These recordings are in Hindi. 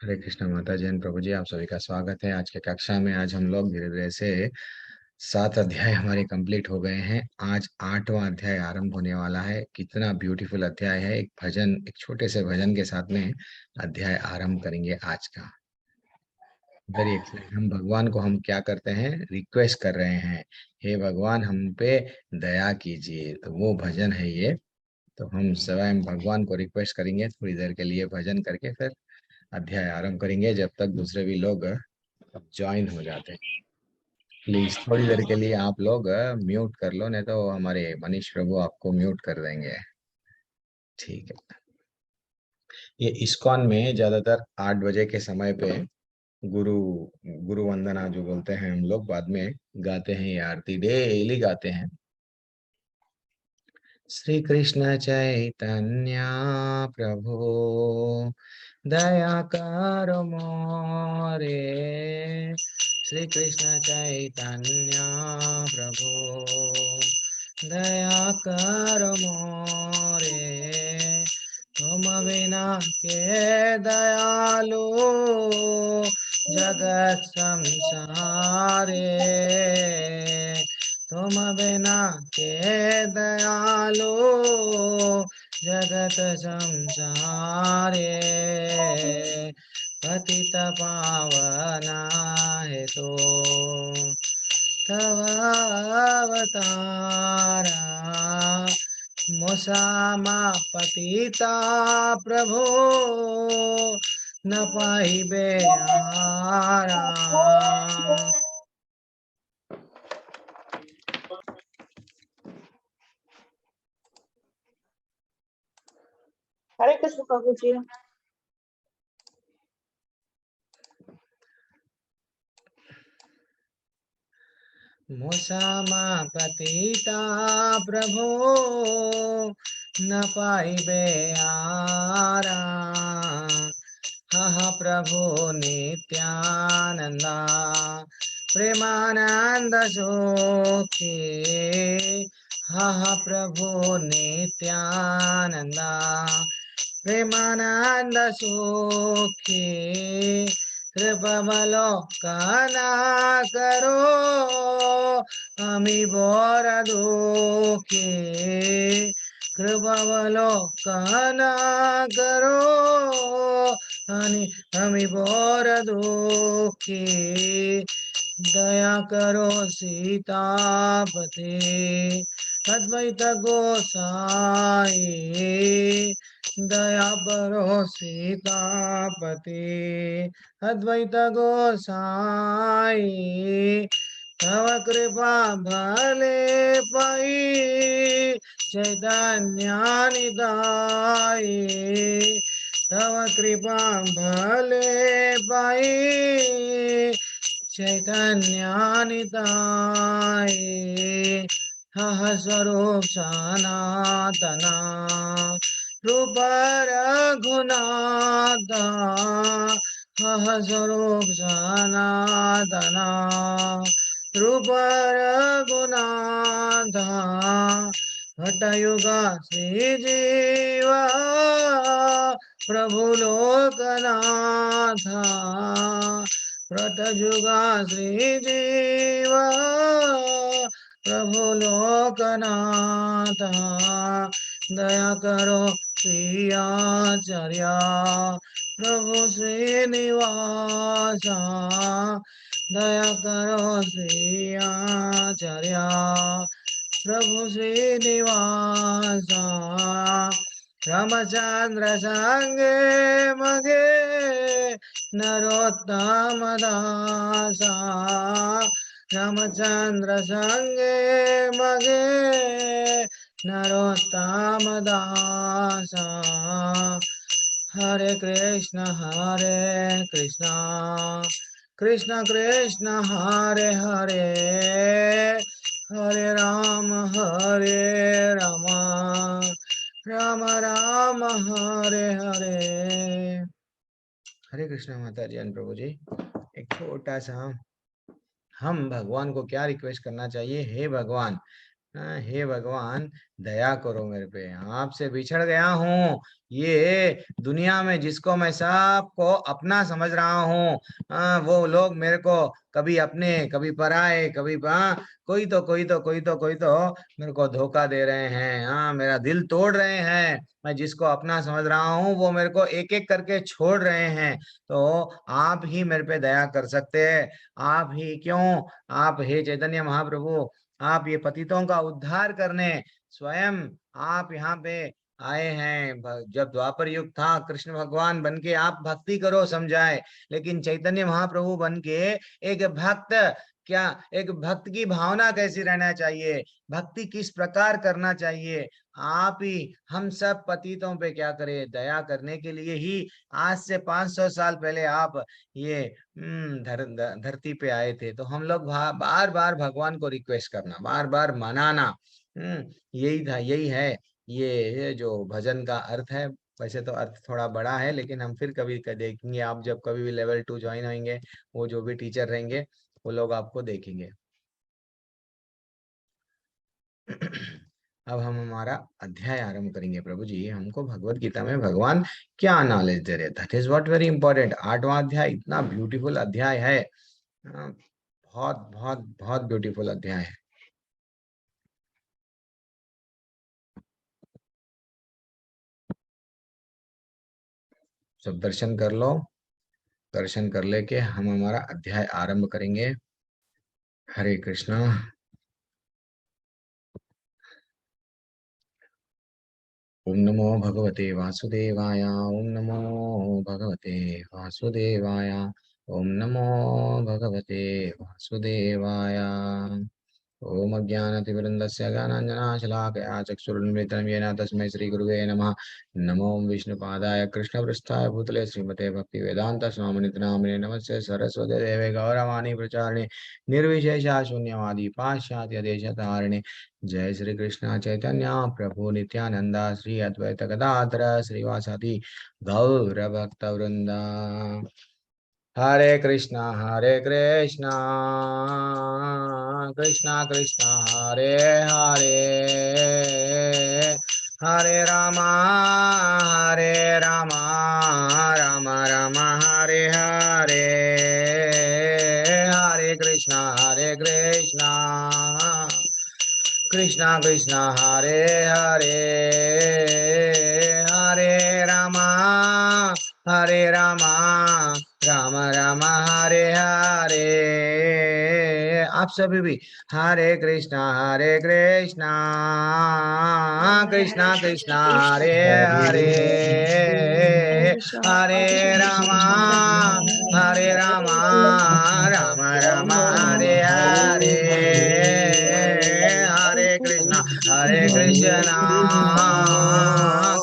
हरे कृष्णा माता जैन प्रभु जी, आप सभी का स्वागत है आज के कक्षा में। आज हम लोग धीरे धीरे से 7 अध्याय हमारे कंप्लीट हो गए हैं। आज 8वां अध्याय आरंभ होने वाला है। कितना ब्यूटीफुल अध्याय है। एक भजन, एक छोटे से भजन के साथ में अध्याय आरंभ करेंगे आज का। Very excellent. हम भगवान को हम क्या करते हैं, रिक्वेस्ट कर रहे हैं, हे भगवान हम पे दया कीजिए। तो वो भजन है ये। तो हम स्वयं भगवान को रिक्वेस्ट करेंगे थोड़ी देर के लिए भजन करके, फिर अध्याय आरंभ करेंगे, जब तक दूसरे भी लोग ज्वाइन हो जाते हैं। प्लीज थोड़ी देर के लिए आप लोग म्यूट कर लो, नहीं तो हमारे मनीष प्रभु आपको म्यूट कर देंगे। ठीक है। ये इस्कॉन में ज्यादातर 8 बजे के समय पे गुरु गुरु वंदना जो बोलते हैं हम लोग, बाद में गाते हैं। ये आरती डेली गाते हैं। श्री कृष्ण चैतन्य प्रभु दया करो मोरे। श्री कृष्ण चैतन्य प्रभु दया करो मोरे। तुम बिना के दयालु जगत संसारे। तुम बिना के दयालु जगत संसारे। पतित पावना है तो तव अवतारा। मोसामा पतिता प्रभु न पाइबे आरा। हरे कृष्ण प्रभु जी। मोसामा पतिता प्रभु न पाइबे आरा। हा प्रभु नित्यानंदा प्रेमानंद सुखी। हा प्रभु नित्यानंदा प्रेमानंद सुखी। कृपमलोकना करो अमी बोर दुखी। कृपमलोकना करो अमी बोर दुखी। दया करो सीतापति अद्वैत गोसाई। दया करो सीतापति अद्वैत गोसाई। तव कृपा भले पाई चैतन्यानिदाई। तव कृपा भले पाई चैतन्यानिदाई। हः स्वरूप सनातना रूप रघुनाथ। हः स्वरूप सनातना रूप रघुनाथ। भट्टयुग श्रीजीव प्रभु लोकनाथ। भट्टयुगा श्रीजीव प्रभु लोकनाथ। दया करो श्री आचार्य प्रभु श्रीनिवास। दया करो श्री आचार्य प्रभु श्रीनिवास। रामचंद्र संगे मगे नरोत्तम दासा। रामचंद्र संगे मगे नरोत्तम दासा। हरे कृष्ण कृष्ण कृष्ण हरे हरे, हरे राम राम राम हरे हरे। हरे कृष्ण माता जी अन प्रभु जी। एक छोटा सा हम भगवान को क्या रिक्वेस्ट करना चाहिए, हे भगवान हे भगवान दया करो मेरे पे, आपसे बिछड़ गया हूँ। ये दुनिया में जिसको मैं सबको अपना समझ रहा हूँ, वो लोग मेरे को कभी अपने कभी पराए कभी कोई तो मेरे को धोखा दे रहे हैं। मेरा दिल तोड़ रहे हैं। मैं जिसको अपना समझ रहा हूँ वो मेरे को एक एक करके छोड़ रहे हैं। तो आप ही मेरे पे दया कर सकते हैं। आप ही क्यों, आप हे चैतन्य महाप्रभु, आप ये पतितों का उद्धार करने स्वयं आप यहाँ पे आए हैं। जब द्वापर युग था, कृष्ण भगवान बन के आप भक्ति करो समझाए, लेकिन चैतन्य महाप्रभु बन के एक भक्त, क्या एक भक्त की भावना कैसी रहना चाहिए, भक्ति किस प्रकार करना चाहिए, आप ही हम सब पतितों पे क्या करें, दया करने के लिए ही आज से 500 साल पहले आप ये धरती पे आए थे। तो हम लोग बार बार भगवान को रिक्वेस्ट करना, बार बार मनाना, यही था, यही है ये जो भजन का अर्थ है। वैसे तो अर्थ थोड़ा बड़ा है, लेकिन हम फिर कभी देखेंगे, आप जब कभी भी लेवल 2 ज्वाइन होंगे, वो जो भी टीचर रहेंगे वो लोग आपको देखेंगे। अब हम हमारा अध्याय आरंभ करेंगे। प्रभु जी, हमको भगवत गीता में भगवान क्या नॉलेज दे रहे, that is what very important. 8वां अध्याय इतना ब्यूटीफुल अध्याय है, बहुत बहुत बहुत ब्यूटीफुल अध्याय है। सब दर्शन कर लो, दर्शन कर लेके हम हमारा अध्याय आरंभ करेंगे। हरे कृष्णा। ओम नमो भगवते वासुदेवाय, ओम नमो भगवते वासुदेवाय, ओम नमो भगवते वासुदेवाय। ओम अज्ञानतिमिरन्दस्य ज्ञानाञ्जनाशलाकया चक्षुरुन्मिलितं येन तस्मै श्रीगुरुवे नमः। नमो विष्णुपादाय कृष्णपृष्ठाय भूतले श्रीमते भक्तिवेदान्तस्वामिनिति नामिने नमस्ते सरस्वती देवे गौरवाणी प्रचारिणे निर्विशेषा शून्यवादी पाश्चात्यदेशतारिणे। जय श्री कृष्ण चैतन्य प्रभु नित्यानंदा श्री अद्वैत गदाधर श्रीवासादि गौर भक्त वृंदा। हरे कृष्णा कृष्णा कृष्णा हरे हरे, हरे रामा राम राम हरे हरे, हरे कृष्णा कृष्णा कृष्णा हरे हरे, हरे रामा राम राम हरे हरे। आप सभी भी हरे कृष्णा कृष्णा कृष्णा हरे हरे, हरे रामा राम राम हरे हरे, हरे कृष्णा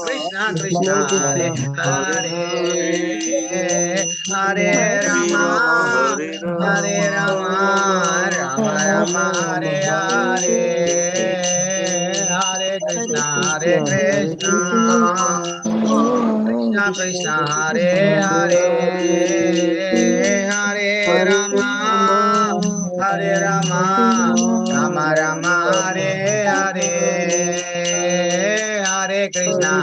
कृष्णा कृष्णा हरे हरे, हरे रामा राम राम हरे हरे, हरे कृष्णा कृष्णा कृष्णा हरे हरे, हरे रामा राम राम हरे हरे, हरे कृष्णा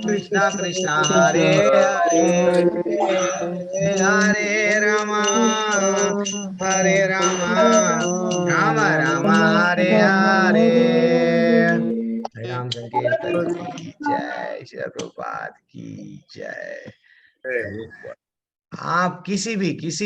कृष्णा कृष्णा हरे हरे, हरे रामा राम राम हरे हरे। हरे राम संकीर्तन की जय, श्री प्रभुपाद की जय। आप किसी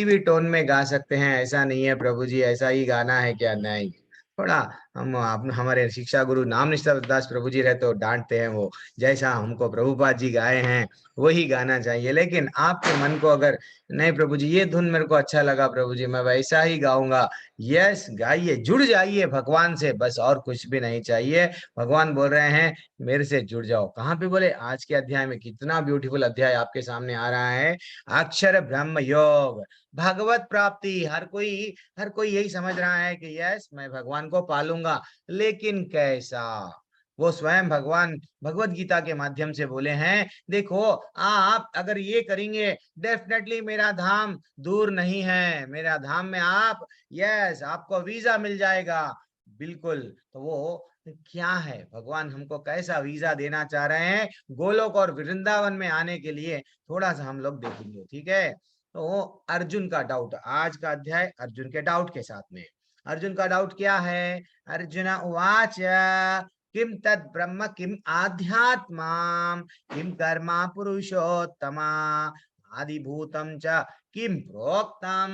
भी टोन में गा सकते हैं, ऐसा नहीं है प्रभु जी ऐसा ही गाना है क्या, नहीं। थोड़ा हम आप हमारे शिक्षा गुरु नाम निष्ठा दास प्रभु जी रहते तो डांटते हैं, वो जैसा हमको प्रभुपाद जी गाए हैं वही गाना चाहिए। लेकिन आपके मन को अगर नहीं प्रभु जी ये धुन मेरे को अच्छा लगा प्रभु जी, मैं वैसा ही गाऊंगा, यस गाइए, जुड़ जाइए भगवान से, बस और कुछ भी नहीं चाहिए। भगवान बोल रहे हैं मेरे से जुड़ जाओ। कहाँ पे बोले, आज के अध्याय में, कितना ब्यूटीफुल अध्याय आपके सामने आ रहा है। अक्षर ब्रह्म योग, भगवत प्राप्ति। हर कोई यही समझ रहा है कि यस मैं भगवान को पालूंगा, लेकिन कैसा, वो स्वयं भगवान भगवत गीता के माध्यम से बोले हैं, देखो आप अगर ये करेंगे डेफिनेटली मेरा धाम दूर नहीं है, मेरा धाम में आप यस आपको वीजा मिल जाएगा। बिल्कुल। तो वो क्या है, भगवान हमको कैसा वीजा देना चाह रहे हैं गोलोक और वृंदावन में आने के लिए, थोड़ा सा हम लोग देखेंगे। ठीक है। तो अर्जुन का डाउट, आज का अध्याय अर्जुन के डाउट के साथ में। अर्जुन का डाउट क्या है? अर्जुन उवाच किम तद ब्रह्म किम आध्यात्मा किम कर्मा पुरुषोत्तमा आदिभूतम च किम प्रोक्तम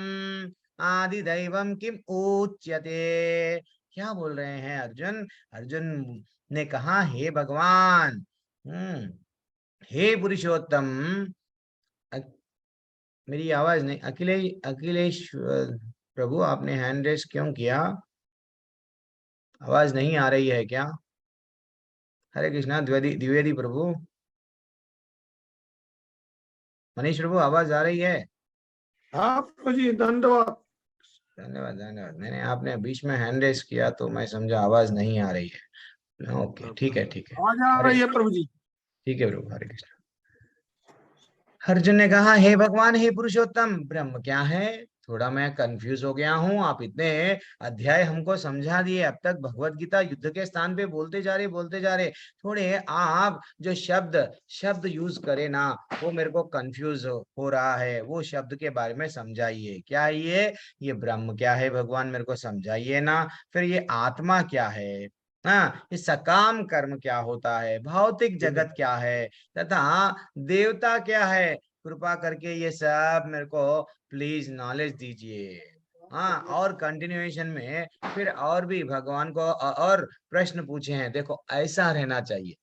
आदिदैवम किम उच्यते। क्या बोल रहे हैं अर्जुन? अर्जुन ने कहा, हे भगवान, हे पुरुषोत्तम, मेरी आवाज नहीं, अखिलेश अखिलेश प्रभु आपने हैंड रेस क्यों किया? आवाज नहीं आ रही है क्या? हरे कृष्णा द्विवेदी द्विवेदी प्रभु, मनीष प्रभु आवाज आ रही है? हाँ प्रभु जी, धन्यवाद। धन्यवाद धन्यवाद। मैंने आपने बीच में हैंड रेस किया तो मैं समझा आवाज नहीं आ रही है। ओके ठीक है ठीक है। आवाज आ रही है प्रभु जी। ठीक है प्रभु, हरे कृष्ण। अर्जुन ने कहा, हे भगवान, हे पुरुषोत्तम, ब्रह्म क्या है? थोड़ा मैं कंफ्यूज हो गया हूँ, आप इतने अध्याय हमको समझा दिए, अब तक भगवत गीता युद्ध के स्थान पे बोलते जा रहे, थोड़े आप जो शब्द शब्द यूज करे ना, वो मेरे को कंफ्यूज हो रहा है, वो शब्द के बारे में समझाइए। क्या है ये ब्रह्म क्या है भगवान, मेरे को समझाइए ना। फिर ये आत्मा क्या है, हाँ, ये सकाम कर्म क्या होता है, भौतिक जगत क्या है, तथा देवता क्या है, कृपा करके ये सब मेरे को प्लीज नॉलेज दीजिए। हाँ, और कंटिन्यूएशन में फिर और भी भगवान को और प्रश्न पूछे हैं। देखो ऐसा रहना चाहिए,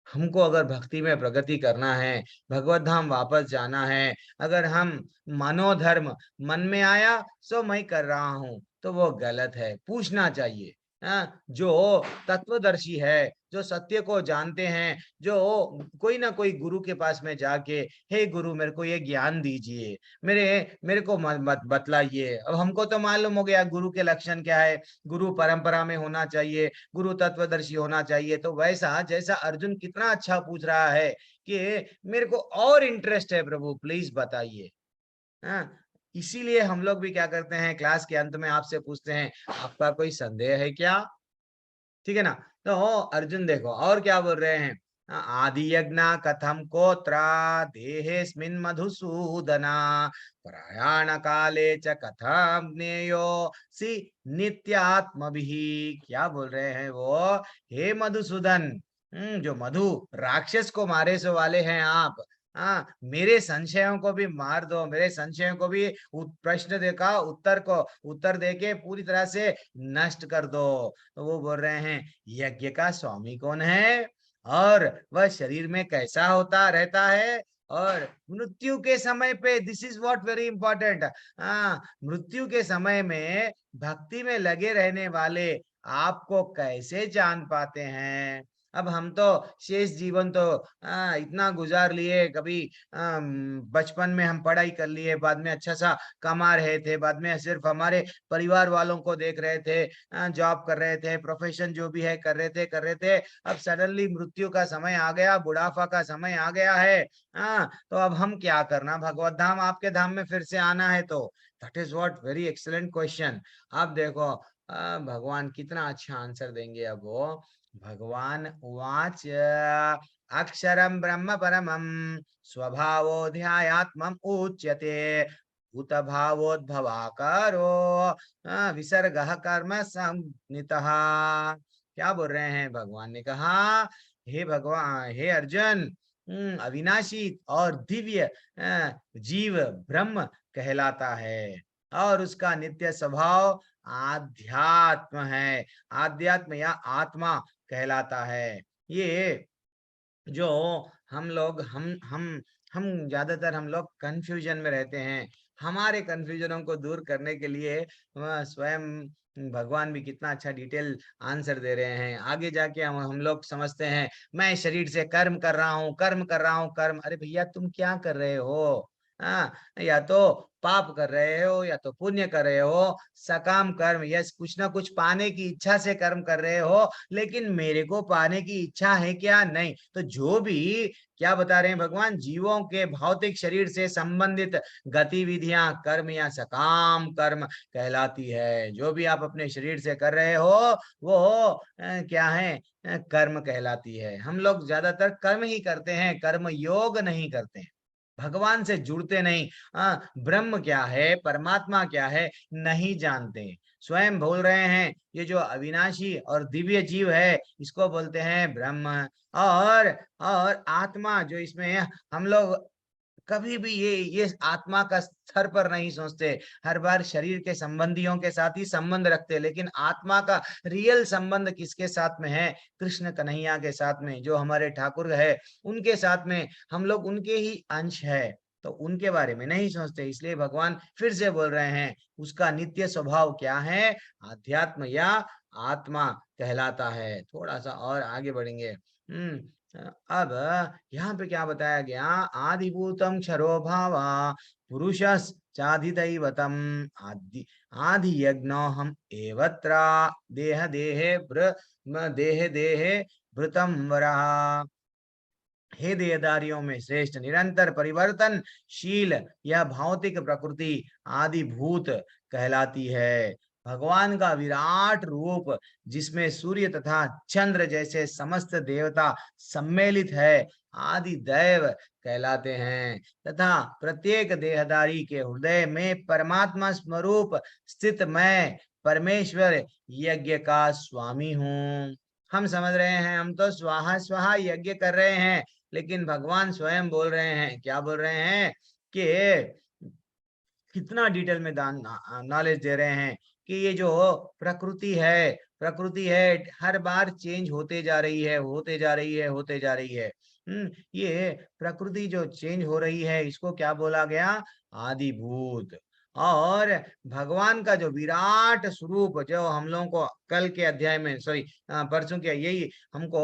हमको अगर भक्ति में प्रगति करना है, भगवत धाम वापस जाना है, अगर हम मनोधर्म मन में आया सो मैं कर रहा हूं तो वो गलत है, पूछना चाहिए। जो तत्वदर्शी है, जो सत्य को जानते हैं, जो कोई ना कोई गुरु के पास में जाके, हे गुरु मेरे को ये ज्ञान दीजिए, मेरे मेरे को मत बतलाइए। अब हमको तो मालूम हो गया गुरु के लक्षण क्या है, गुरु परंपरा में होना चाहिए, गुरु तत्वदर्शी होना चाहिए। तो वैसा जैसा अर्जुन कितना अच्छा पूछ रहा है कि मेरे को और इंटरेस्ट है प्रभु, प्लीज बताइए। हाँ, इसीलिए हम लोग भी क्या करते हैं, क्लास के अंत में आपसे पूछते हैं, आपका कोई संदेह है क्या? ठीक है ना। तो अर्जुन देखो और क्या बोल रहे हैं, आदि यज्ञ कथम कोत्रा देहेस्मिन् मधुसूदना प्रयाण काले च कथम ज्ञेयो सी नित्यात्मभिः। क्या बोल रहे हैं वो? हे मधुसूदन, जो मधु राक्षस को मारे सो वाले हैं आप, हाँ, मेरे संशयों को भी मार दो, मेरे संशयों को भी प्रश्न देखा उत्तर देके पूरी तरह से नष्ट कर दो। तो वो बोल रहे हैं, यज्ञ का स्वामी कौन है, और वह शरीर में कैसा होता रहता है, और मृत्यु के समय पे, this is what very important, मृत्यु के समय में भक्ति में लगे रहने वाले आपको कैसे जान पाते हैं। अब हम तो शेष जीवन तो इतना गुजार लिए, कभी बचपन में हम पढ़ाई कर लिए, बाद में अच्छा सा कमा रहे थे, बाद में सिर्फ हमारे परिवार वालों को देख रहे थे, जॉब कर रहे थे, प्रोफेशन जो भी है कर रहे थे। अब सडनली मृत्यु का समय आ गया, बुढ़ापा का समय आ गया है। तो अब हम क्या करना, भगवत धाम आपके धाम में फिर से आना है तो that is what very excellent question. अब देखो भगवान कितना अच्छा आंसर देंगे। अब वो भगवान उवाच अक्षरम ब्रह्म परमं स्वभावोऽध्यात्मम् उच्यते भूत भावोद्भवाकारो विसर्गः कर्म संज्ञितः। क्या बोल रहे हैं? भगवान ने कहा, हे भगवान, हे अर्जुन, अविनाशी और दिव्य जीव ब्रह्म कहलाता है, और उसका नित्य स्वभाव आध्यात्म है, आध्यात्म या आत्मा कहलाता है। ये जो हम लोग हम ज्यादातर हम लोग कंफ्यूजन में रहते हैं, हमारे कंफ्यूजनों को दूर करने के लिए स्वयं भगवान भी कितना अच्छा डिटेल आंसर दे रहे हैं। आगे जाके हम लोग समझते हैं, मैं शरीर से कर्म कर रहा हूँ, कर्म कर रहा हूँ, कर्म। अरे भैया तुम क्या कर रहे हो? हाँ, या तो पाप कर रहे हो या तो पुण्य कर रहे हो, सकाम कर्म, यस कुछ ना कुछ पाने की इच्छा से कर्म कर रहे हो, लेकिन मेरे को पाने की इच्छा है क्या? नहीं। तो जो भी क्या बता रहे हैं भगवान, जीवों के भौतिक शरीर से संबंधित गतिविधियां कर्म या सकाम कर्म कहलाती है। जो भी आप अपने शरीर से कर रहे हो वो क्या है? कर्म कहलाती है। हम लोग ज्यादातर कर्म ही करते हैं, कर्म योग नहीं करते हैं, भगवान से जुड़ते नहीं। ब्रह्म क्या है, परमात्मा क्या है, नहीं जानते। स्वयं बोल रहे हैं ये जो अविनाशी और दिव्य जीव है इसको बोलते हैं ब्रह्म। और आत्मा जो इसमें हम लोग कभी भी ये आत्मा का स्तर पर नहीं सोचते, हर बार शरीर के संबंधियों के साथ ही संबंध रखते, लेकिन आत्मा का रियल संबंध किसके साथ में है? कृष्ण कन्हैया के साथ में, जो हमारे ठाकुर है उनके साथ में। हम लोग उनके ही अंश है, तो उनके बारे में नहीं सोचते। इसलिए भगवान फिर से बोल रहे हैं उसका नित्य स्वभाव क्या है? आध्यात्म या आत्मा कहलाता है। थोड़ा सा और आगे बढ़ेंगे। अब यहाँ पे क्या बताया गया? आदिभूतम क्षरो भावा पुरुषस चाधिदैवतम आदि आदि यज्ञो हम एवत्रा देह देहे देहे देहे भृतम वरा। हे देहधारियों में श्रेष्ठ, निरंतर परिवर्तनशील यह भौतिक प्रकृति आदि भूत कहलाती है। भगवान का विराट रूप जिसमें सूर्य तथा चंद्र जैसे समस्त देवता सम्मिलित है आदि दैव कहलाते हैं, तथा प्रत्येक देहधारी के हृदय में परमात्मा स्वरूप स्थित मैं परमेश्वर यज्ञ का स्वामी हूँ। हम समझ रहे हैं हम तो स्वाहा स्वाहा यज्ञ कर रहे हैं, लेकिन भगवान स्वयं बोल रहे हैं, क्या बोल रहे हैं कि कितना डिटेल में दान नॉलेज दे रहे हैं कि ये जो प्रकृति है हर बार चेंज होते जा रही है, होते जा रही है, होते जा रही है। ये प्रकृति जो चेंज हो रही है इसको क्या बोला गया? आदिभूत। और भगवान का जो विराट स्वरूप, जो हम लोगों को कल के अध्याय में परसों के यही हमको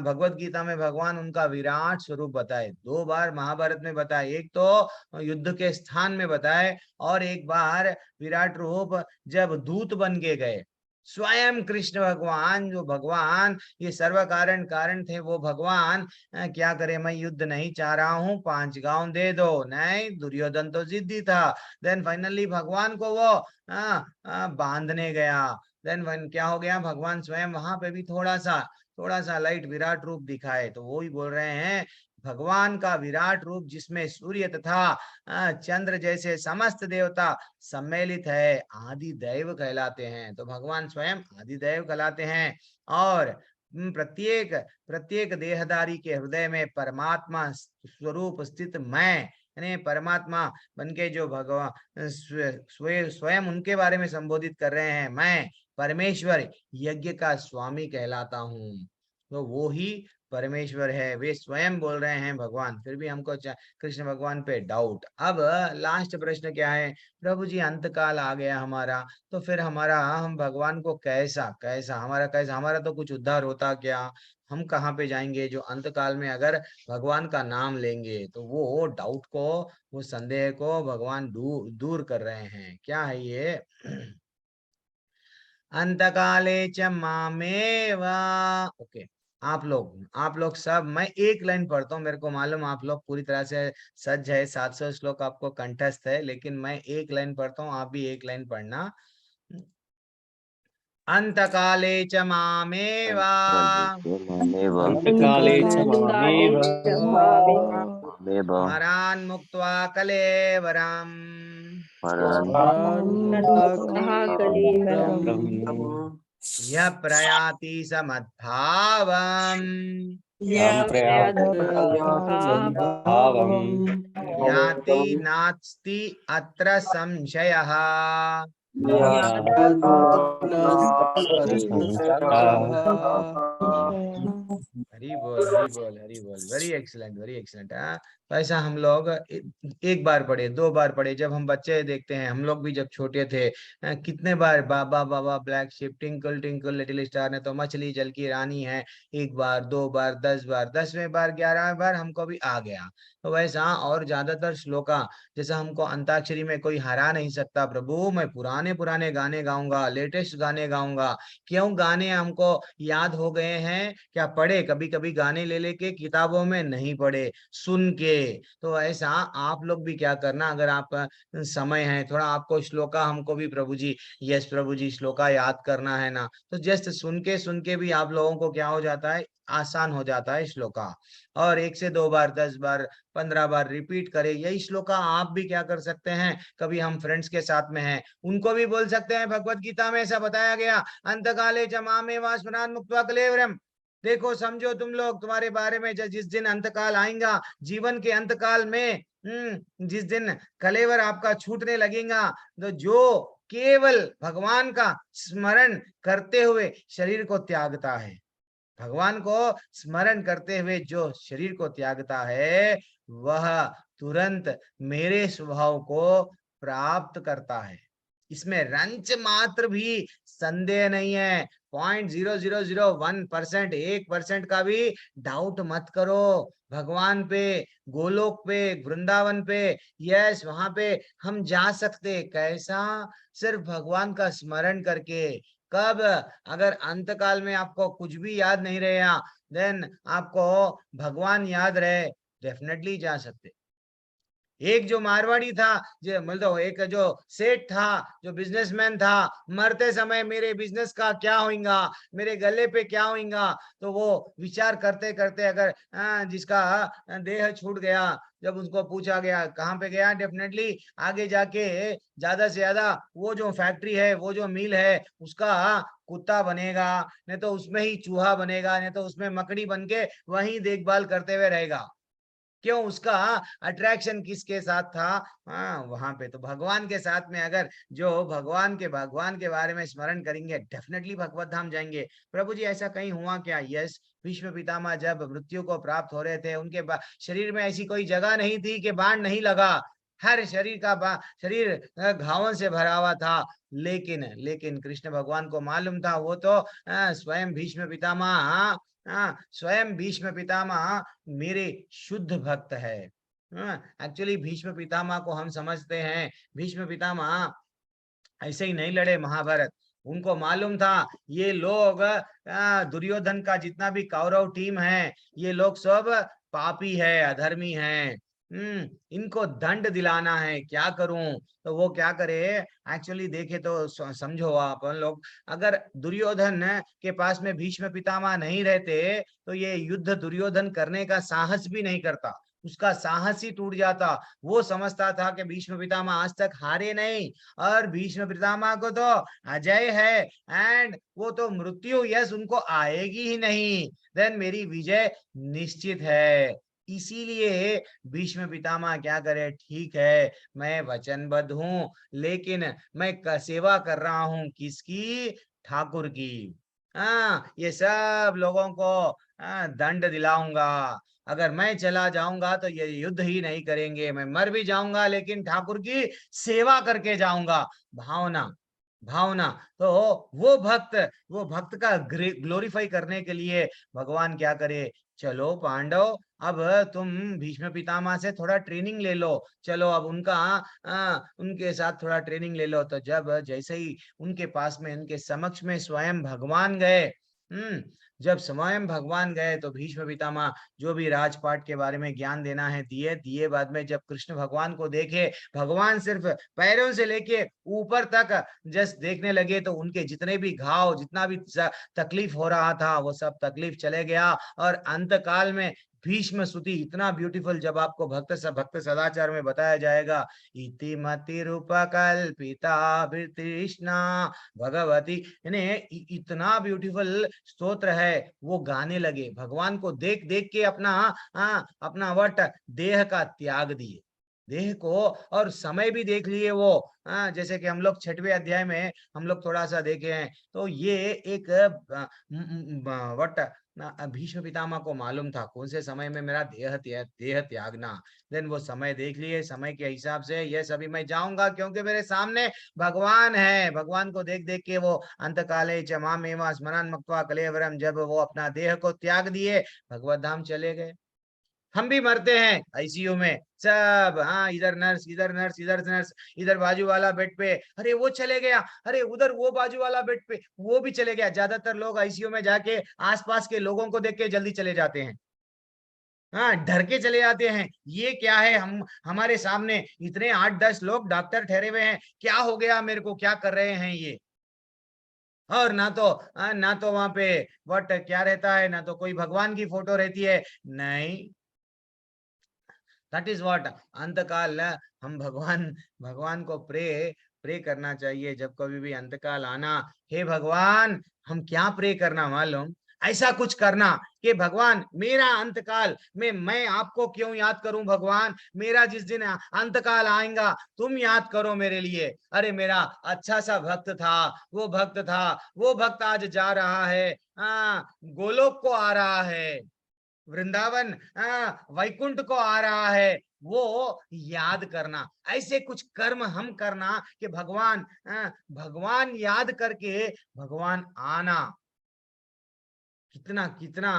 भगवत गीता में भगवान उनका विराट स्वरूप बताए, 2 बार महाभारत में बताए। एक तो युद्ध के स्थान में बताए और एक बार विराट रूप जब दूत बन के गए। स्वयं कृष्ण भगवान, जो भगवान ये सर्व कारण थे, वो भगवान क्या करे? मैं युद्ध नहीं चाह रहा हूँ, 5 गांव दे दो। नहीं, दुर्योधन तो जिद्दी था। देन फाइनली भगवान को वो बांधने गया। देन क्या हो गया? भगवान स्वयं वहां पे भी थोड़ा सा लाइट विराट रूप दिखाए। तो वो ही बोल रहे हैं भगवान का विराट रूप जिसमें सूर्य तथा चंद्र जैसे समस्त देवता सम्मिलित है आदि दैव कहलाते हैं। तो भगवान स्वयं आदि दैव कहलाते हैं। और प्रत्येक प्रत्येक देहधारी के हृदय में परमात्मा स्वरूप स्थित मैं, यानी परमात्मा बनके जो भगवान स्वयं उनके बारे में संबोधित कर रहे हैं, मैं परमेश्वर यज्ञ का स्वामी कहलाता हूँ। तो वो ही परमेश्वर है, वे स्वयं बोल रहे हैं भगवान। फिर भी हमको कृष्ण भगवान पे डाउट। अब लास्ट प्रश्न क्या है? प्रभु जी अंत काल आ गया हमारा, तो फिर हम भगवान को हमारा तो कुछ उद्धार होता क्या? हम कहाँ पे जाएंगे जो अंत काल में अगर भगवान का नाम लेंगे? तो वो डाउट को, वो संदेह को भगवान दूर कर रहे हैं। क्या है ये? अंतकाले च मामेव। ओके, आप लोग सब, मैं एक लाइन पढ़ता हूँ। मेरे को मालूम आप लोग पूरी तरह से सज्ज है, 700 श्लोक आपको कंठस्थ है, लेकिन मैं एक लाइन पढ़ता हूँ, आप भी एक लाइन पढ़ना। अंतकाले च मामेव अंतकाले च मामेव स्मरान् मुक्त्वा कलेवरम् यः प्रयाति समद्भावम् याति नास्ति अत्र संशयः। हरी बोल, हरी बोल, हरी बोल। Very excellent, very excellent. ऐसा हम लोग एक बार पढ़े, 2 बार पढ़े। जब हम बच्चे देखते हैं, हम लोग भी जब छोटे थे, कितने बार baa baa black sheep, twinkle twinkle little star ने तो मछली जल की रानी है, 1 बार 2 बार 10 बार, 10वें बार 11वें बार हमको भी आ गया। तो वैसा और ज्यादातर श्लोका, जैसा हमको अंताक्षरी में कोई हरा नहीं सकता प्रभु, मैं पुराने पुराने गाने गाऊंगा, लेटेस्ट गाने गाऊंगा। क्यों गाने हमको याद हो गए हैं? क्या पढ़े? कभी कभी गाने ले लेके किताबों में नहीं पढ़े, सुन के। तो ऐसा आप लोग भी क्या करना, अगर आप समय है थोड़ा, आपको श्लोका, हमको भी प्रभु जी, यस प्रभु जी, श्लोका याद करना है ना, तो जस्ट सुन के भी आप लोगों को क्या हो जाता है, आसान हो जाता है श्लोका। और 1 से 2 बार, 10 बार, 15 बार रिपीट करें यही श्लोका। आप भी क्या कर सकते हैं, कभी हम फ्रेंड्स के साथ में हैं, उनको भी बोल सकते हैं। भगवत गीता में ऐसा बताया गया, अंतकाले च मामेव स्मरान मुक्त्वा कलेवरम। देखो, समझो तुम लोग, तुम्हारे बारे में जिस दिन अंतकाल आएगा, जीवन के अंतकाल में, जिस दिन कलेवर आपका छूटने लगेगा, तो जो केवल भगवान का स्मरण करते हुए शरीर को त्यागता है, भगवान को स्मरण करते हुए जो शरीर को त्यागता है, वह तुरंत मेरे स्वभाव को प्राप्त करता है। इसमें रंच मात्र भी संदेह नहीं है। 0.0001%, 1% का भी डाउट मत करो भगवान पे, गोलोक पे, वृंदावन पे। यस, वहां पे हम जा सकते। कैसा? सिर्फ भगवान का स्मरण करके। कब? अगर अंतकाल में आपको कुछ भी याद नहीं रहेगा, देन आपको भगवान याद रहे, डेफिनेटली जा सकते। एक जो मारवाड़ी था, जो मतलब एक जो सेठ था, जो बिजनेसमैन था, मरते समय मेरे बिजनेस का क्या होगा, मेरे गले पे क्या होगा, तो वो विचार करते करते, अगर जिसका देह छूट गया, जब उसको पूछा गया कहाँ पे गया, डेफिनेटली आगे जाके ज्यादा से ज्यादा वो जो फैक्ट्री है, वो जो मिल है, उसका कुत्ता बनेगा, नहीं तो उसमें ही चूहा बनेगा, नहीं तो उसमें मकड़ी बन के वही देखभाल करते हुए रहेगा। क्यों? उसका अट्रैक्शन किसके साथ था? वहां पे तो भगवान के साथ में। अगर जो भगवान के बारे में स्मरण करेंगे, डेफिनेटली भगवत धाम जाएंगे। प्रभु जी, ऐसा कहीं हुआ क्या? यस, भीष्म पितामह जब मृत्यु को प्राप्त हो रहे थे, उनके शरीर में ऐसी कोई जगह नहीं थी कि बाण नहीं लगा। हर शरीर का शरीर घावों से भरा हुआ था। लेकिन कृष्ण भगवान को मालूम था, वो तो स्वयं भीष्म पितामह, स्वयं भीष्म पितामह मेरे शुद्ध भक्त है। एक्चुअली भीष्म पितामह को हम समझते हैं, भीष्म पितामह ऐसे ही नहीं लड़े महाभारत। उनको मालूम था ये लोग, दुर्योधन का जितना भी कौरव टीम है, ये लोग सब पापी है, अधर्मी है। इनको दंड दिलाना है, क्या करूं? तो वो क्या करे? एक्चुअली देखे तो समझो आप लोग, अगर दुर्योधन के पास में भीष्म पितामह नहीं रहते, तो ये युद्ध दुर्योधन करने का साहस भी नहीं करता, उसका साहस ही टूट जाता। वो समझता था कि भीष्म पितामह आज तक हारे नहीं, और भीष्म पितामह को तो अजय है, एंड वो तो मृत्यु, यस, उनको आएगी ही नहीं, देन मेरी विजय निश्चित है। इसीलिए भीष्म पितामह क्या करे, ठीक है मैं वचनबद्ध हूं, लेकिन मैं सेवा कर रहा हूं किसकी? ठाकुर की। ये सब लोगों को दंड दिलाऊंगा। अगर मैं चला जाऊंगा तो ये युद्ध ही नहीं करेंगे, मैं मर भी जाऊंगा लेकिन ठाकुर की सेवा करके जाऊंगा। भावना, भावना। तो वो भक्त का ग्लोरीफाई करने के लिए भगवान क्या करे, चलो पांडव, अब तुम भीष्म पितामह से थोड़ा ट्रेनिंग ले लो, चलो अब उनके साथ थोड़ा ट्रेनिंग ले लो। तो जब जैसे ही उनके पास में, उनके समक्ष में स्वयं भगवान गए, जब स्वयं भगवान गए, तो भीष्म पितामह जो भी राजपाट के बारे में ज्ञान देना है दिए। बाद में जब कृष्ण भगवान को देखे, भगवान सिर्फ पैरों से लेके ऊपर तक जस्ट देखने लगे, तो उनके जितने भी घाव, जितना भी तकलीफ हो रहा था, वो सब तकलीफ चले गया। और अंत काल में भीष्म स्तुति इतना ब्यूटीफुल, जब आपको भक्त सदाचार में बताया जाएगा, इति मति रूपकल्पिता तृष्णा भगवती, यानी इतना ब्यूटीफुल स्तोत्र है। वो गाने लगे, भगवान को देख देख के अपना वट देह का त्याग दिए, देह को, और समय भी देख लिए वो। जैसे कि हम लोग 6वें अध्याय में हम लोग थोड़ा सा देखे हैं, तो ये एक वट ना भीष्म पितामह को मालूम था कौन से समय में मेरा देह त्यागना। देन वो समय देख लिए, समय के हिसाब से ये सभी मैं जाऊंगा क्योंकि मेरे सामने भगवान है। भगवान को देख देख के वो अंत काले च मामेव स्मरण मत्वा कलेवरम, जब वो अपना देह को त्याग दिए भगवत धाम चले गए। हम भी मरते हैं आईसीयू में सब, हाँ, इधर नर्स, इधर नर्स, इधर नर्स, इधर बाजू वाला बेड पे, अरे वो चले गया, अरे उधर वो बाजू वाला बेड पे वो भी चले गया। ज्यादातर लोग आईसीयू में जाके आसपास के लोगों को देख के जल्दी चले जाते हैं, हाँ, डर के चले जाते हैं। ये क्या है, हम हमारे सामने इतने 8-10 लोग डॉक्टर ठहरे हुए हैं, क्या हो गया मेरे को, क्या कर रहे हैं ये। और ना तो वहां पे वट क्या रहता है, ना तो कोई भगवान की फोटो रहती है, नहीं। दैट इज व्हाट अंतकाल। हम भगवान भगवान को प्रे करना चाहिए जब कभी भी अंतकाल आना। हे भगवान, हम क्या प्रे करना मालूम, ऐसा कुछ करना कि भगवान मेरा अंतकाल में मैं आपको क्यों याद करूं, भगवान मेरा जिस दिन अंतकाल आएगा तुम याद करो मेरे लिए। अरे मेरा अच्छा सा भक्त था, वो भक्त आज जा रहा है, गोलोक को आ रहा है, वृंदावन वैकुंठ को आ रहा है, वो याद करना। ऐसे कुछ कर्म हम करना कि भगवान याद करके भगवान आना। कितना कितना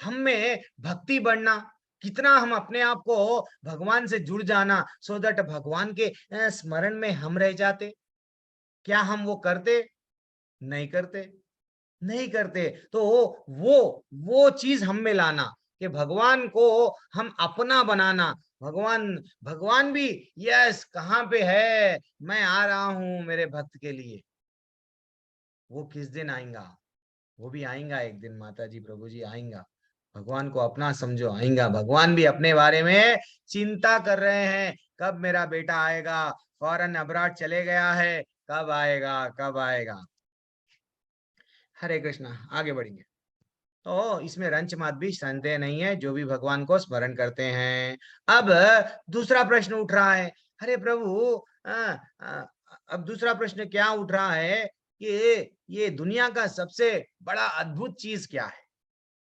हम में भक्ति बढ़ना, कितना हम अपने आप को भगवान से जुड़ जाना, सो दैट भगवान के स्मरण में हम रह जाते। क्या हम वो करते? नहीं करते, नहीं करते। तो वो चीज हम में लाना कि भगवान को हम अपना बनाना। भगवान भगवान भी यस कहाँ पे है, मैं आ रहा हूं मेरे भक्त के लिए। वो किस दिन आएगा? वो भी आएगा एक दिन, माता जी प्रभु जी आएगा। भगवान को अपना समझो, आएगा। भगवान भी अपने बारे में चिंता कर रहे हैं, कब मेरा बेटा आएगा, फॉरेन अब्रॉड चले गया है, कब आएगा, कब आएगा। हरे कृष्णा, आगे बढ़ेंगे। तो इसमें रंच मात भी संदेह नहीं है, जो भी भगवान को स्मरण करते हैं। अब दूसरा प्रश्न उठ रहा है, अरे प्रभु, अब दूसरा प्रश्न क्या उठ रहा है कि ये दुनिया का सबसे बड़ा अद्भुत चीज क्या है?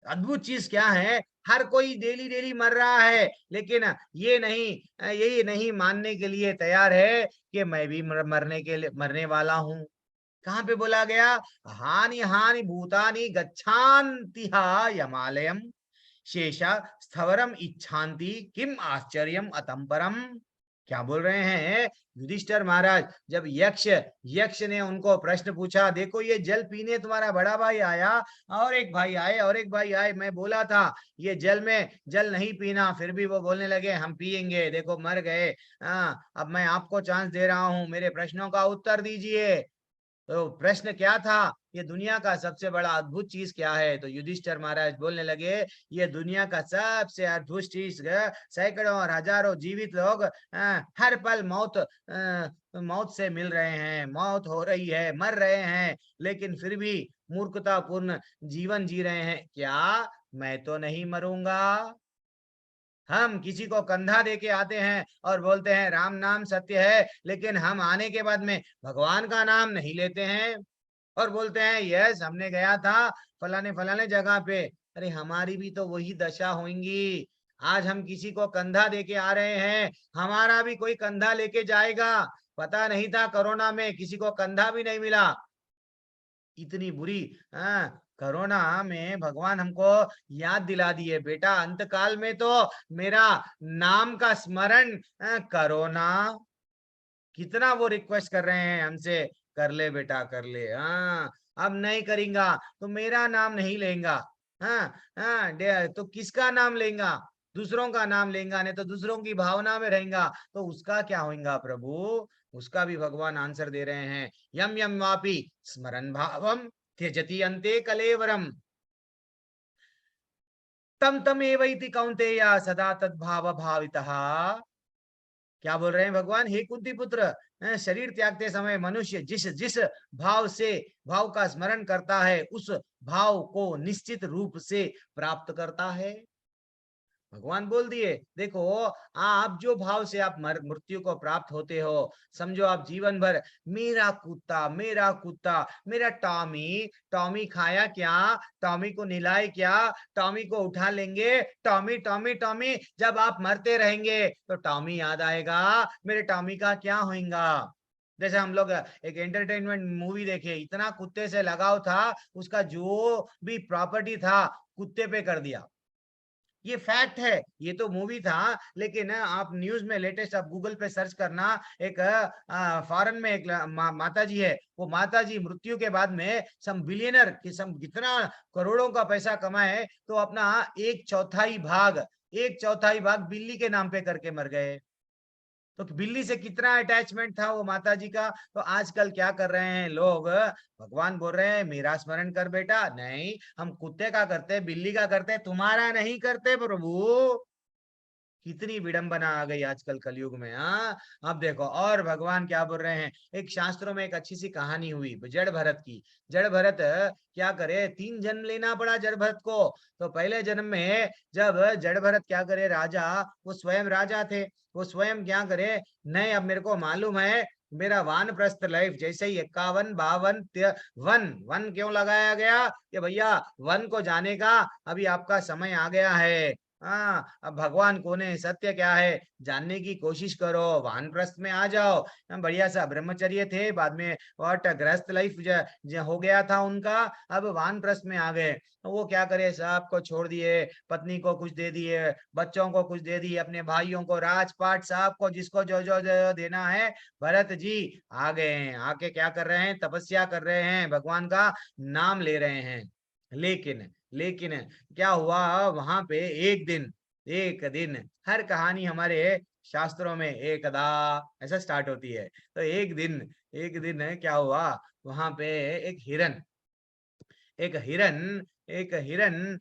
अद्भुत चीज क्या है? हर कोई डेली डेली मर रहा है, लेकिन यही नहीं मानने के लिए तैयार है कि मैं भी मरने के लिए मरने वाला हूं। कहाँ पे बोला गया? हानि हानि भूतानि गच्छान्ति यमालयम शेषा स्थवरम इच्छान्ति किम आश्चर्यम अतंपरम। क्या बोल रहे हैं युधिष्ठिर महाराज? जब यक्ष ने उनको प्रश्न पूछा, देखो ये जल पीने तुम्हारा बड़ा भाई आया और एक भाई आए और एक भाई आए, मैं बोला था ये जल नहीं पीना, फिर भी वो बोलने लगे हम पिएंगे, देखो मर गए। अब मैं आपको चांस दे रहा हूं, मेरे प्रश्नों का उत्तर दीजिए। तो प्रश्न क्या था? ये दुनिया का सबसे बड़ा अद्भुत चीज क्या है? तो युधिष्ठिर महाराज बोलने लगे, ये दुनिया का सबसे अद्भुत चीज, सैकड़ों और हजारों जीवित लोग हर पल मौत से मिल रहे हैं, मौत हो रही है, मर रहे हैं, लेकिन फिर भी मूर्खतापूर्ण जीवन जी रहे हैं। क्या मैं तो नहीं मरूंगा? हम किसी को कंधा दे के आते हैं और बोलते हैं राम नाम सत्य है, लेकिन हम आने के बाद में भगवान का नाम नहीं लेते हैं और बोलते हैं यस हमने गया था फलाने फलाने जगह पे। अरे हमारी भी तो वही दशा होगी। आज हम किसी को कंधा दे के आ रहे हैं, हमारा भी कोई कंधा लेके जाएगा। पता नहीं था कोरोना में किसी को कंधा भी नहीं मिला, इतनी बुरी। कोरोना में भगवान हमको याद दिला दिए, बेटा अंतकाल में तो मेरा नाम का स्मरण करो ना। कितना वो रिक्वेस्ट कर रहे हैं हमसे, कर ले बेटा कर ले। अब नहीं करेगा तो मेरा नाम नहीं लेगा। तो किसका नाम लेगा? दूसरों का नाम लेगा, नहीं तो दूसरों की भावना में रहेगा, तो उसका क्या होगा प्रभु? उसका भी भगवान आंसर दे रहे हैं, यम यम वापी स्मरण भावम त्यजति अंते कलेवरम तम तम एवैति कौन्तेय सदा तद्भाव भावितः। क्या बोल रहे हैं भगवान? हे कुंती पुत्र, शरीर त्यागते समय मनुष्य जिस जिस भाव का स्मरण करता है, उस भाव को निश्चित रूप से प्राप्त करता है। भगवान बोल दिए, देखो आप जो भाव से आप मृत्यु को प्राप्त होते हो, समझो आप जीवन भर मेरा कुत्ता, मेरा कुत्ता, मेरा टॉमी, टॉमी खाया क्या, टॉमी को नहलाए क्या, टॉमी को उठा लेंगे, टॉमी टॉमी टॉमी, जब आप मरते रहेंगे तो टॉमी याद आएगा, मेरे टॉमी का क्या होगा। जैसे हम लोग एक एंटरटेनमेंट मूवी देखे, इतना कुत्ते से लगाव था, उसका जो भी प्रॉपर्टी था कुत्ते पे कर दिया। ये फैक्ट है, ये तो मूवी था, लेकिन आप न्यूज में लेटेस्ट आप गूगल पे सर्च करना, एक फॉरेन में एक माता जी है, वो माता जी मृत्यु के बाद में सम बिलियनर की सम कितना करोड़ों का पैसा कमाए, तो अपना एक चौथाई भाग बिल्ली के नाम पे करके मर गए। तो बिल्ली से कितना अटैचमेंट था वो माता जी का। तो आजकल क्या कर रहे हैं लोग, भगवान बोल रहे हैं मेरा स्मरण कर बेटा, नहीं हम कुत्ते का करते, बिल्ली का करते, तुम्हारा नहीं करते प्रभु। कितनी विडंबना आ गई आजकल कलयुग में। हाँ, अब देखो और भगवान क्या बोल रहे हैं, एक शास्त्रों में एक अच्छी सी कहानी हुई जड़ भरत की। जड़ भरत क्या करे, 3 जन्म लेना पड़ा जड़ भरत को। तो पहले जन्म में जब जड़ भरत क्या करे, राजा, वो स्वयं राजा थे, वो स्वयं क्या करे, नहीं अब मेरे को मालूम है मेरा वानप्रस्थ लाइफ, जैसे ही 51 52 वन वन क्यों लगाया गया कि भैया वन को जाने का अभी आपका समय आ गया है। हाँ, अब भगवान कौन है, सत्य क्या है, जानने की कोशिश करो, वानप्रस्थ में आ जाओ। बढ़िया सा ब्रह्मचर्य थे, बाद में व्हाट गृहस्थ लाइफ हो गया था उनका, अब वानप्रस्थ में आ गए। तो वो क्या करे, सबको छोड़ दिए, पत्नी को कुछ दे दिए, बच्चों को कुछ दे दिए, अपने भाइयों को राजपाट, सबको जिसको जो जो जो देना है। भरत जी आ गए हैं, आके क्या कर रहे हैं, तपस्या कर रहे हैं, भगवान का नाम ले रहे हैं। लेकिन लेकिन क्या हुआ वहां पे, एक दिन, हर कहानी हमारे शास्त्रों में एकदा ऐसा स्टार्ट होती है। तो एक दिन क्या हुआ, वहां पे एक हिरन एक हिरन एक हिरन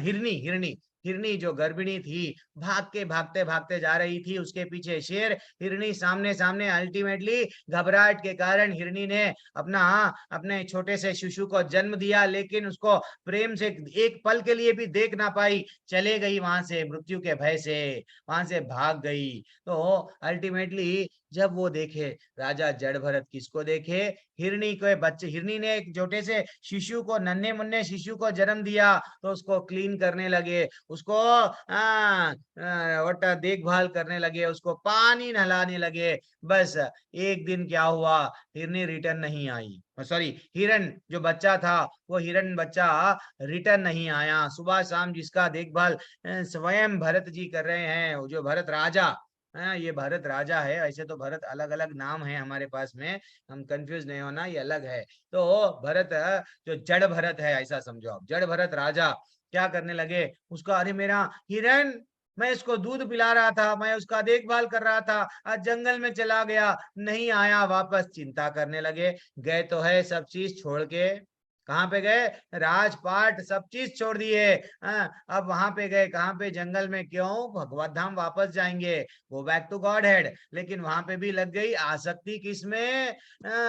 हिरनी हिरनी हिरनी जो गर्भिणी थी, भागते भागते जा रही थी, उसके पीछे शेर, हिरनी सामने सामने। अल्टीमेटली घबराहट के कारण हिरनी ने अपने छोटे से शिशु को जन्म दिया, लेकिन उसको प्रेम से एक पल के लिए भी देख ना पाई, चले गई वहां से, मृत्यु के भय से वहां से भाग गई। तो अल्टीमेटली जब वो देखे, राजा जड़ भरत किसको देखे, हिरनी के बच्चे, हिरनी ने एक छोटे से शिशु को, नन्हे मुन्ने शिशु को जन्म दिया, तो उसको क्लीन करने लगे, उसको देखभाल करने लगे, उसको पानी नहलाने लगे। बस एक दिन क्या हुआ, हिरनी रिटर्न नहीं आई, सॉरी हिरन जो बच्चा था, वो हिरन बच्चा रिटर्न नहीं आया। सुबह शाम जिसका देखभाल स्वयं भरत जी कर रहे हैं, जो भरत राजा, ये भरत राजा है, ऐसे तो भरत अलग अलग नाम है हमारे पास में, हम कंफ्यूज नहीं होना, ये अलग है। तो भरत जो जड़ भरत है ऐसा समझो आप, जड़ भरत राजा क्या करने लगे, उसका, अरे मेरा हिरन, मैं इसको दूध पिला रहा था, मैं उसका देखभाल कर रहा था, आज जंगल में चला गया, नहीं आया वापस, चिंता करने लगे। गए तो है सब चीज छोड़ के, कहाँ पे गए, राजपाट सब चीज छोड़ दिए। अब वहां पे गए, कहाँ पे, जंगल में, क्यों, भगवत धाम वापस जाएंगे, go back to Godhead. लेकिन वहां पे भी लग गई आसक्ति, किसमें,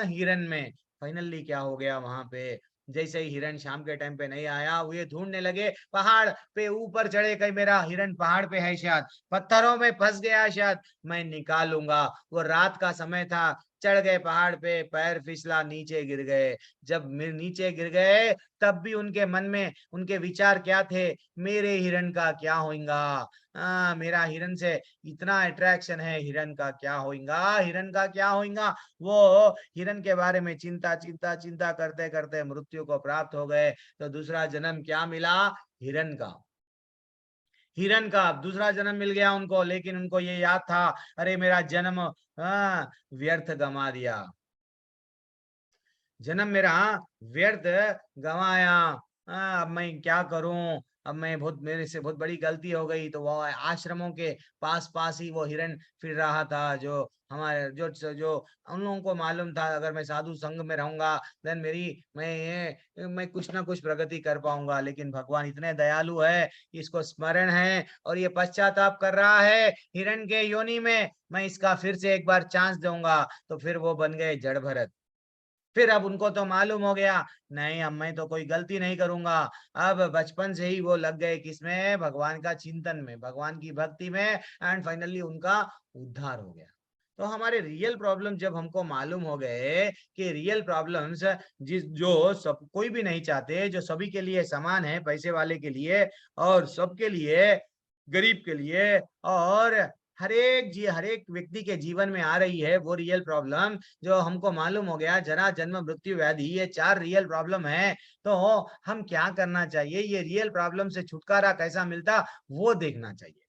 हिरन में। फाइनली क्या हो गया वहां पे, जैसे ही हिरन शाम के टाइम पे नहीं आया, वो ये ढूंढने लगे, पहाड़ पे ऊपर चढ़े, कहीं मेरा हिरन पहाड़ पे है शायद, पत्थरों में फंस गया शायद, मैं निकालूंगा। वो रात का समय था, चढ़ गए पहाड़ पे, पैर फिसला, नीचे गिर गए। जब नीचे गिर गए, तब भी उनके मन में उनके विचार क्या थे, मेरे हिरन का क्या होगा, मेरा हिरन से इतना अट्रैक्शन है, हिरन का क्या होगा, हिरन का क्या होगा। वो हिरन के बारे में चिंता चिंता चिंता करते करते मृत्यु को प्राप्त हो गए। तो दूसरा जन्म क्या मिला, हिरन का। हिरन का दूसरा जन्म मिल गया उनको, लेकिन उनको ये याद था, अरे मेरा जन्म व्यर्थ गंवा दिया, जन्म मेरा व्यर्थ गंवाया। अब मैं क्या करूं, अब मैं बहुत, मेरे से बहुत बड़ी गलती हो गई। तो वो आश्रमों के पास पास ही वो हिरन फिर रहा था, जो हमारे जो जो उन लोगों को मालूम था, अगर मैं साधु संग में रहूंगा, देन मैं कुछ ना कुछ प्रगति कर पाऊंगा। लेकिन भगवान इतने दयालु है, इसको स्मरण है और ये पश्चाताप कर रहा है हिरन के योनि में, मैं इसका फिर से एक बार चांस दूंगा। तो फिर वो बन गए जड़ भरत। फिर अब उनको तो मालूम हो गया नहीं, अब मैं तो कोई गलती नहीं करूंगा। अब बचपन से ही वो लग गए किसमें, भगवान का चिंतन में, भगवान की भक्ति में, एंड फाइनली उनका उद्धार हो गया। तो हमारे रियल प्रॉब्लम जब हमको मालूम हो गए कि रियल प्रॉब्लम्स जो सब कोई भी नहीं चाहते, जो सभी के लिए समान है, पैसे वाले के लिए और सबके लिए, गरीब के लिए, और हर एक व्यक्ति के जीवन में आ रही है, वो रियल प्रॉब्लम जो हमको मालूम हो गया, जरा जन्म मृत्यु व्याधि, ये 4 रियल प्रॉब्लम है। तो हम क्या करना चाहिए, ये रियल प्रॉब्लम से छुटकारा कैसा मिलता, वो देखना चाहिए।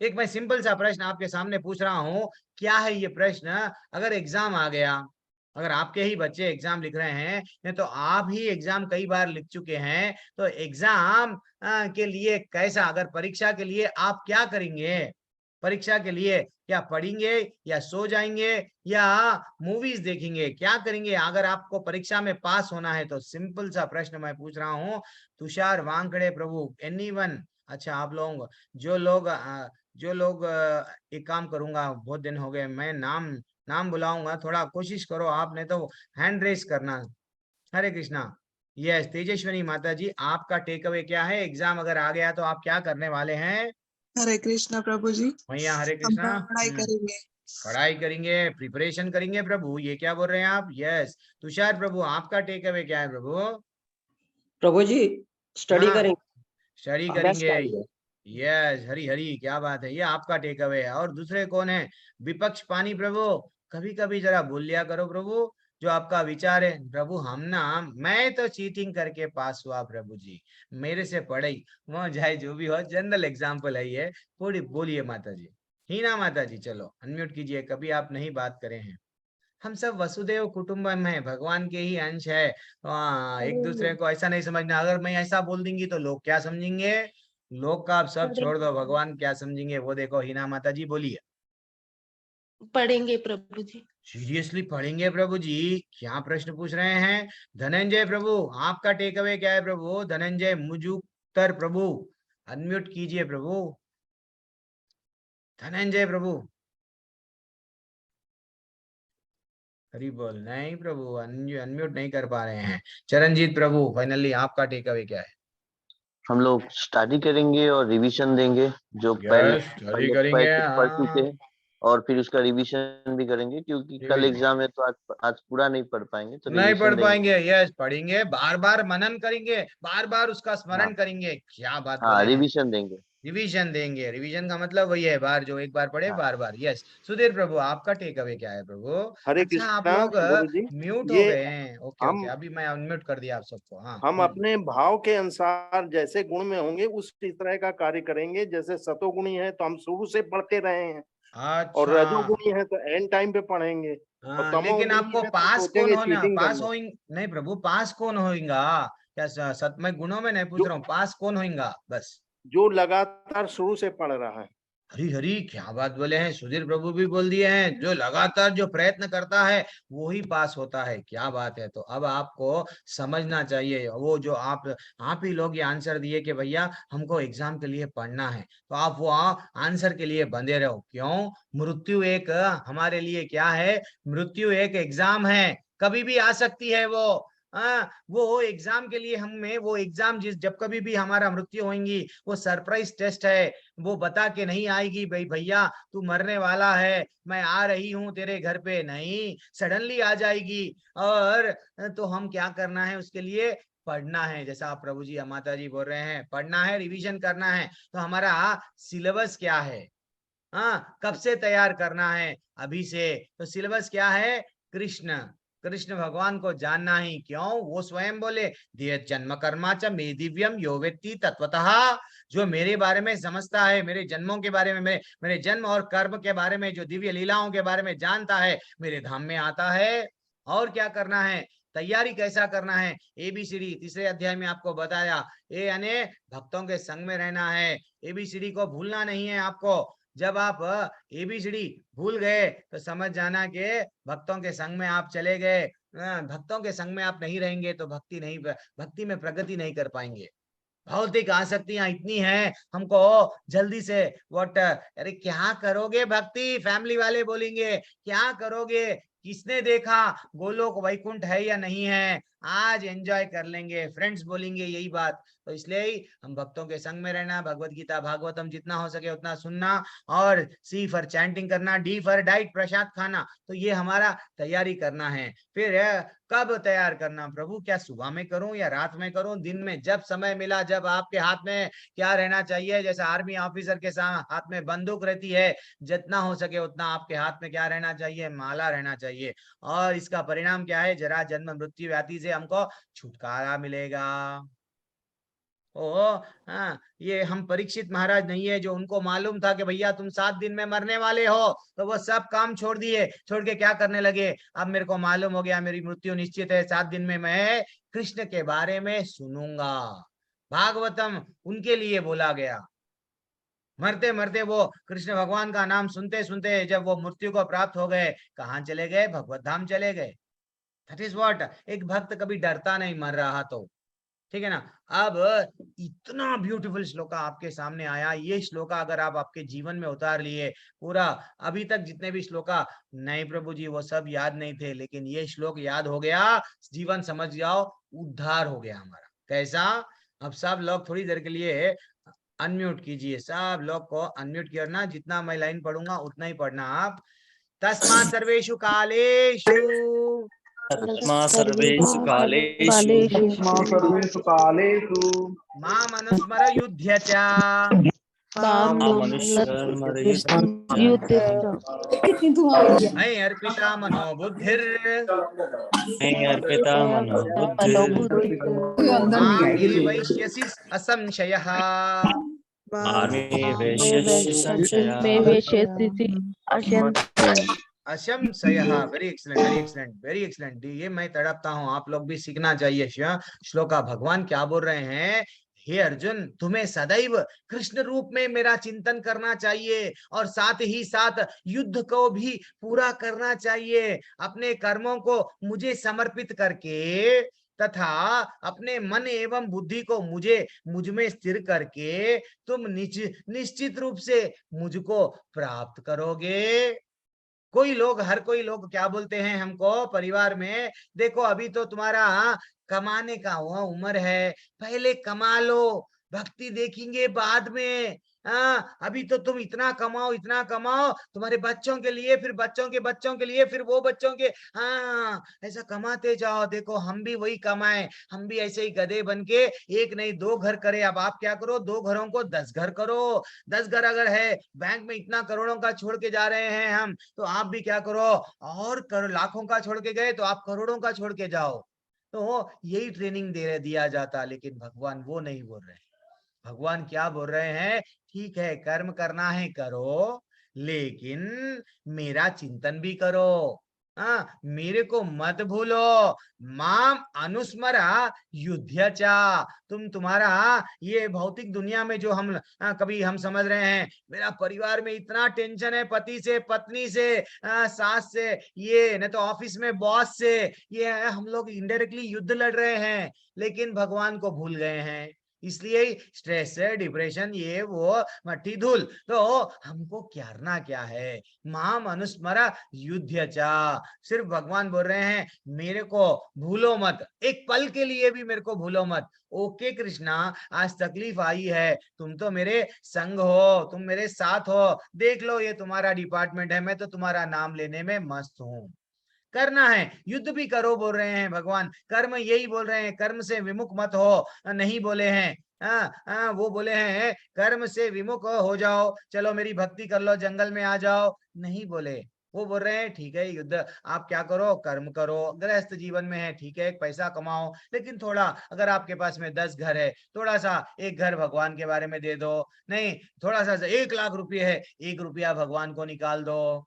एक मैं सिंपल सा प्रश्न आपके सामने पूछ रहा हूं, क्या है ये प्रश्न, अगर एग्जाम आ गया, अगर आपके ही बच्चे एग्जाम लिख रहे हैं, नहीं तो आप ही एग्जाम कई बार लिख चुके हैं, तो एग्जाम के लिए कैसा, अगर परीक्षा के लिए आप क्या करेंगे, परीक्षा के लिए क्या पढ़ेंगे या सो जाएंगे या मूवीज देखेंगे, क्या करेंगे अगर आपको परीक्षा में पास होना है? तो सिंपल सा प्रश्न मैं पूछ रहा हूँ, तुषार वांकड़े प्रभु, एनीवन? अच्छा, आप लोग जो लोग एक काम करूंगा, बहुत दिन हो गए, मैं नाम नाम बुलाऊंगा, थोड़ा कोशिश करो आपने तो हैंड रेस करना। हरे कृष्णा। यस, तेजस्वनी माता जी, आपका टेक अवे क्या है, एग्जाम अगर आ गया तो आप क्या करने वाले हैं? हरे कृष्णा प्रभु जी। भैया हरे हम कृष्णा। पढ़ाई करेंगे। पढ़ाई करेंगे, प्रिपरेशन करेंगे प्रभु, ये क्या बोल रहे हैं आप? यस। तुषार प्रभु, आपका टेक अवे क्या है प्रभु? प्रभु जी स्टडी हाँ, करेंगे, स्टडी अभ्यास करेंगे। करेंगे। यस, हरी हरी, क्या बात है, ये आपका टेक अवे है। और दूसरे कौन है? विपक्ष पानी प्रभु, कभी कभी जरा बोल लिया करो प्रभु, जो आपका विचार है। प्रभु हम ना, मैं तो चीटिंग करके पास हुआ प्रभु जी, मेरे से पढ़ाई वो जाए जो भी हो, जनरल एग्जाम्पल है ये। थोड़ी बोलिए माता जी। हीना माता जी, चलो अनम्यूट कीजिए, कभी आप नहीं बात करे हैं। हम सब वसुदेव कुटुंबम है, भगवान के ही अंश है। एक दूसरे को ऐसा नहीं समझना, अगर मैं ऐसा बोल दूंगी तो लोग क्या समझेंगे, लोग का आप सब छोड़ दो, भगवान क्या समझेंगे वो देखो। हिना माता जी बोलिए। पढ़ेंगे प्रभु जी। सीरियसली पढ़ेंगे प्रभु जी? क्या प्रश्न पूछ रहे हैं? धनंजय प्रभु, आपका टेक अवे क्या है प्रभु? धनंजय मुजुक्तर प्रभु, अनम्यूट कीजिए प्रभु। धनंजय प्रभु, हरी बोल। नहीं प्रभु, अनम्यूट नहीं कर पा रहे हैं। चरणजीत प्रभु, फाइनली आपका टेक अवे क्या है? हम लोग स्टडी करेंगे और रिवीजन देंगे, जो पहले यस, स्टडी करेंगे। पढ़ चुके हैं, और फिर उसका रिवीजन भी करेंगे, क्योंकि कल रिवीजन एग्जाम है तो आज पूरा नहीं पढ़ पाएंगे, तो नहीं रिवीजन पढ़ देंगे। पाएंगे। यस, पढ़ेंगे, बार बार मनन करेंगे, बार बार उसका हाँ स्मरण करेंगे। क्या बात हाँ, बोले हैं। रिवीजन देंगे। रिवीजन देंगे, रिवीजन का मतलब वही है, बार जो एक बार पढ़े हाँ बार बार। यस। सुधीर प्रभु, आपका टेक अवे क्या है प्रभु? हरे अच्छा, आप कृष्णा लोग गुरु जी। म्यूट हो ये गए हैं। ओके ओके, हम अभी मैं अनम्यूट कर दिया आप सबको। हाँ हम अपने भाव के अनुसार जैसे गुण में होंगे उसी तरह का कार्य करेंगे। जैसे सतोगुणी है तो हम शुरू से पढ़ते रहे हैं, और अच्छा। रजोगुणी है तो एंड टाइम पे पढ़ेंगे, और लेकिन तमोगुणी आपको है तो पास कौन सोचेंगे होना, चीटिंग कर पास लो। होइंग नहीं प्रभु, पास कौन होएगा? क्या सत मैं गुणों में नहीं पूछ रहा हूँ, पास कौन होएगा बस? जो लगातार शुरू से पढ़ रहा है। हरी हरी, क्या बात बोले हैं। सुधीर प्रभु भी बोल दिए हैं, जो लगातार जो प्रयत्न करता है वो ही पास होता है। क्या बात है। तो अब आपको समझना चाहिए, वो जो आप ही लोग ये आंसर दिए कि भैया हमको एग्जाम के लिए पढ़ना है, तो आप वो आंसर के लिए बंधे रहो। क्यों? मृत्यु एक हमारे लिए क्या है, मृत्यु एक एग्जाम है, कभी भी आ सकती है वो। वो एग्जाम के लिए हमें, वो एग्जाम जब कभी भी हमारा मृत्यु होगी, वो सरप्राइज टेस्ट है। वो बता के नहीं आएगी भाई भैया तू मरने वाला है, मैं आ रही हूँ तेरे घर पे, नहीं, सडनली आ जाएगी। और तो हम क्या करना है उसके लिए? पढ़ना है। जैसा आप प्रभु जी माता जी बोल रहे हैं, पढ़ना है, रिवीजन करना है। तो हमारा सिलेबस क्या है? कब से तैयार करना है? अभी से। तो सिलेबस क्या है? कृष्ण, कृष्ण भगवान को जानना ही। क्यों? वो स्वयं बोले, दिय जन्म कर्मा च मे दिव्यम यो वेत्ति तत्वतः, जो मेरे बारे में समझता है, मेरे जन्मों के बारे में, मेरे जन्म और कर्म के बारे में, जो दिव्य लीलाओं के बारे में जानता है, मेरे धाम में आता है। और क्या करना है? तैयारी कैसा करना है? एबीसीडी तीसरे अध्याय में आपको बताया। ए यानी भक्तों के संग में रहना है, एबीसीडी को भूलना नहीं है आपको। जब आप एबीसीडी भूल गए तो समझ जाना कि भक्तों के संग में आप चले गए। भक्तों के संग में आप नहीं रहेंगे तो भक्ति में प्रगति नहीं कर पाएंगे। भौतिक आसक्तियां इतनी हैं हमको, जल्दी से व्हाट, अरे क्या करोगे भक्ति, फैमिली वाले बोलेंगे क्या करोगे, किसने देखा गोलोक वैकुंठ है या नहीं है, आज एंजॉय कर लेंगे, फ्रेंड्स बोलेंगे यही बात। तो इसलिए ही हम भक्तों के संग में रहना, भगवत गीता भागवतम जितना हो सके उतना सुनना, और सी फॉर चैंटिंग करना, डी फॉर डाइट प्रसाद खाना। तो ये हमारा तैयारी करना है। फिर कब तैयार करना प्रभु, क्या सुबह में करूं या रात में करूं, दिन में, जब समय मिला, जब आपके हाथ में क्या रहना चाहिए, जैसे आर्मी ऑफिसर के साथ हाथ में बंदूक रहती है, जितना हो सके उतना आपके हाथ में क्या रहना चाहिए, माला रहना चाहिए। और इसका परिणाम क्या है, जरा जन्म मृत्यु व्याधि से हमको छुटकारा मिलेगा। ओ हाँ, ये हम परीक्षित महाराज नहीं है जो उनको मालूम था कि भैया तुम 7 दिन में मरने वाले हो, तो वो सब काम छोड़ दिए, छोड़ के क्या करने लगे, अब मेरे को मालूम हो गया मेरी मृत्यु निश्चित है, 7 दिन में मैं कृष्ण के बारे में सुनूंगा। भागवतम उनके लिए बोला गया। मरते मरते वो कृष्ण भगवान का नाम सुनते सुनते जब वो मृत्यु को प्राप्त हो गए, कहाँ चले गए, भगवत धाम चले गए। दैट इज व्हाट, एक भक्त कभी डरता नहीं मर रहा तो, ठीक है ना। अब इतना ब्यूटीफुल श्लोका आपके सामने आया, ये श्लोका अगर आप आपके जीवन में उतार लिए, पूरा अभी तक जितने भी श्लोका, नहीं प्रभु जी वो सब याद नहीं थे, लेकिन ये श्लोक याद हो गया, जीवन समझ जाओ उद्धार हो गया हमारा। कैसा, अब सब लोग थोड़ी देर के लिए अनम्यूट कीजिए, सब लोग को अनम्यूट करना, जितना मैं लाइन पढ़ूंगा उतना ही पढ़ना आप। तस्मात् सर्वेषु कालेषु सर्वेषु कालेषु मां मनुस्मर युध्य च मयि अर्पिता मनोबुद्धिर् मां मे वैश्यसि असंशयः। असंशयः, very excellent, very excellent, very excellent. ये मैं तड़पता हूँ, आप लोग भी सीखना चाहिए। श्लोका भगवान क्या बोल रहे हैं, हे अर्जुन तुम्हें सदैव कृष्ण रूप में मेरा चिंतन करना चाहिए, और साथ ही साथ युद्ध को भी पूरा करना चाहिए, अपने कर्मों को मुझे समर्पित करके, तथा अपने मन एवं बुद्धि को मुझ में स्थिर करके तुम निश्चित रूप से मुझको प्राप्त करोगे। कोई लोग, हर कोई लोग क्या बोलते हैं हमको परिवार में, देखो अभी तो तुम्हारा कमाने का वो उम्र है, पहले कमा लो, भक्ति देखेंगे बाद में। अभी तो तुम इतना कमाओ तुम्हारे बच्चों के लिए, फिर बच्चों के बच्चों के लिए, फिर वो बच्चों के, ऐसा कमाते जाओ। देखो हम भी वही कमाए, हम भी ऐसे ही गधे बन के एक नहीं 2 घर करे। अब आप क्या करो, 2 घरों को 10 घर करो। 10 घर अगर है, बैंक में इतना करोड़ों का छोड़ के जा रहे हैं हम, तो आप भी क्या करो, और लाखों का छोड़ के गए तो आप करोड़ों का छोड़ के जाओ। तो यही ट्रेनिंग दिया जाता, लेकिन भगवान वो नहीं बोल रहे। भगवान क्या बोल रहे हैं, ठीक है कर्म करना है करो, लेकिन मेरा चिंतन भी करो। मेरे को मत भूलो, माम अनुस्मरा युध्य चा। तुम्हारा ये भौतिक दुनिया में जो हम कभी हम समझ रहे हैं, मेरा परिवार में इतना टेंशन है, पति से, पत्नी से, सास से, ये नहीं तो ऑफिस में बॉस से, ये हम लोग इनडायरेक्टली युद्ध लड़ रहे हैं, लेकिन भगवान को भूल गए हैं। इसलिए स्ट्रेस है, डिप्रेशन, ये वो मट्टी धूल। तो हमको करना क्या है, माम अनुस्मरा युध्य चा। सिर्फ भगवान बोल रहे हैं मेरे को भूलो मत, एक पल के लिए भी मेरे को भूलो मत। ओके कृष्णा, आज तकलीफ आई है, तुम तो मेरे संग हो, तुम मेरे साथ हो, देख लो ये तुम्हारा डिपार्टमेंट है, मैं तो तुम्हारा नाम लेने में मस्त हूँ। करना है, युद्ध भी करो बोल रहे हैं भगवान, कर्म यही बोल रहे हैं, कर्म से विमुख मत हो, नहीं बोले हैं। वो बोले हैं कर्म से विमुख हो जाओ, चलो मेरी भक्ति कर लो, जंगल में आ जाओ, नहीं बोले। वो बोल रहे हैं ठीक है युद्ध आप क्या करो, कर्म करो, गृहस्थ जीवन में है ठीक है, एक पैसा कमाओ, लेकिन थोड़ा अगर आपके पास में 10 घर है, थोड़ा सा एक घर भगवान के बारे में दे दो, नहीं थोड़ा सा 1 लाख रुपये है, 1 रुपया भगवान को निकाल दो।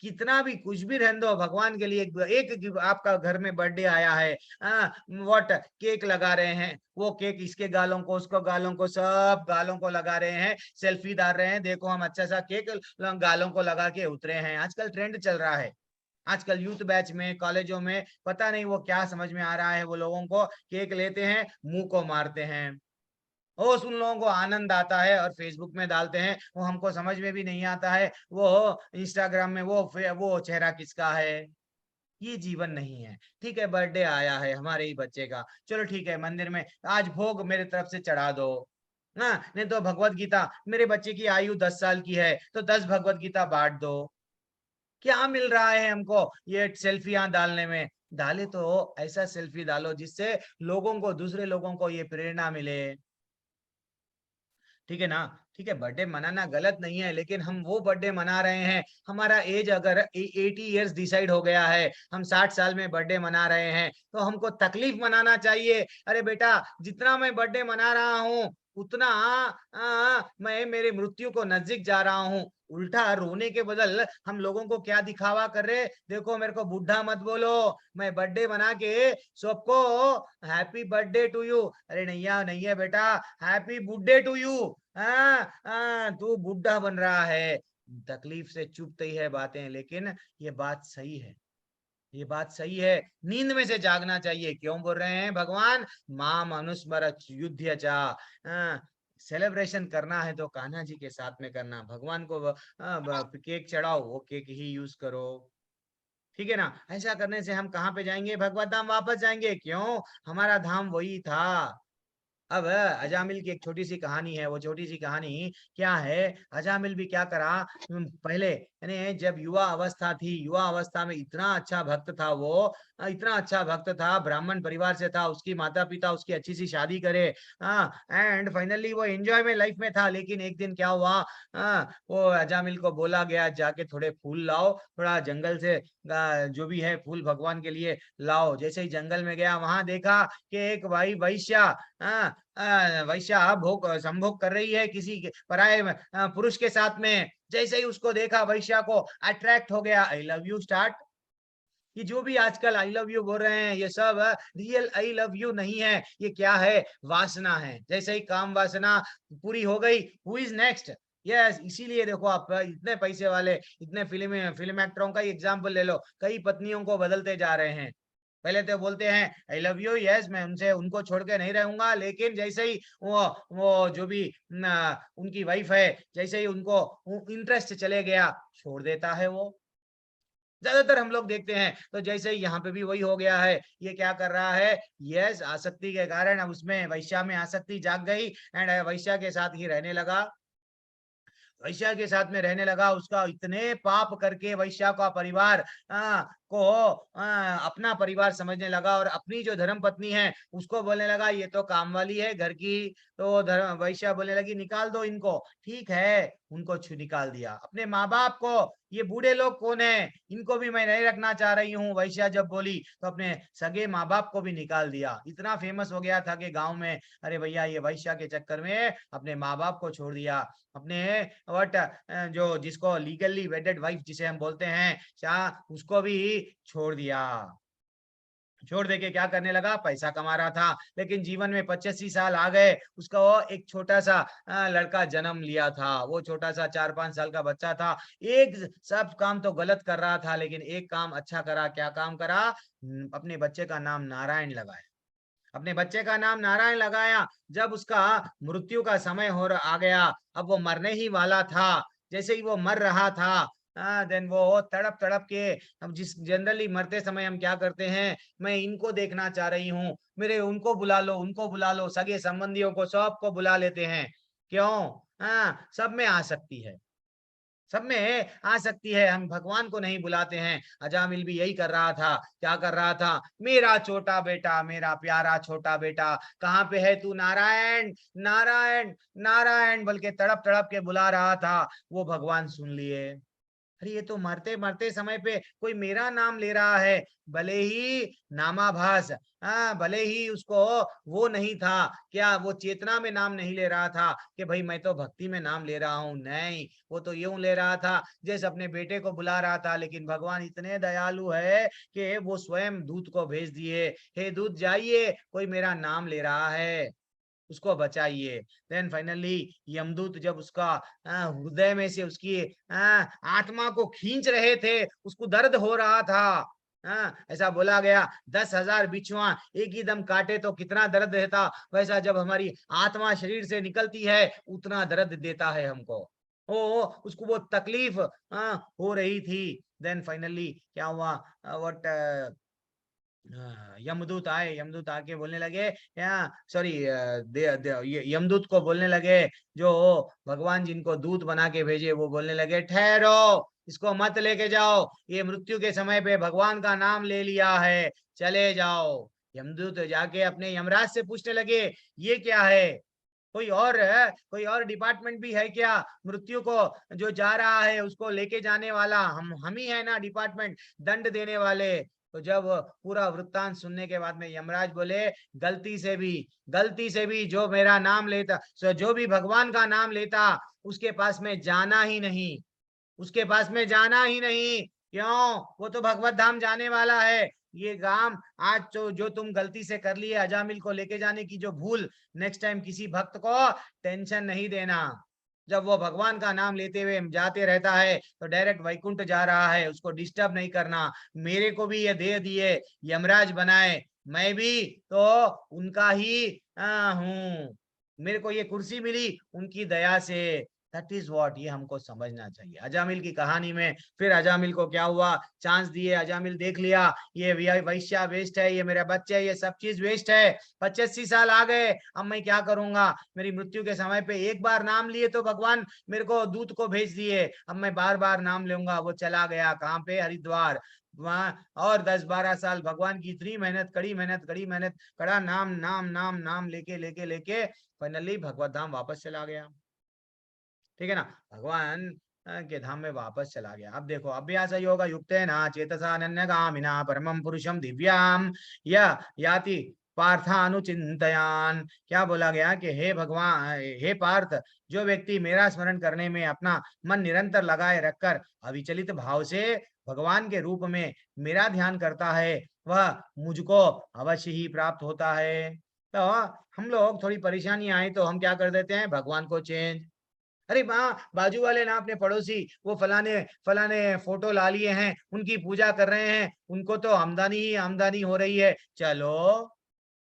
कितना भी कुछ भी रहने दो भगवान के लिए। एक आपका घर में बर्थडे आया है, व्हाट केक लगा रहे हैं, वो केक इसके गालों को, उसको गालों को, सब गालों को लगा रहे हैं, सेल्फी डाल रहे हैं, देखो हम अच्छा सा केक गालों को लगा के उतरे हैं। आजकल ट्रेंड चल रहा है, आजकल यूथ बैच में, कॉलेजों में, पता नहीं वो क्या समझ में आ रहा है, वो लोगों को केक लेते हैं, मुंह को मारते हैं। वो उन लोगों को आनंद आता है और फेसबुक में डालते हैं, वो हमको समझ में भी नहीं आता है, वो इंस्टाग्राम में वो चेहरा किसका है। ये जीवन नहीं है। ठीक है, बर्थडे आया है हमारे ही बच्चे का, चलो ठीक है, मंदिर में आज भोग मेरे तरफ से चढ़ा दो ना, नहीं तो भगवत गीता, मेरे बच्चे की आयु 10 साल की है तो 10 भगवत गीता बांट दो। क्या मिल रहा है हमको ये सेल्फियां डालने में। डाले तो ऐसा सेल्फी डालो जिससे लोगों को, दूसरे लोगों को ये प्रेरणा मिले। ठीक है ना। ठीक है, बर्थडे मनाना गलत नहीं है, लेकिन हम वो बर्थडे मना रहे हैं, हमारा एज अगर 80 इयर्स डिसाइड हो गया है, हम 60 साल में बर्थडे मना रहे हैं, तो हमको तकलीफ मनाना चाहिए। अरे बेटा, जितना मैं बर्थडे मना रहा हूँ उतना मैं मेरे मृत्यु को नजदीक जा रहा हूँ। उल्टा रोने के बदल हम लोगों को क्या दिखावा कर रहे, देखो मेरे को बुढ़ा मत बोलो, मैं बर्थडे मना के सबको हैप्पी बर्थडे टू यू। अरे नैया नहीं है बेटा, हैप्पी बुड्ढे टू यू। तू बुढ़ा बन रहा है। तकलीफ से चुभती है बातें, लेकिन ये बात सही है, ये बात सही है। नींद में से जागना चाहिए। क्यों बोल रहे हैं भगवान, माम अनुस्मरत युध्य चा। सेलिब्रेशन करना है तो कान्हा जी के साथ में करना, भगवान को केक चढ़ाओ, वो केक ही यूज करो। ठीक है ना। ऐसा करने से हम कहाँ पे जाएंगे, भगवत धाम वापस जाएंगे। क्यों, हमारा धाम वही था। अब अजामिल की एक छोटी सी कहानी है, वो छोटी सी कहानी क्या है, अजामिल भी क्या करा, पहले यानी जब युवा अवस्था थी, युवा अवस्था में इतना अच्छा भक्त था वो, इतना अच्छा भक्त था, ब्राह्मण परिवार से था, उसकी माता पिता उसकी अच्छी सी शादी करे, एंड फाइनली वो एंजॉय में लाइफ में था। लेकिन एक दिन क्या हुआ, वो अजामिल को बोला गया जाके थोड़े फूल लाओ, थोड़ा जंगल से जो भी है फूल भगवान के लिए लाओ। जैसे ही जंगल में गया, वहां देखा कि एक भाई वैश्या, वैश्या भोग संभोग कर रही है किसी पराये पुरुष के साथ में। जैसे ही उसको देखा, वैश्या को अट्रैक्ट हो गया, आई लव यू स्टार्ट। ये जो भी आजकल आई लव यू बोल रहे हैं, ये सब रियल आई लव यू नहीं है, ये क्या है, वासना है। जैसे ही काम वासना पूरी हो गई, हु इज नेक्स्ट। यस, इसीलिए देखो आप इतने पैसे वाले, इतने फिल्म एक्टरों का एग्जाम्पल ले लो, कई पत्नियों को बदलते जा रहे हैं। पहले तो बोलते हैं आई लव यू, यस मैं उनसे उनको छोड़ के नहीं रहूंगा, लेकिन जैसे ही वो जो भी उनकी वाइफ है, जैसे ही उनको इंटरेस्ट चले गया, छोड़ देता है वो। ज्यादातर हम लोग देखते हैं। तो जैसे ही यहाँ पे भी वही हो गया है, ये क्या कर रहा है, यस आसक्ति के कारण अब उसमें वैश्या में आसक्ति जाग गई, एंड वैश्या के साथ ही रहने लगा, वैश्या के साथ में रहने लगा। उसका इतने पाप करके वैश्या का परिवार को अपना परिवार समझने लगा, और अपनी जो धर्म पत्नी है उसको बोलने लगा ये तो काम वाली है घर की। तो वैश्या बोलने लगी निकाल दो इनको। ठीक है, उनको निकाल दिया। अपने माँ बाप को, ये बूढ़े लोग कौन है, इनको भी मैं नहीं रखना चाह रही हूँ, वैश्या जब बोली तो अपने सगे माँ बाप को भी निकाल दिया। इतना फेमस हो गया था कि गांव में, अरे भैया ये वैश्या के चक्कर में अपने माँ बाप को छोड़ दिया, अपने वट जो जिसको लीगली वेडेड वाइफ जिसे हम बोलते हैं, उसको भी छोड़ दिया। छोड़ दे के क्या करने लगा, पैसा कमा रहा था। लेकिन जीवन में 85 साल आ गए, उसका वो एक छोटा सा लड़का जन्म लिया था, वो छोटा सा 4-5 साल का बच्चा था। एक सब काम तो गलत कर रहा था, लेकिन एक काम अच्छा करा। क्या काम करा, अपने बच्चे का नाम नारायण लगाया। अपने बच्चे का नाम नारायण लगाया। जब उसका मृत्यु का समय आ गया, अब वो मरने ही वाला था, जैसे ही वो मर रहा था, देन वो तड़प तड़प के, अब जिस जनरली मरते समय हम क्या करते हैं, मैं इनको देखना चाह रही हूँ, मेरे उनको बुला लो, उनको बुला लो, सगे संबंधियों को सबको बुला लेते हैं। क्यों, सब में आ सकती है, सब में आ सकती है, हम भगवान को नहीं बुलाते हैं। अजामिल भी यही कर रहा था। क्या कर रहा था, मेरा छोटा बेटा, मेरा प्यारा छोटा बेटा, कहाँ पे है तू, नारायण नारायण नारायण बोल के तड़प तड़प के बुला रहा था। वो भगवान सुन लिए, अरे ये तो मरते मरते समय पे कोई मेरा नाम ले रहा है, भले ही नामाभास, भले ही उसको वो नहीं था, क्या वो चेतना में नाम नहीं ले रहा था कि भाई मैं तो भक्ति में नाम ले रहा हूँ, नहीं, वो तो यूं ले रहा था जैसे अपने बेटे को बुला रहा था। लेकिन भगवान इतने दयालु है कि वो स्वयं दूत को भेज दिए, हे दूत जाइए, कोई मेरा नाम ले रहा है, उसको बचाइए। देन फाइनली यमदूत जब उसका हृदय में से उसकी आत्मा को खींच रहे थे, उसको दर्द हो रहा था, हाँ, ऐसा बोला गया 10,000 बिच्छुआ एक ही दम काटे तो कितना दर्द देता, वैसा जब हमारी आत्मा शरीर से निकलती है उतना दर्द देता है हमको। ओ उसको वो तकलीफ हो रही थी। देन फाइनली क्या हुआ, व्हाट यमदूत आए, यमदूत आके बोलने लगे, या सॉरी यमदूत को बोलने लगे, जो भगवान जिनको दूत बना के भेजे वो बोलने लगे, ठहरो, इसको मत लेके जाओ, ये मृत्यु के समय पे भगवान का नाम ले लिया है, चले जाओ। यमदूत जाके अपने यमराज से पूछने लगे, ये क्या है, कोई और है, कोई और डिपार्टमेंट भी है क्या, मृत्यु को जो जा रहा है उसको लेके जाने वाला हम ही है ना डिपार्टमेंट, दंड देने वाले। तो जब पूरा वृत्तांत सुनने के बाद में यमराज बोले, गलती से भी जो मेरा नाम लेता, जो भी भगवान का नाम लेता उसके पास में जाना ही नहीं, उसके पास में जाना ही नहीं। क्यों, वो तो भगवत धाम जाने वाला है। ये काम आज तो जो तुम गलती से कर लिए अजामिल को लेके जाने की जो भूल, नेक्स्ट टाइम किसी भक्त को टेंशन नहीं देना। जब वो भगवान का नाम लेते हुए जाते रहता है तो डायरेक्ट वैकुंठ जा रहा है, उसको डिस्टर्ब नहीं करना। मेरे को भी ये दे दिए, यमराज बनाए, मैं भी तो उनका ही हूँ, मेरे को ये कुर्सी मिली उनकी दया से। दैट इज व्हाट, ये हमको समझना चाहिए। अजामिल की कहानी में फिर अजामिल को क्या हुआ, चांस दिए, अजामिल देख लिया ये वैश्या वेस्ट है, ये मेरा बच्चा है, ये सब चीज वेस्ट है, 85 साल आ गए, अब मैं क्या करूंगा, मेरी मृत्यु के समय पे एक बार नाम लिए तो भगवान मेरे को दूत को भेज दिए, अब मैं बार बार नाम लूंगा। वो चला गया कहाँ पे, हरिद्वार, वहां और 10-12 साल भगवान की इतनी मेहनत, कड़ी मेहनत, कड़ा नाम नाम नाम नाम लेके लेके लेके फाइनली भगवत धाम वापस चला गया। ठीक है ना, भगवान के धाम में वापस चला गया। अब देखो, अभ्यास योग युक्त ना चेतसा अनन्यगामिना परमं पुरुषम दिव्याम याति पार्थानुचिंतयान। क्या बोला गया कि हे भगवान, हे पार्थ, जो व्यक्ति मेरा स्मरण करने में अपना मन निरंतर लगाए रखकर अविचलित भाव से भगवान के रूप में मेरा ध्यान करता है, वह मुझको अवश्य ही प्राप्त होता है। तो हम लोग थोड़ी परेशानी आए तो हम क्या कर देते हैं, भगवान को चेंज, अरे बाजू वाले ना अपने पड़ोसी वो फलाने फलाने फोटो ला लिए हैं, उनकी पूजा कर रहे हैं, उनको तो आमदनी ही आमदनी हो रही है, चलो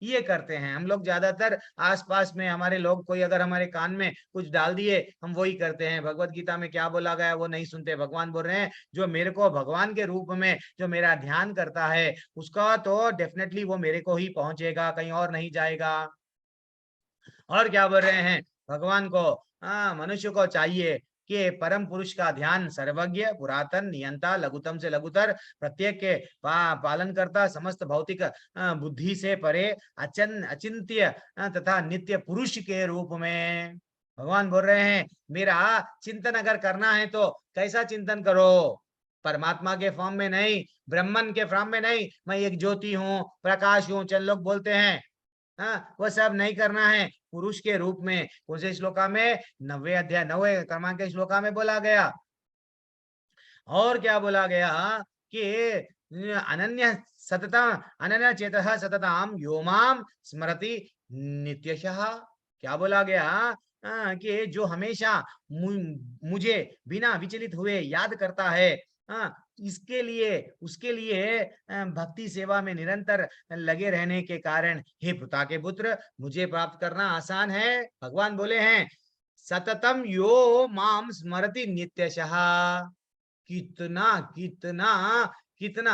ये करते हैं हम लोग। ज्यादातर आसपास में हमारे लोग, कोई अगर हमारे कान में कुछ डाल दिए हम वही करते हैं। भगवत गीता में क्या बोला गया वो नहीं सुनते। भगवान बोल रहे हैं, जो मेरे को भगवान के रूप में जो मेरा ध्यान करता है उसका तो डेफिनेटली वो मेरे को ही पहुंचेगा, कहीं और नहीं जाएगा। और क्या बोल रहे हैं, भगवान को मनुष्य को चाहिए कि परम पुरुष का ध्यान, सर्वज्ञ, पुरातन, नियंता, लघुतम से लघुतर, प्रत्येक के पालन करता, समस्त भौतिक बुद्धि से परे, अचिंत्य तथा नित्य पुरुष के रूप में। भगवान बोल रहे हैं, मेरा चिंतन अगर करना है तो कैसा चिंतन करो, परमात्मा के फॉर्म में नहीं, ब्रह्मन के फॉर्म में नहीं, मैं एक ज्योति हूँ, प्रकाश हूँ, चल लोग बोलते हैं, वो सब नहीं करना है, पुरुष के रूप में। कौन से श्लोका में, 90 अध्याय 90 क्रमांक के श्लोका में बोला गया। और क्या बोला गया कि अनन्य चेतः सतताम यो माम स्मरति नित्यशः। क्या बोला गया कि जो हमेशा मुझे बिना विचलित हुए याद करता है, इसके लिए उसके लिए भक्ति सेवा में निरंतर लगे रहने के कारण, हे पृथा के पुत्र, मुझे प्राप्त करना आसान है। भगवान बोले हैं, सततम यो माम स्मरति नित्यशः। कितना कितना कितना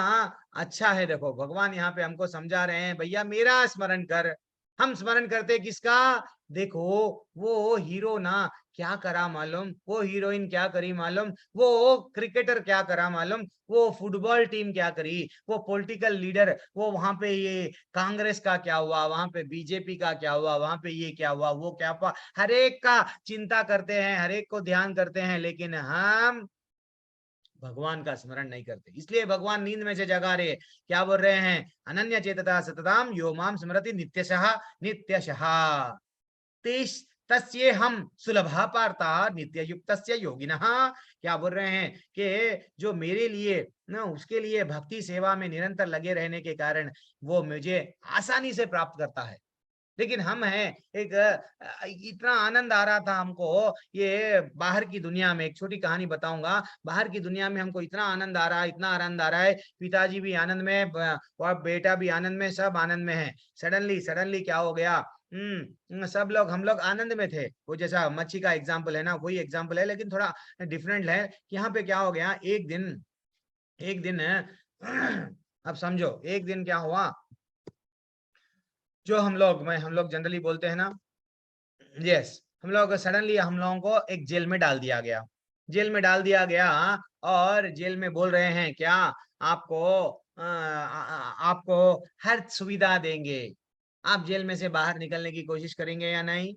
अच्छा है। देखो भगवान यहाँ पे हमको समझा रहे हैं, भैया मेरा स्मरण कर। हम स्मरण करते किसका, देखो वो हीरो ना क्या करा मालूम, वो हीरोइन क्या करी मालूम, वो क्रिकेटर क्या करा मालूम, वो फुटबॉल टीम क्या करी, वो पॉलिटिकल लीडर, वो वहां पे ये कांग्रेस का क्या हुआ, वहां पे बीजेपी का क्या हुआ, वहां पे ये क्या हुआ, वो क्या हुआ, हर एक का चिंता करते हैं, हर एक को ध्यान करते हैं, लेकिन हम भगवान का स्मरण नहीं करते। इसलिए भगवान नींद में से जगा रहे, क्या बोल रहे हैं, अनन्य चेतता सतताम यो माम स्मरति नित्यशः नित्यशः तस्ये हम सुलभा पार्ता नित्य युक्तस्य योगिनः। क्या बोल रहे हैं कि जो मेरे लिए ना, उसके लिए भक्ति सेवा में निरंतर लगे रहने के कारण वो मुझे आसानी से प्राप्त करता है। लेकिन हम हैं एक इतना आनंद आ रहा था हमको, ये बाहर की दुनिया में, एक छोटी कहानी बताऊंगा, बाहर की दुनिया में हमको इतना आनंद आ रहा है, इतना आनंद आ रहा है, पिताजी भी आनंद में और बेटा भी आनंद में, सब आनंद में है। सडनली सडनली क्या हो गया, सब लोग, हम लोग आनंद में थे, वो जैसा मच्छी का एग्जाम्पल है ना, वही एग्जाम्पल है, लेकिन थोड़ा डिफरेंट है। यहाँ पे क्या हो गया, एक दिन अब समझो, एक दिन क्या हुआ, जो हम लोग जनरली बोलते हैं ना, यस, हम लोग सडनली हम लोगों को एक जेल में डाल दिया गया, जेल में डाल दिया गया, और जेल में बोल रहे हैं क्या, आपको आपको हर सुविधा देंगे, आप जेल में से बाहर निकलने की कोशिश करेंगे या नहीं?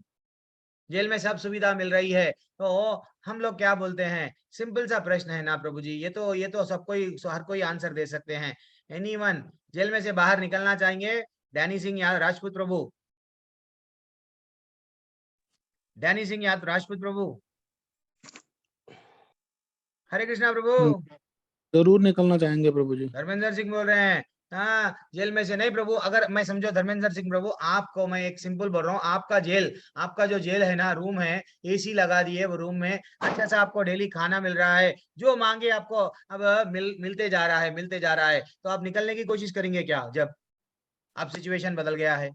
जेल में सब सुविधा मिल रही है, तो हम लोग क्या बोलते हैं, सिंपल सा प्रश्न है ना प्रभु जी, ये तो सब कोई, हर कोई आंसर दे सकते हैं। एनीवन जेल में से बाहर निकलना चाहेंगे? डैनी सिंह यादव राजपूत प्रभु, डैनी सिंह यादव राजपूत प्रभु, हरे कृष्णा प्रभु। जरूर निकलना चाहेंगे प्रभु जी। धर्मेंद्र सिंह बोल रहे हैं, हाँ जेल में से नहीं प्रभु, अगर मैं समझो धर्मेंद्र सिंह प्रभु, आपको मैं एक सिंपल बोल रहा हूँ, आपका जो जेल है ना, रूम है, एसी लगा दिए वो रूम में, अच्छा सा आपको डेली खाना मिल रहा है, जो मांगे आपको अब मिलते जा रहा है, मिलते जा रहा है, तो आप निकलने की कोशिश करेंगे क्या, जब अब सिचुएशन बदल गया है?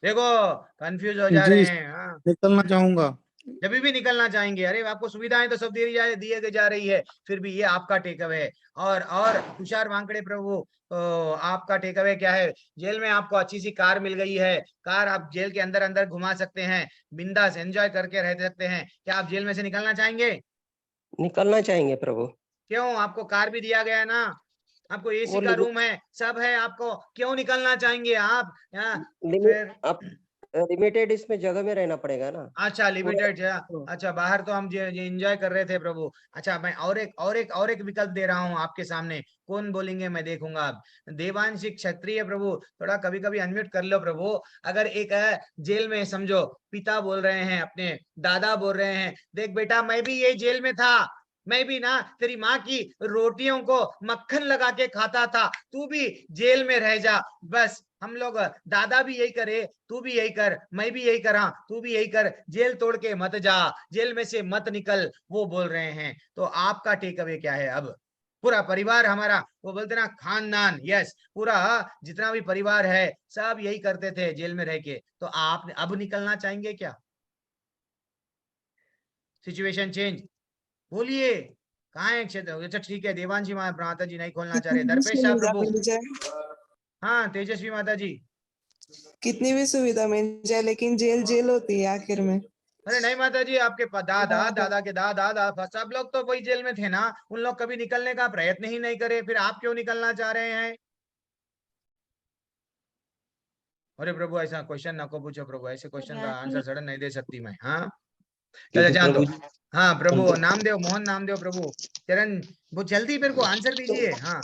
देखो कंफ्यूज हो जा जी, रहे हैं। हाँ, निकलना चाहूंगा। जब भी निकलना चाहेंगे, अरे आपको सुविधाएं तो सब दिए जा रही है, फिर भी ये आपका टेक अवे है। और तुषार वांकड़े प्रभु, आपका टेक अवे क्या है? जेल में आपको अच्छी सी कार मिल गई है, कार आप जेल के अंदर अंदर घुमा सकते हैं, बिंदास एंजॉय करके रह सकते हैं, क्या आप जेल में से निकलना चाहेंगे? निकलना चाहेंगे प्रभु। क्यों? आपको कार भी दिया गया है ना, आपको एसी वो का रूम है, सब है आपको, क्यों निकलना चाहेंगे आप? फिर आप लिमिटेड इसमें जगह में रहना पड़ेगा ना। अच्छा लिमिटेड, अच्छा बाहर तो हम एंजॉय कर रहे थे प्रभु। अच्छा मैं और एक विकल्प दे रहा हूँ आपके सामने, कौन बोलेंगे मैं देखूंगा। अब देवांशी क्षत्रिय प्रभु, थोड़ा कभी कभी अनम्यूट कर लो प्रभु। अगर एक जेल में समझो पिता बोल रहे हैं, अपने दादा बोल रहे हैं, देख बेटा मैं भी ये जेल में था, मैं भी ना तेरी माँ की रोटियों को मक्खन लगा के खाता था, तू भी जेल में रह जा, बस हम लोग दादा भी यही करे, तू भी यही कर, मैं भी यही करा, तू भी यही कर, जेल तोड़ के मत जा, जेल में से मत निकल, वो बोल रहे हैं। तो आपका टेक अवे क्या है? अब पूरा परिवार हमारा, वो बोलते ना खानदान, यस, पूरा जितना भी परिवार है सब यही करते थे जेल में रह के, तो आप अब निकलना चाहेंगे क्या? सिचुएशन चेंज, बोलिए कहाँ है क्षेत्र? अच्छा ठीक है, देवांशी माता जी नहीं खोलना चाह रहे, कितनी भी दर्पेश शाह सुविधा प्रभु, मिल जाए, हाँ तेजस्वी माता जी, कितनी भी सुविधा मिल जाए, लेकिन जेल जेल होती है आखिर में। अरे नहीं माता जी, आपके दादा के दादा सब लोग तो वही जेल में थे ना, उन लोग कभी निकलने का प्रयत्न ही नहीं करे, फिर आप क्यों निकलना चाह रहे हैं? अरे प्रभु ऐसा क्वेश्चन ना को पूछो प्रभु, ऐसे क्वेश्चन का आंसर सडन नहीं दे सकती मैं। हाँ चलो जान दो। हाँ प्रभु नामदेव, मोहन नामदेव प्रभु, चरण वो जल्दी मेरे को आंसर दीजिए। हाँ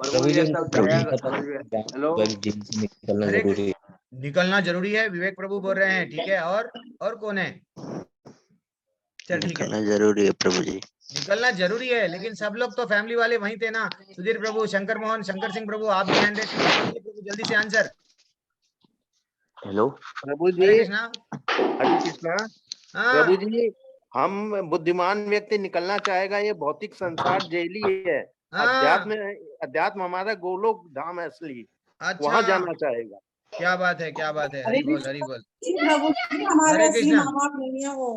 प्रभु जी सब जगह समझ गए। हेलो अरे निकलना जरूरी है, विवेक प्रभु बोल रहे हैं, ठीक है, और कौन है? चल ठीक है, निकलना जरूरी है प्रभु जी। निकलना जरूरी है, लेकिन सब लोग तो फैमिली वाले वहीं थे ना, सुधीर प्रभु, शंकर सिंह प्रभु, आप भी हैंड रेस कीजिए प्रभु, जल्दी से आंसर। हेलो प्रभु जी, हरे कृष्णा। हरे कृष्णा। हाँ प्रभु जी, हम बुद्धिमान व्यक्ति निकलना चाहेगा, ये भौतिक संसार जेली है, हाँ अध्यात्म हमारा गोलोक धाम है असली, अच्छा, वहां जाना चाहेगा। क्या बात है, क्या बात है, हरी बोल हरी बोल। प्रभु जी, हमारे हरे असली कृष्णा। माँ बाप नहीं है वो,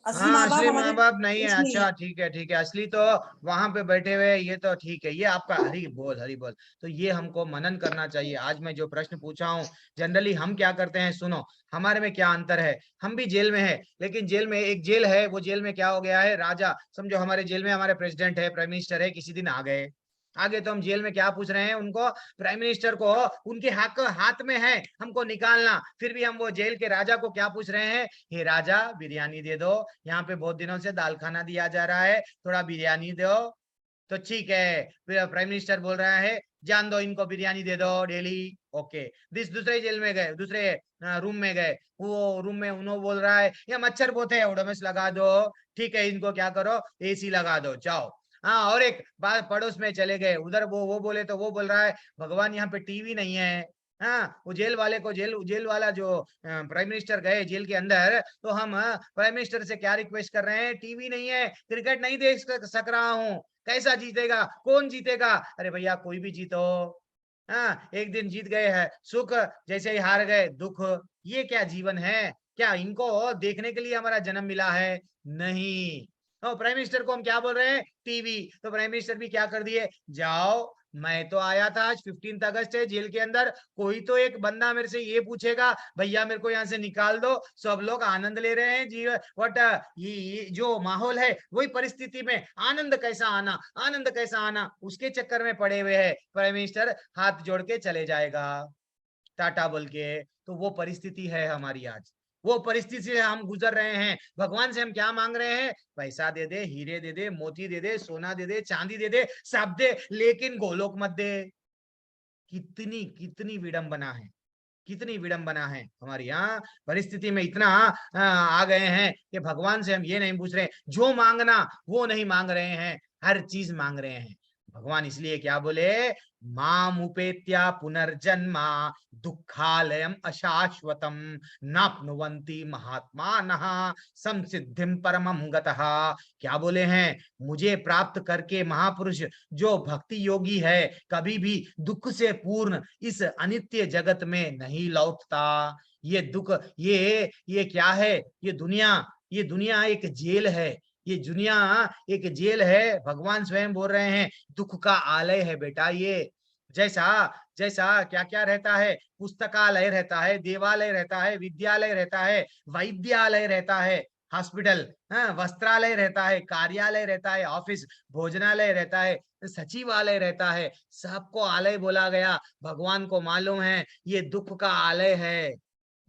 असली हाँ माँ बाप असली माँ हमारे बाप नहीं है, इसलिए। अच्छा ठीक है ठीक है, असली तो वहां पे बैठे हुए, ये तो ठीक है, ये आपका हरी बोल हरी बोल। तो ये हमको मनन करना चाहिए। आज मैं जो प्रश्न पूछा हूँ, जनरली हम क्या करते हैं, सुनो हमारे में क्या अंतर है। हम भी जेल में है, लेकिन जेल में एक जेल है, वो जेल में क्या हो गया है, राजा समझो, हमारे जेल में हमारे प्रेसिडेंट है, प्राइम मिनिस्टर है, किसी दिन आ गए, आगे तो हम जेल में क्या पूछ रहे हैं उनको, प्राइम मिनिस्टर को, उनके हाथ में है हमको निकालना, फिर भी हम वो जेल के राजा को क्या पूछ रहे हैं, हे राजा बिरयानी दे दो, यहाँ पे बहुत दिनों से दाल खाना दिया जा रहा है, थोड़ा बिरयानी दो। तो ठीक है, फिर प्राइम मिनिस्टर बोल रहा है जान दो, इनको बिरयानी दे दो डेली, ओके। दूसरे जेल में गए, दूसरे रूम में गए, वो रूम में उन्होंने बोल रहा है ये मच्छर बहुत है, ओडोमस लगा दो, ठीक है, इनको क्या करो, एसी लगा दो, जाओ। हाँ, और एक बात, पड़ोस में चले गए, उधर वो बोले तो वो बोल रहा है भगवान यहाँ पे टीवी नहीं है। हाँ, वो जेल वाले को जेल वाला जो प्राइम मिनिस्टर गए जेल के अंदर, तो हम प्राइम मिनिस्टर से क्या रिक्वेस्ट कर रहे हैं, टीवी नहीं है, क्रिकेट नहीं देख सक रहा हूँ, कैसा जीतेगा, कौन जीतेगा? अरे भैया कोई भी जीतो, हाँ, एक दिन जीत गए हैं, सुख, जैसे ही हार गए दुख। ये क्या जीवन है? क्या इनको देखने के लिए हमारा जन्म मिला है? नहीं। तो प्राइम मिनिस्टर को हम क्या बोल रहे हैं, टीवी, तो प्राइम मिनिस्टर भी क्या कर दिए, जाओ, मैं तो आया था, आज 15 अगस्त है, जेल के अंदर कोई तो एक बंदा मेरे से ये पूछेगा, भैया मेरे को यहाँ से निकाल दो, सब लोग आनंद ले रहे हैं जीवन, बट ये जो माहौल है, वही परिस्थिति में आनंद कैसा आना, आनंद कैसा आना, उसके चक्कर में पड़े हुए हैं। प्राइम मिनिस्टर हाथ जोड़ के चले जाएगा टाटा बोल के। तो वो परिस्थिति है हमारी आज, वो परिस्थिति से हम गुजर रहे हैं। भगवान से हम क्या मांग रहे हैं, पैसा दे दे, हीरे दे दे, मोती दे दे, सोना दे दे, चांदी दे दे, सब दे, लेकिन गोलोक मत दे। कितनी कितनी विडंबना है, कितनी विडंबना है हमारी यहाँ परिस्थिति में। इतना आ गए हैं कि भगवान से हम ये नहीं पूछ रहे, जो मांगना वो नहीं मांग रहे हैं, हर चीज मांग रहे हैं। भगवान इसलिए क्या बोले, माम उपेत्या पुनर्जन्मा दुखालयम अशाश्वतम नाप्नुवन्ति महात्मानः संसिद्धिम परमं गतः। क्या बोले हैं, मुझे प्राप्त करके महापुरुष जो भक्ति योगी है, कभी भी दुख से पूर्ण इस अनित्य जगत में नहीं लौटता। ये दुख, ये क्या है, ये दुनिया एक जेल है, ये दुनिया एक जेल है। भगवान स्वयं बोल रहे हैं दुख का आलय है बेटा ये। जैसा जैसा क्या क्या रहता है, पुस्तकालय रहता है, देवालय रहता है, विद्यालय रहता है, वैद्यालय रहता है, हॉस्पिटल, वस्त्रालय रहता है, कार्यालय रहता है, ऑफिस, भोजनालय रहता है, सचिवालय रहता है, सबको आलय बोला गया। भगवान को मालूम है ये दुख का आलय है,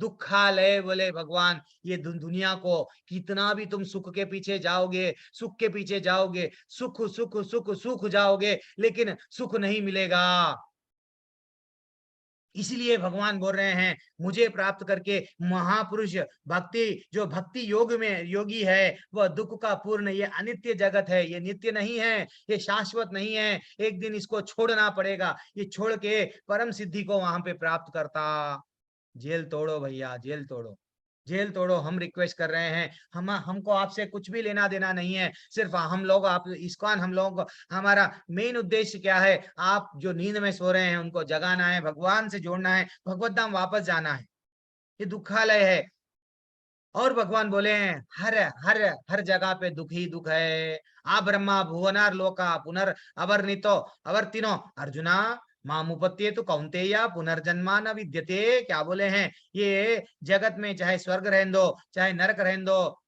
दुखालय बोले भगवान। ये दुनिया को कितना भी तुम सुख के पीछे जाओगे, सुख के पीछे जाओगे, सुख सुख सुख सुख जाओगे, लेकिन सुख नहीं मिलेगा। इसीलिए भगवान बोल रहे हैं मुझे प्राप्त करके महापुरुष भक्ति, जो भक्ति योग में योगी है, वह दुख का पूर्ण, ये अनित्य जगत है, ये नित्य नहीं है, ये शाश्वत नहीं है, एक दिन इसको छोड़ना पड़ेगा। ये छोड़ के परम सिद्धि को वहां पे प्राप्त करता। जेल तोड़ो भैया, जेल तोड़ो, जेल तोड़ो। हम रिक्वेस्ट कर रहे हैं, हमको आपसे कुछ भी लेना देना नहीं है, सिर्फ हम लोग, आप इस्कॉन, हम लोग, हमारा मेन उद्देश्य क्या है, आप जो नींद में सो रहे हैं उनको जगाना है, भगवान से जोड़ना है, भगवत धाम वापस जाना है। ये दुखालय है। और भगवान बोले हैं हर हर हर जगह पे दुख ही दुख है। आ ब्रह्मा भुवनार लोका पुनर अवर्णितो अवर्तिनो अर्जुना मामुपत्ये तो कौन्तेय पुनर्जन्मा न विद्यते। क्या बोले हैं, ये जगत में चाहे स्वर्ग रहने दो, चाहे नरक रहने दो,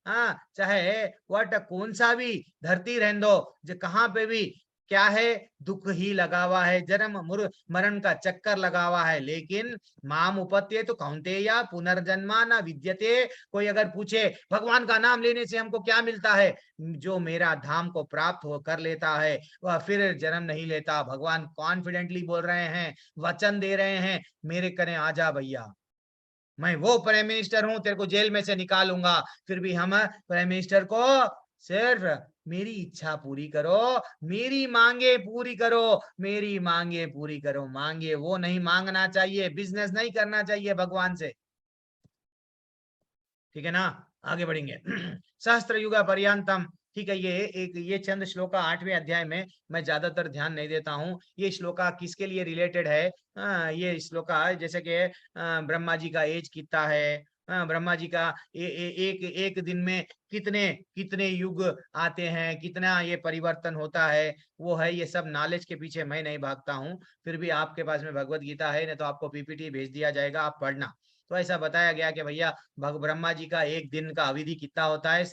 चाहे वट कौन सा भी धरती रहने दो, जो कहाँ पे भी क्या है, दुख ही लगा हुआ है, जन्म मरण का चक्कर लगा हुआ है। लेकिन माम उपत्ये तो कौन्तेय पुनर्जन्मा न विद्यते। कोई अगर पूछे भगवान का नाम लेने से हमको क्या मिलता है, जो मेरा धाम को प्राप्त हो कर लेता है वह फिर जन्म नहीं लेता। भगवान कॉन्फिडेंटली बोल रहे हैं, वचन दे रहे हैं, मेरे कने आजा भैया, मैं वो प्राइम मिनिस्टर हूं, तेरे को जेल में से निकालूंगा। फिर भी हम प्राइम मिनिस्टर को सिर्फ मेरी इच्छा पूरी करो, मेरी मांगे पूरी करो, मेरी मांगे पूरी करो। मांगे वो नहीं मांगना चाहिए, बिजनेस नहीं करना चाहिए भगवान से। ठीक है ना, आगे बढ़ेंगे। सहस्त्र युग पर्यंतम, ठीक है। ये चंद श्लोका 8वें अध्याय में, मैं ज्यादातर ध्यान नहीं देता हूँ। ये श्लोका किसके लिए रिलेटेड है, ये श्लोका जैसे कि ब्रह्मा जी का एज कितना है, ब्रह्मा जी का एक दिन में कितने कितने युग आते हैं, कितना ये परिवर्तन होता है, वो है। ये सब नॉलेज के पीछे मैं नहीं भागता हूँ। फिर भी आपके पास में भगवत गीता है, नहीं तो आपको पीपीटी भेज दिया जाएगा, आप पढ़ना। तो ऐसा बताया गया कि भैया ब्रह्मा जी का एक दिन का अवधि कितना होता है,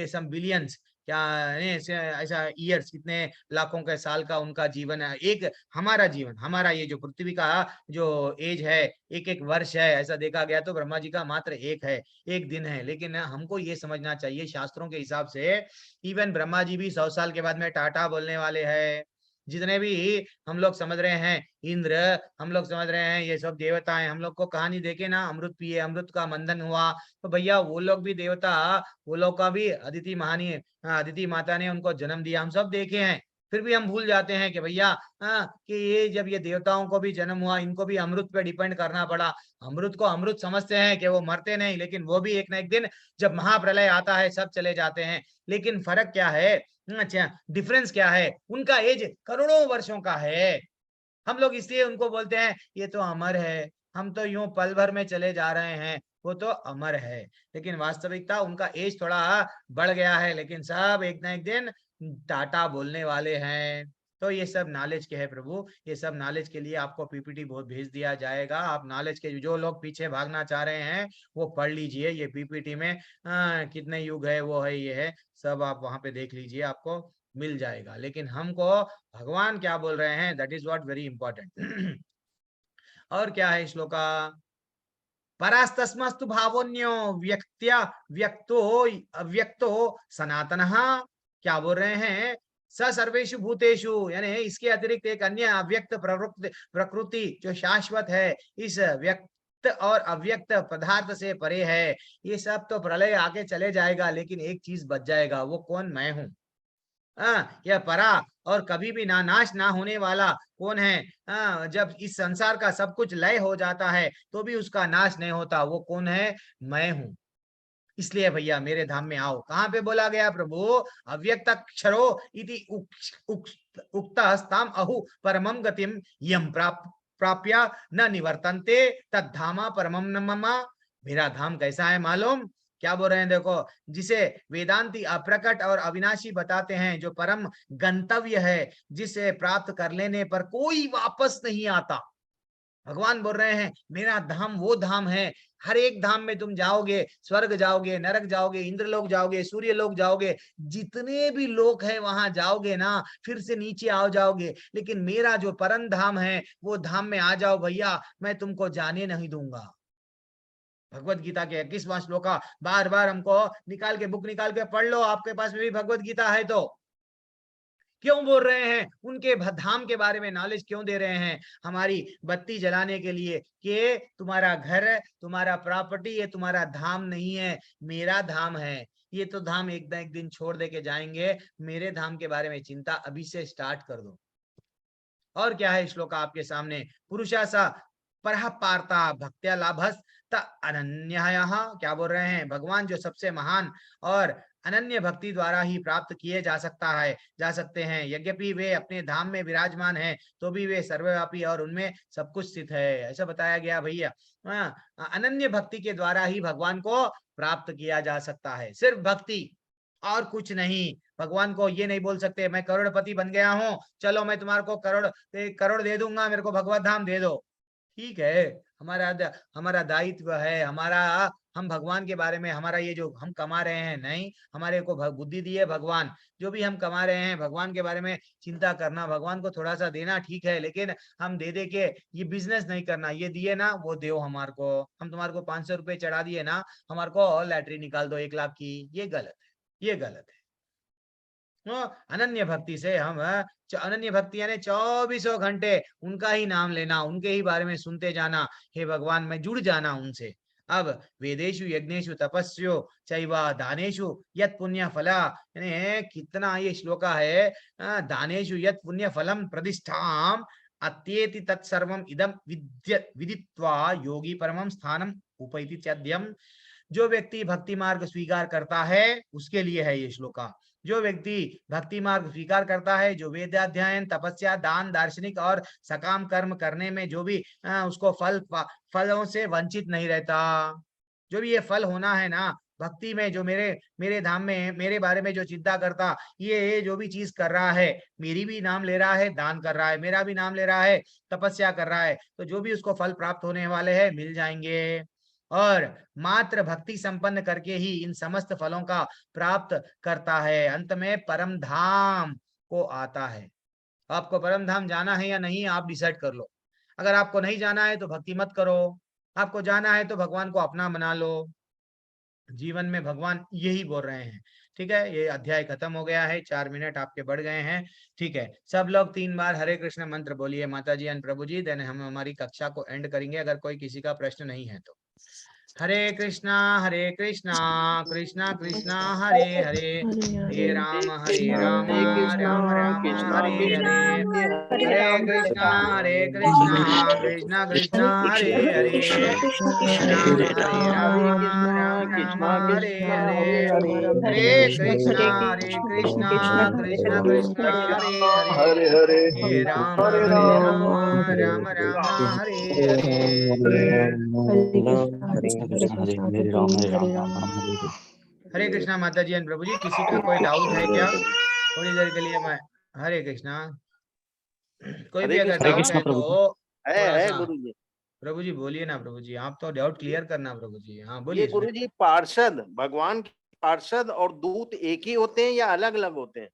सम बिलियंस, क्या ऐसा ईयर्स, कितने लाखों के साल का उनका जीवन है। एक हमारा जीवन, हमारा ये जो पृथ्वी का जो एज है, एक एक वर्ष है, ऐसा देखा गया तो ब्रह्मा जी का मात्र एक है, एक दिन है। लेकिन हमको ये समझना चाहिए शास्त्रों के हिसाब से इवन ब्रह्मा जी भी 100 साल के बाद में टाटा बोलने वाले हैं। जितने भी हम लोग समझ रहे हैं इंद्र, हम लोग समझ रहे हैं ये सब देवता हैं, हम लोग को कहानी देखे ना, अमृत पिए, अमृत का मंथन हुआ, तो भैया वो लोग भी देवता, वो लोग का भी अदिति माता ने उनको जन्म दिया, हम सब देखे हैं। फिर भी हम भूल जाते हैं कि भैया कि ये जब ये देवताओं को भी जन्म हुआ, इनको भी अमृत पे डिपेंड करना पड़ा। अमृत को अमृत समझते हैं कि वो मरते नहीं, लेकिन वो भी एक ना एक दिन जब महाप्रलय आता है सब चले जाते हैं। लेकिन फर्क क्या है, अच्छा डिफरेंस क्या है, उनका एज करोड़ों वर्षों का है। हम लोग इसलिए उनको बोलते हैं ये तो अमर है, हम तो यूं पल भर में चले जा रहे हैं, वो तो अमर है। लेकिन वास्तविकता उनका एज थोड़ा बढ़ गया है, लेकिन सब एक ना एक दिन टाटा बोलने वाले हैं। तो ये सब नॉलेज के है प्रभु, ये सब नॉलेज के लिए आपको पीपीटी बहुत भेज दिया जाएगा। आप नॉलेज के जो लोग पीछे भागना चाह रहे हैं वो पढ़ लीजिए, ये पीपीटी में कितने युग है, वो है, ये है, सब आप वहां पे देख लीजिए, आपको मिल जाएगा। लेकिन हमको भगवान क्या बोल रहे हैं, that is what very important. और क्या है श्लोका, परास्तस्मस्तु भावोन्यो व्यक्तो अव्यक्तो सनातनः, क्या बोल रहे हैं, स सर्वेषु भूतेषु, यानी इसके अतिरिक्त एक अन्य अव्यक्त प्रकृति जो शाश्वत है, इस व्यक्त और अव्यक्त पदार्थ से परे है। ये सब तो प्रलय आके चले जाएगा, लेकिन एक चीज बच जाएगा, वो कौन, मैं हूं। यह परा और कभी भी नाश ना होने वाला कौन है, जब इस संसार का सब कुछ लय हो जाता है तो भी उसका नाश नहीं होता, वो कौन है, मैं हूं। इसलिए भैया मेरे धाम में आओ। कहाँ पे बोला गया प्रभु, अव्यक्त अक्षरो इति उक्तस्ताम अहु परमम गतिम यम प्राप्य न निवर्तन्ते तद्धामा परमम मम। मेरा धाम कैसा है मालूम, क्या बोल रहे हैं, देखो, जिसे वेदांती अप्रकट और अविनाशी बताते हैं, जो परम गंतव्य है, जिसे प्राप्त कर लेने पर कोई वापस नहीं आता। भगवान बोल रहे हैं मेरा धाम वो धाम है, हर एक धाम में तुम जाओगे, स्वर्ग जाओगे, नरक जाओगे, इंद्रलोक जाओगे, सूर्य लोक जाओगे, जितने भी लोक है वहां जाओगे ना, फिर से नीचे आ जाओगे, लेकिन मेरा जो परम धाम है वो धाम में आ जाओ भैया, मैं तुमको जाने नहीं दूंगा। भगवत गीता के 21वां श्लोका बार बार हमको निकाल के, बुक निकाल के पढ़ लो, आपके पास में भी भगवत गीता है। तो क्यों बोल रहे हैं, उनके धाम के बारे में नॉलेज क्यों दे रहे हैं, हमारी बत्ती जलाने के लिए, कि तुम्हारा घर, तुम्हारा प्रॉपर्टी, ये तुम्हारा धाम नहीं है, मेरा धाम है। ये तो धाम एक दिन छोड़ दे के जाएंगे, मेरे धाम के बारे में चिंता अभी से स्टार्ट कर दो। और क्या है श्लोक आपके सामने, पुरुषा सा परह पार्ता भक्त्या लाभस अनन्यः, क्या बोल रहे हैं, भगवान जो सबसे महान और अनन्य भक्ति द्वारा ही प्राप्त किए जा सकते हैं। यद्यपि वे अपने धाम में विराजमान हैं, तो भी वे सर्वव्यापी और उनमें सब कुछ स्थित है, ऐसा बताया गया भैया। अनन्य भक्ति के द्वारा ही भगवान को प्राप्त किया जा सकता है, सिर्फ भक्ति और कुछ नहीं। भगवान को ये नहीं बोल सकते मैं करोड़पति बन गया हूँ, चलो मैं तुम्हारे को करोड़ दे दूंगा, मेरे को भगवत धाम दे दो। ठीक है, हमारा दायित्व है, हम भगवान के बारे में, हमारा ये जो हम कमा रहे हैं, नहीं, हमारे को बुद्धि दी है भगवान, जो भी हम कमा रहे हैं भगवान के बारे में चिंता करना, भगवान को थोड़ा सा देना ठीक है, लेकिन हम दे के ये बिजनेस नहीं करना, ये दिए ना वो दो हमारे को, हम तुम्हारे को 500 रुपए चढ़ा दिए ना, हमारे को लैटरी निकाल दो 1 लाख की, ये गलत है, ये गलत है। अनन्य भक्ति से हम, अनन्य भक्ति यानी 24 घंटे उनका ही नाम लेना, उनके ही बारे में सुनते जाना, हे भगवान में जुड़ जाना उनसे। अब वेदेषु यज्ञेषु तपस्यो चैवा दानेषु यत् पुण्य फला, यानी कितना ये श्लोका है, दानेषु यत् पुण्य फलम प्रतिष्ठाम अत्येति तत्सर्वम इदम विदित्वा योगी परमं स्थानम उपैति चद्यम। जो व्यक्ति भक्ति मार्ग स्वीकार करता है उसके लिए है ये श्लोका। जो व्यक्ति भक्ति मार्ग स्वीकार करता है, जो वेदाध्ययन, तपस्या, दान, दार्शनिक और सकाम कर्म करने में जो भी उसको फलों से वंचित नहीं रहता, जो भी ये फल होना है ना भक्ति में, जो मेरे धाम में मेरे बारे में जो चिंता करता, ये जो भी चीज कर रहा है, मेरी भी नाम ले रहा है, दान कर रहा है, मेरा भी नाम ले रहा है, तपस्या कर रहा है, तो जो भी उसको फल प्राप्त होने वाले हैं मिल जाएंगे। और मात्र भक्ति संपन्न करके ही इन समस्त फलों का प्राप्त करता है, अंत में परम धाम को आता है। आपको परम धाम जाना है या नहीं, आप डिसाइड कर लो। अगर आपको नहीं जाना है तो भक्ति मत करो, आपको जाना है तो भगवान को अपना बना लो। जीवन में भगवान यही बोल रहे हैं। ठीक है, ये अध्याय खत्म हो गया है, 4 मिनट आपके बढ़ गए हैं। ठीक है, सब लोग 3 बार हरे कृष्ण मंत्र बोलिए माता जी एंड प्रभु जी, देन हम हमारी कक्षा को एंड करेंगे अगर कोई किसी का प्रश्न नहीं है तो। हरे कृष्णा कृष्णा कृष्णा हरे हरे, हरे राम राम राम राम हरे हरे, हरे कृष्णा कृष्णा कृष्णा हरे हरे, हरे राम राम हरे हरे, हरे कृष्णा कृष्णा कृष्णा हरे हरे, हरे राम राम हरे हरे। हरे कृष्णा माता जी एंड प्रभु जी, किसी का कोई डाउट है क्या? थोड़ी देर के लिए मैं हरे कृष्णा, कोई भी हरे अगर कृष्णा डाउट है तो थोड़ा है सा। गुरु जी। प्रभु जी बोलिए ना प्रभु जी, आप तो डाउट क्लियर करना प्रभु जी। हाँ ये बोलिए। गुरु जी पार्षद, भगवान के पार्षद और दूत एक ही होते हैं या अलग अलग होते हैं?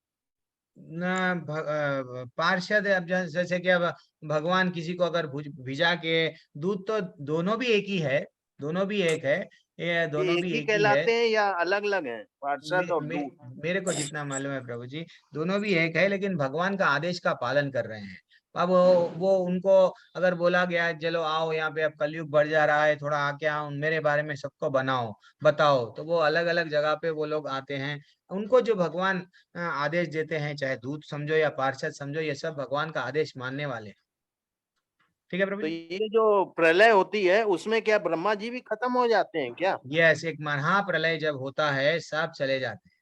पार्षद अब जैसे कि अब भगवान किसी को अगर भिजा के, दूध तो दोनों भी एक ही है, दोनों भी एक है, ये दोनों एक भी ही एक ही है। कहलाते हैं या अलग अलग हैं पार्षद मे, और मे, दूत? मेरे को जितना मालूम है प्रभु जी, दोनों भी एक है, लेकिन भगवान का आदेश का पालन कर रहे हैं। अब वो उनको अगर बोला गया है चलो आओ यहाँ पे, अब कलयुग बढ़ जा रहा है, थोड़ा आके आओ मेरे बारे में सबको बताओ, तो वो अलग अलग जगह पे वो लोग आते हैं। उनको जो भगवान आदेश देते हैं, चाहे दूत समझो या पार्षद समझो, ये सब भगवान का आदेश मानने वाले हैं। ठीक है प्रभु तो जी। ये जो प्रलय होती है उसमें क्या ब्रह्मा जी भी खत्म हो जाते हैं क्या? यस, एक महाप्रलय जब होता है सब चले जाते हैं।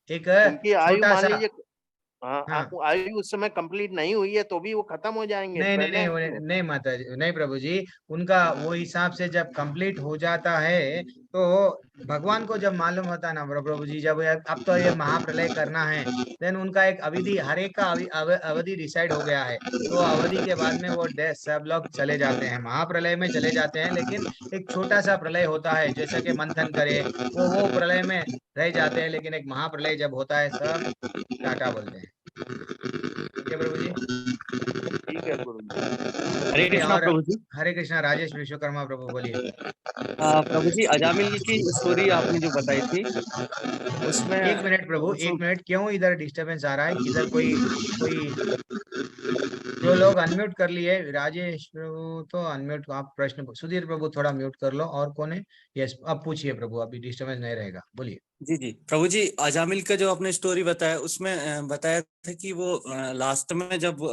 एक उनकी आयु छोटा मान सा, लीजिए, हाँ, हाँ आयु उस समय कंप्लीट नहीं हुई है तो भी वो खत्म हो जाएंगे नहीं नहीं प्रलय नहीं में? नहीं माता जी, नहीं प्रभु जी, उनका वो हिसाब से जब कंप्लीट हो जाता है तो भगवान को जब मालूम होता है ना प्रभु जी, जब अब तो ये महाप्रलय करना है, देन उनका एक अवधि, हर एक का अवधि डिसाइड हो गया है। तो अवधि के बाद में वो सब लोग चले जाते हैं, महाप्रलय में चले जाते हैं। लेकिन एक छोटा सा प्रलय होता है, जैसा कि मंथन करे, वो प्रलय में रह जाते हैं, लेकिन एक महाप्रलय जब होता है सब टाटा बोलते हैं। ठीक है प्रभु जी। ठीक है गुरु जी। हरे बोलिए। कृष्णा और प्रभु जी। हरे कृष्णा राजेश विश्वकर्मा प्रभु बोलिए। प्रभु जी, अजामिल की स्टोरी आपने जो बताई थी उसमें 1 मिनट प्रभु, उसमें 1 मिनट, क्यों इधर डिस्टरबेंस आ रहा है? किधर कोई कोई जो लोग अनम्यूट कर लिए, राजेश प्रभु तो अनम्यूट, आप प्रश्न, सुधीर प्रभु थोड़ा म्यूट कर लो। और कौन है? यस, अब पूछिए प्रभु, अभी डिस्टरबेंस नहीं रहेगा, बोलिए। जी प्रभु जी, अजामिल का जो आपने स्टोरी बताया उसमें बताया था कि वो लास्ट में जब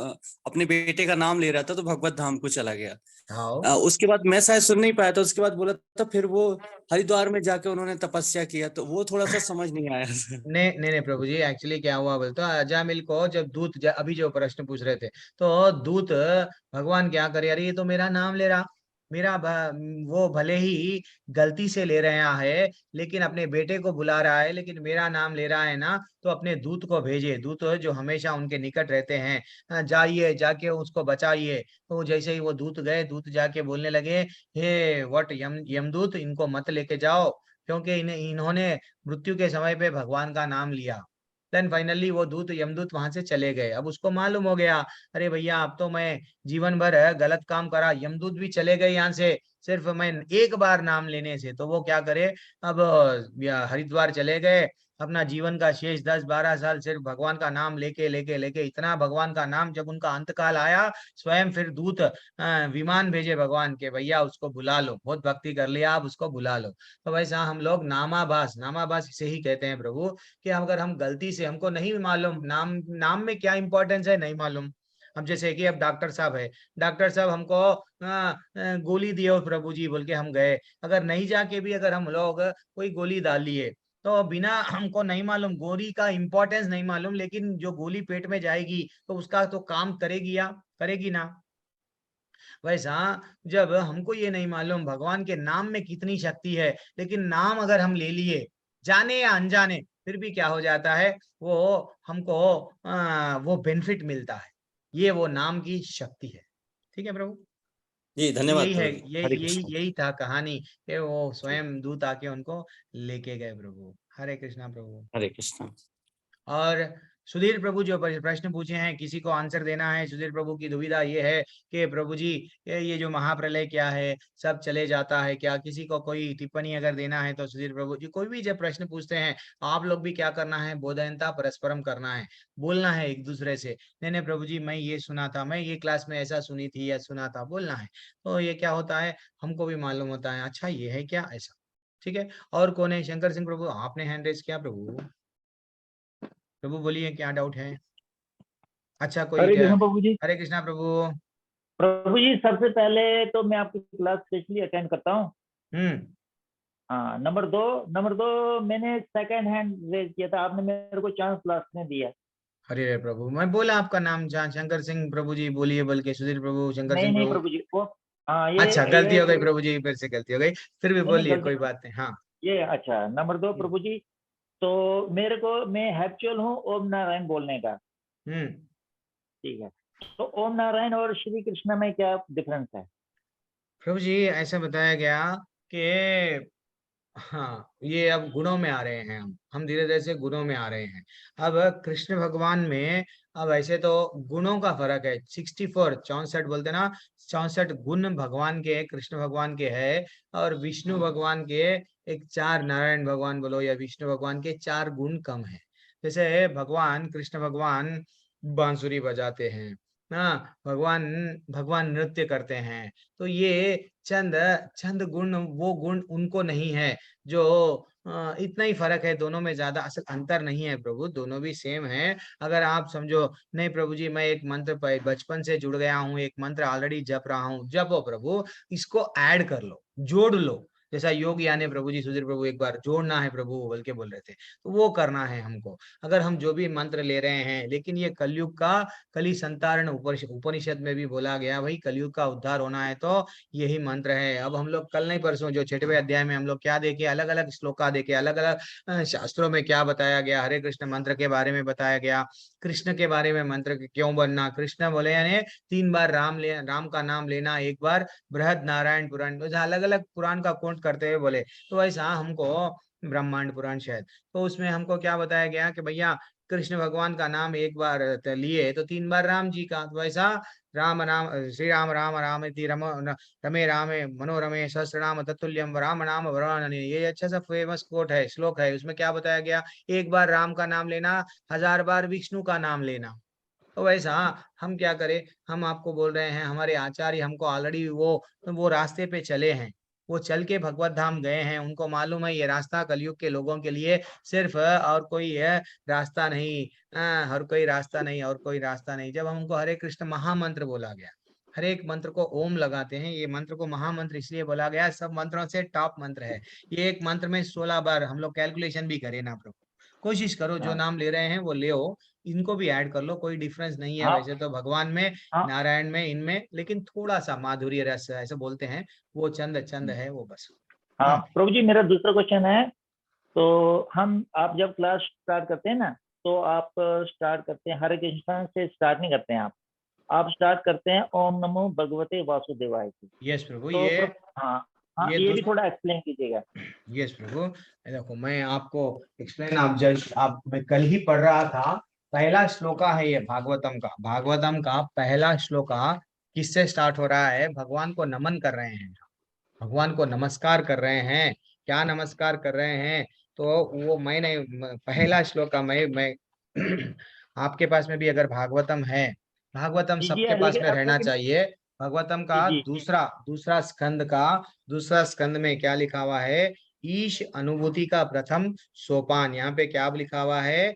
अपने बेटे का नाम ले रहा था तो भगवत धाम को चला गया। हाँ उसके बाद मैं शायद सुन नहीं पाया था, उसके बाद बोला था फिर वो हरिद्वार में जाके उन्होंने तपस्या किया, तो वो थोड़ा सा समझ नहीं आया। नहीं प्रभु जी, एक्चुअली क्या हुआ बोलते हो, अजामिल को जब दूत अभी जो प्रश्न पूछ रहे थे, तो दूत भगवान क्या करे, अरे ये तो मेरा नाम ले रहा, वो भले ही गलती से ले रहा है, लेकिन अपने बेटे को बुला रहा है, लेकिन मेरा नाम ले रहा है ना, तो अपने दूत को भेजिए, दूत जो हमेशा उनके निकट रहते हैं, जाइए जाके उसको बचाइए। तो जैसे ही वो दूत गए, दूत जाके बोलने लगे, हे वट यमदूत, इनको मत लेके जाओ, क्योंकि इन्होंने मृत्यु के समय पे भगवान का नाम लिया। देन फाइनली वो दूत, यमदूत वहां से चले गए। अब उसको मालूम हो गया, अरे भैया अब तो मैं जीवन भर गलत काम करा, यमदूत भी चले गए यहाँ से सिर्फ मैं एक बार नाम लेने से। तो वो क्या करे, अब हरिद्वार चले गए, अपना जीवन का शेष 10-12 साल सिर्फ भगवान का नाम लेके लेके लेके, इतना भगवान का नाम, जब उनका अंतकाल आया, स्वयं फिर दूत विमान भेजे भगवान के, भैया उसको बुला लो, बहुत भक्ति कर लिया, आप उसको बुला लो। तो वैसा हम लोग नामाभास इसे ही कहते हैं प्रभु, कि अगर हम गलती से, हमको नहीं मालूम नाम में क्या इंपॉर्टेंस है, नहीं मालूम। अब जैसे कि अब डॉक्टर साहब है, डॉक्टर साहब हमको गोली दिए प्रभु जी बोल के हम गए, अगर नहीं जाके भी अगर हम लोग कोई गोली डाल लिए, तो बिना, हमको नहीं मालूम गोली का इंपॉर्टेंस नहीं मालूम, लेकिन जो गोली पेट में जाएगी तो उसका तो काम करेगी या करेगी ना। वैसा जब हमको ये नहीं मालूम भगवान के नाम में कितनी शक्ति है, लेकिन नाम अगर हम ले लिए जाने या अनजाने, फिर भी क्या हो जाता है, वो हमको वो बेनिफिट मिलता है। ये वो नाम की शक्ति है। ठीक है प्रभु। जी तो धन्यवाद यही है, प्रभु। ये हरे यही कृष्णा। यही था कहानी, कि वो स्वयं दूत आके उनको लेके गए प्रभु। हरे कृष्णा प्रभु। हरे कृष्णा। और सुधीर प्रभु जो प्रश्न पूछे हैं, किसी को आंसर देना है। सुधीर प्रभु की दुविधा ये है कि प्रभु जी ये जो महाप्रलय क्या है, सब चले जाता है क्या? किसी को कोई टिप्पणी अगर देना है तो सुधीर प्रभु जी कोई भी जब प्रश्न पूछते हैं, आप लोग भी क्या करना है, बोधयंता परस्परम करना है, बोलना है एक दूसरे से। नहीं नहीं प्रभु जी मैं ये सुना था, मैं ये क्लास में ऐसा सुनी थी या सुना था, बोलना है। तो ये क्या होता है, हमको भी मालूम होता है, अच्छा ये है क्या, ऐसा। ठीक है। और कौन है? शंकर सिंह प्रभु, आपने हैंड रेस किया प्रभु। प्रभु बोलिए क्या डाउट है? अच्छा कोई हरे कृष्ण प्रभु जी। हरे कृष्णा प्रभु। प्रभु जी सबसे पहले तो मैं आपकी क्लास स्पेशली अटेंड करता हूँ। हाँ, नंबर दो मैंने सेकंड हैंड रेज किया था, आपने मेरे को चांस लास्ट में दिया। हरे प्रभु, मैं बोला आपका नाम शंकर सिंह प्रभु जी बोलिए, बल्कि सुधीर प्रभु, शंकर नहीं सिंह नहीं प्रभु। प्रभु जी, वो हाँ ये अच्छा गलती हो गई ये प्रभु जी, फिर से गलती हो गई, फिर भी नहीं, बोलिए गलती कोई बात नहीं। हाँ ये अच्छा, नंबर 2 प्रभु जी, तो मेरे को मैं हैप्चुअल हूँ ओम नारायण बोलने का। ठीक है, तो ओम नारायण और श्री कृष्ण में क्या डिफरेंस है? प्रभु जी ऐसा बताया गया कि हाँ, ये अब गुणों में आ रहे हैं, हम धीरे धीरे से गुणों में आ रहे हैं। अब कृष्ण भगवान में, अब ऐसे तो गुणों का फर्क है, 64 64 बोलते ना, 64 गुण भगवान के, कृष्ण भगवान के है। और विष्णु भगवान के एक 4, नारायण भगवान बोलो या विष्णु भगवान के 4 गुण कम है। जैसे भगवान कृष्ण भगवान बांसुरी बजाते हैं, हाँ, भगवान भगवान नृत्य करते हैं। तो ये चंद चंद गुण, वो गुण उनको नहीं है जो इतना ही फर्क है, दोनों में ज्यादा असल अंतर नहीं है प्रभु, दोनों भी सेम है। अगर आप समझो नहीं प्रभु जी मैं एक मंत्र बचपन से जुड़ गया हूँ, एक मंत्र ऑलरेडी जप रहा हूँ, जपो प्रभु, इसको ऐड कर लो, जोड़ लो। जैसा योग यानी प्रभु जी, सुधीर प्रभु एक बार जोड़ना है प्रभु बोल के बोल रहे थे, तो वो करना है हमको। अगर हम जो भी मंत्र ले रहे हैं, लेकिन ये कलयुग का, कली संतारण उपनिषद में भी बोला गया भाई, कलयुग का उद्धार होना है तो यही मंत्र है। अब हम लोग कल नहीं परसों जो 6वें अध्याय में हम लोग क्या देखे, अलग अलग श्लोका देखे, अलग अलग शास्त्रों में क्या बताया गया, हरे कृष्ण मंत्र के बारे में बताया गया, कृष्ण के बारे में मंत्र क्यों बनना, कृष्ण बोले यानी 3 बार राम का नाम लेना, एक बार बृहद नारायण पुराण, अलग अलग पुराण का कोट करते हुए बोले। तो ऐसा हमको ब्रह्मांड पुराण शायद, तो उसमें हमको क्या बताया गया कि भैया कृष्ण भगवान का नाम एक बार लिए तो 3 बार राम जी का, तो ऐसा राम राम श्री राम राम रामेति रमे रामे मनोरमे सहस्रनाम तत्तुल्यम राम नाम वरानने, ये अच्छा सा फेमस कोट है, श्लोक है। उसमें क्या बताया गया, एक बार राम का नाम लेना, 1000 बार विष्णु का नाम लेना। तो वैसा हम क्या करें, हम आपको बोल रहे हैं, हमारे आचार्य हमको ऑलरेडी वो रास्ते पे चले हैं, वो चल के भगवत धाम गए हैं, उनको मालूम है ये रास्ता कलयुग के लोगों के लिए सिर्फ और कोई है रास्ता नहीं, हर कोई रास्ता नहीं, और कोई रास्ता नहीं। जब हमको हरे कृष्ण महामंत्र बोला गया, हर एक मंत्र को ओम लगाते हैं, ये मंत्र को महामंत्र इसलिए बोला गया, सब मंत्रों से टॉप मंत्र है ये। एक मंत्र में 16 बार हम लोग कैलकुलेशन भी करें ना प्रभु, कोशिश करो जो नाम ले रहे हैं वो ले, इनको भी ऐड कर लो, कोई डिफरेंस नहीं है। वैसे तो भगवान में, नारायण में, इनमें, लेकिन थोड़ा सा माधुर्य रस ऐसे बोलते हैं, वो चंद चंद है वो बस। हाँ प्रभु जी, मेरा दूसरा क्वेश्चन है, तो आप जब क्लास स्टार्ट करते हैं ना, तो आप स्टार्ट करते हैं हरे कृष्ण से, स्टार्ट नहीं करते हैं आप स्टार्ट करते हैं ओम नमो भगवते वासुदेवाय से। यस प्रभु, तो ये हाँ ये भी थोड़ा एक्सप्लेन कीजिएगा। यस प्रभु, देखो मैं आपको एक्सप्लेन, आप मैं कल ही पढ़ रहा था, पहला श्लोका है ये भागवतम का, भागवतम का पहला श्लोका किससे स्टार्ट हो रहा है, भगवान को नमन कर रहे हैं, भगवान को नमस्कार कर रहे हैं। क्या नमस्कार कर रहे हैं, तो वो मैंने पहला श्लोका मैं आपके पास में भी अगर भागवतम है, भागवतम सबके पास में रहना चाहिए। भागवतम का दूसरा स्कंद का दूसरा स्कंद में क्या लिखा हुआ है, ईश अनुभूति का प्रथम सोपान, यहाँ पे क्या लिखा हुआ है,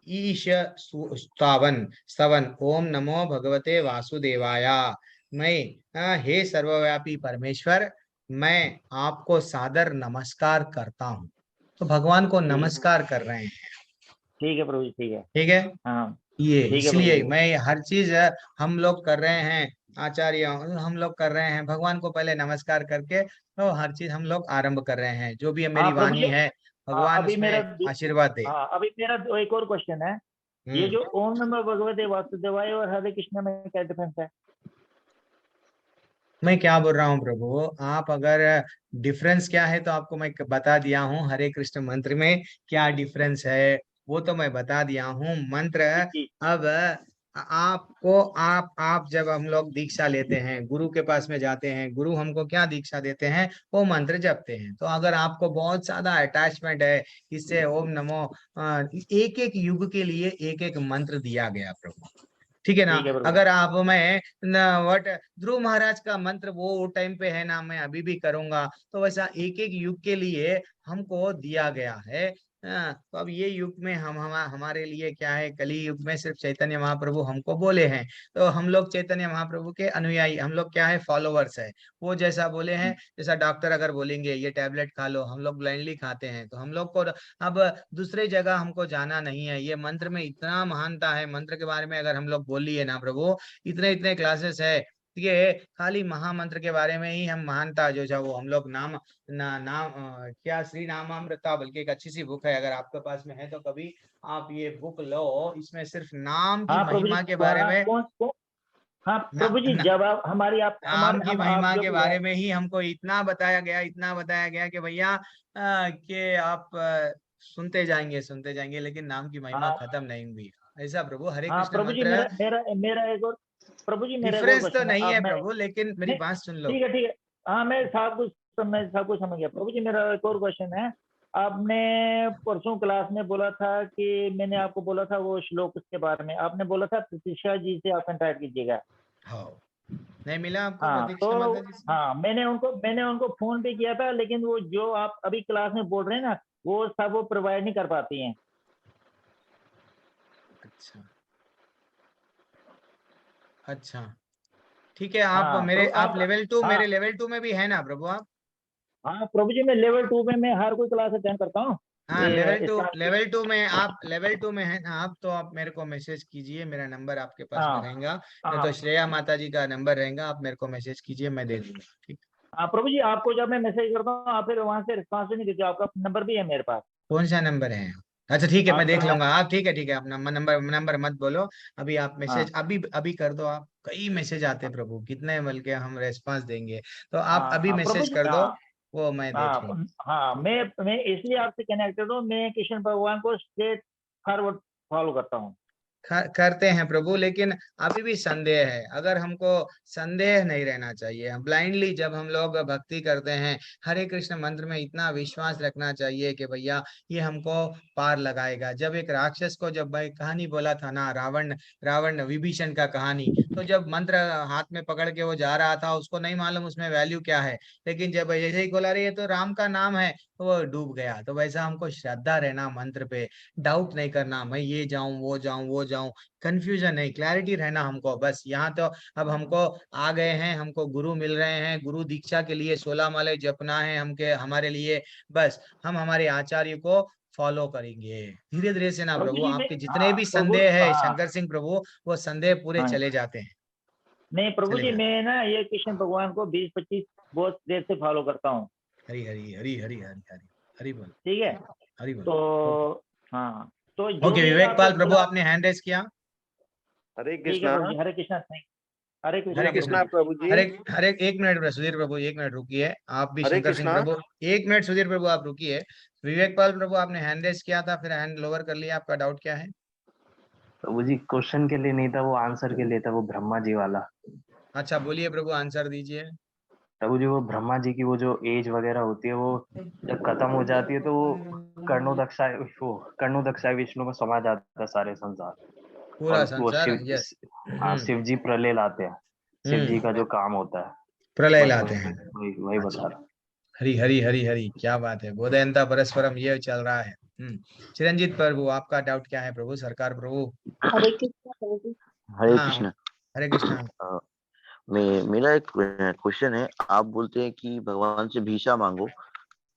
ईश स्तवन ओम नमो भगवते वासुदेवाया। मैं हे सर्वव्यापी परमेश्वर, मैं आपको सादर नमस्कार करता हूँ। तो भगवान को नमस्कार कर रहे हैं। ठीक है प्रभु जी, ठीक है, ठीक है। हाँ ये इसलिए मैं हर चीज हम लोग कर रहे हैं, आचार्य हम लोग कर रहे हैं, भगवान को पहले नमस्कार करके तो हर चीज हम लोग आरंभ कर रहे हैं, जो भी मेरी वाणी है भगवान उसमें आशीर्वाद दे। अभी मेरा एक और क्वेश्चन है, ये जो ओम नमो भगवते वासुदेवाय और हरे कृष्ण में क्या डिफरेंस है? मैं क्या बोल रहा हूँ प्रभु, आप अगर डिफरेंस क्या है तो आपको मैं बता दिया हूँ, हरे कृष्ण मंत्र में क्या डिफरेंस है, वो तो मैं बता दिया हूँ मंत्र। जी अब आपको आप जब हम लोग दीक्षा लेते हैं, गुरु के पास में जाते हैं, गुरु हमको क्या दीक्षा देते हैं, वो मंत्र जपते हैं। तो अगर आपको बहुत ज्यादा अटैचमेंट है इससे, ओम नमो, एक एक युग के लिए एक एक मंत्र दिया गया प्रभु, ठीक है ना। ठीक है प्रभु। अगर आप मैं वट ध्रुव महाराज का मंत्र वो टाइम पे है ना, मैं अभी भी करूंगा, तो वैसा एक एक युग के लिए हमको दिया गया है। तो अब ये युग में हमारे लिए क्या है, कली युग में सिर्फ चैतन्य महाप्रभु हमको बोले हैं, तो हम लोग चैतन्य महाप्रभु के अनुयायी, हम लोग क्या है, फॉलोवर्स है। वो जैसा बोले हैं, जैसा डॉक्टर अगर बोलेंगे ये टैबलेट खा लो, हम लोग ब्लाइंडली खाते हैं, तो हम लोग को अब दूसरे जगह हमको जाना नहीं है। ये मंत्र में इतना महानता है, मंत्र के बारे में अगर हम लोग बोल लिए ना प्रभु, इतने इतने क्लासेस है, ये खाली महामंत्र के बारे में ही हम महानता जो है वो हम लोग क्या श्री नामामृता, बल्कि एक अच्छी सी बुक है, अगर आपके पास में है तो कभी आप ये बुक लो। इसमें सिर्फ नाम की हाँ प्रभु जी, महिमा के बारे में, हाँ प्रभु जी, जब आप हमारी आप नाम की महिमा जो के बारे में ही हमको इतना बताया गया कि भैया कि आप सुनते जाएंगे, लेकिन नाम की महिमा हाँ खत्म नहीं हुई। ऐसा प्रभु, हरे हाँ कृष्ण प्रभु जी, मंत्र। मेरा एक और, प्रभु जी मेरा एक और डिफरेंस तो क्वेश्चन है। नहीं अब है मैं, प्रभु, लेकिन मेरी नहीं, बात सुन लो। ठीक है। हाँ मैं सब कुछ समझ गया प्रभु जी। मेरा एक और क्वेश्चन है। आपने परसों क्लास में बोला था कि मैंने आपको बोला था वो श्लोक के बारे में, आपने बोला था प्रतीक्षा जी से आप कंटैक्ट कीजिएगा। हाँ, नहीं मिला आपको हाँ प्रतीक्षा माता जी से? हाँ, मैंने उनको फोन पे किया था, लेकिन वो जो आप अभी क्लास में बोल रहे हैं ना, वो सब वो प्रोवाइड नहीं कर पाती हैं। अच्छा, ठीक है। आप हाँ मेरे तो आप लेवल 2, हाँ मेरे लेवल 2 में भी है ना प्रभु आप? हाँ प्रभु जी, मैं लेवल 2 में मैं हर कोई क्लास अटेंड करता हूँ। हाँ, इसका लेवल टू में आप, लेवल 2 में है ना आप, तो आप मेरे को मैसेज कीजिए, मेरा नंबर आपके पास में हाँ रहेगा, या हाँ तो श्रेया माता जी का नंबर रहेगा, आप मेरे को मैसेज कीजिए, मैं दे दूंगा, ठीक। हाँ प्रभु जी, आपको जब मैं मैसेज करता हूँ आप फिर वहां से रिस्पॉन्स नहीं देते, आपका नंबर भी है मेरे पास। कौन सा नंबर है? अच्छा ठीक है, मैं देख आपका लूंगा। आप ठीक है, आप नंबर मत बोलो अभी, आप हाँ मैसेज अभी अभी कर दो। आप कई मैसेज आते हैं प्रभु, कितने बल्कि हम रेस्पॉन्स देंगे, तो आप अभी प्रभु मैसेज जी, कर दो, हाँ वो मैं देख लूंगा। हाँ, मैं इसलिए आपसे कनेक्टेड हूँ, मैं कृष्ण भगवान को स्ट्रेट फॉरवर्ड फॉलो करता हूँ। करते हैं प्रभु, लेकिन अभी भी संदेह है। अगर हमको संदेह नहीं रहना चाहिए, हम ब्लाइंडली जब हम लोग भक्ति करते हैं, हरे कृष्ण मंत्र में इतना विश्वास रखना चाहिए कि भैया ये हमको पार लगाएगा। जब एक राक्षस को, जब भाई कहानी बोला था ना, रावण विभीषण का कहानी, तो जब मंत्र हाथ में पकड़ के वो जा रहा था, उसको नहीं मालूम उसमें वैल्यू क्या है, लेकिन जब ऐसे ही बोला, रही है तो राम का नाम है, तो वो डूब गया। तो वैसा हमको श्रद्धा रहना मंत्र पे, डाउट नहीं करना, मैं ये जाऊं वो जाऊं, कंफ्यूजन नहीं, क्लैरिटी रहना हमको बस। यहाँ तो अब हमको आ गए हैं, हमको गुरु मिल रहे हैं, गुरु दीक्षा के लिए 16 माले जपना है हमारे लिए, बस हम हमारे आचार्य को फॉलो करेंगे धीरे धीरे से ना प्रभु प्रभु। जी मैं आपके जितने भी प्रभु संदेह है हाँ शंकर सिंह प्रभु, वो संदेह पूरे हाँ चले जाते हैं, नहीं प्रभु चले जी, जाते। मैं ना ये कृष्ण भगवान को 20-25 बहुत देर से फॉलो करता हूँ। हरी हरी हरी हरी हरी हरी हरी बोल, ठीक है, हरी बोल। तो हाँ, तो जो ओके, भी विवेक आपको पाल प्रभु आपने हैंड रेस किया। हरे ठीक है कृष्णा। प्रभु जी, हरे कृष्णा नहीं, हरे हरे कृष्णा प्रभु कृष्णा जी। प्रभु जी। हरे एक मिनट सुधीर प्रभु, एक मिनट रुकिए, आप भी हरे शंकर सिंह कृष्णा। प्रभु, एक मिनट सुधीर प्रभु आप रुकिए। विवेक पाल प्रभु आपने हैंड रेस किया था, फिर हैंड लोअर कर लिया, आपका डाउट क्या है? प्रभु जी क्वेश्चन के लिए नहीं था, वो आंसर के लिए था, वो ब्रह्मा जी वाला। अच्छा बोलिए प्रभु, आंसर दीजिए। प्रभु जी, वो ब्रह्मा जी की वो जो एज वगैरह होती है, वो जब खत्म हो जाती है तो वो कर्णोदक्षाय विष्णु में समा जाता है सारे संसार, पूरा और वो संसार, यस। शिव जी प्रलय लाते हैं, शिव जी का जो काम होता है, प्रलय बस लाते हैं। वही बता रहा। हरी हरी हरी हरी, क्या बात है, बोधयंता परस्परम, ये चल रहा है। चिरंजीत प्रभु आपका डाउट क्या है प्रभु? सरकार प्रभु। हरे कृष्णा प्रभु जी। हरे हाँ, कृष्ण। हरे कृष्णा। मेरा एक क्वेश्चन है। आप बोलते हैं कि भगवान से भिक्षा मांगो,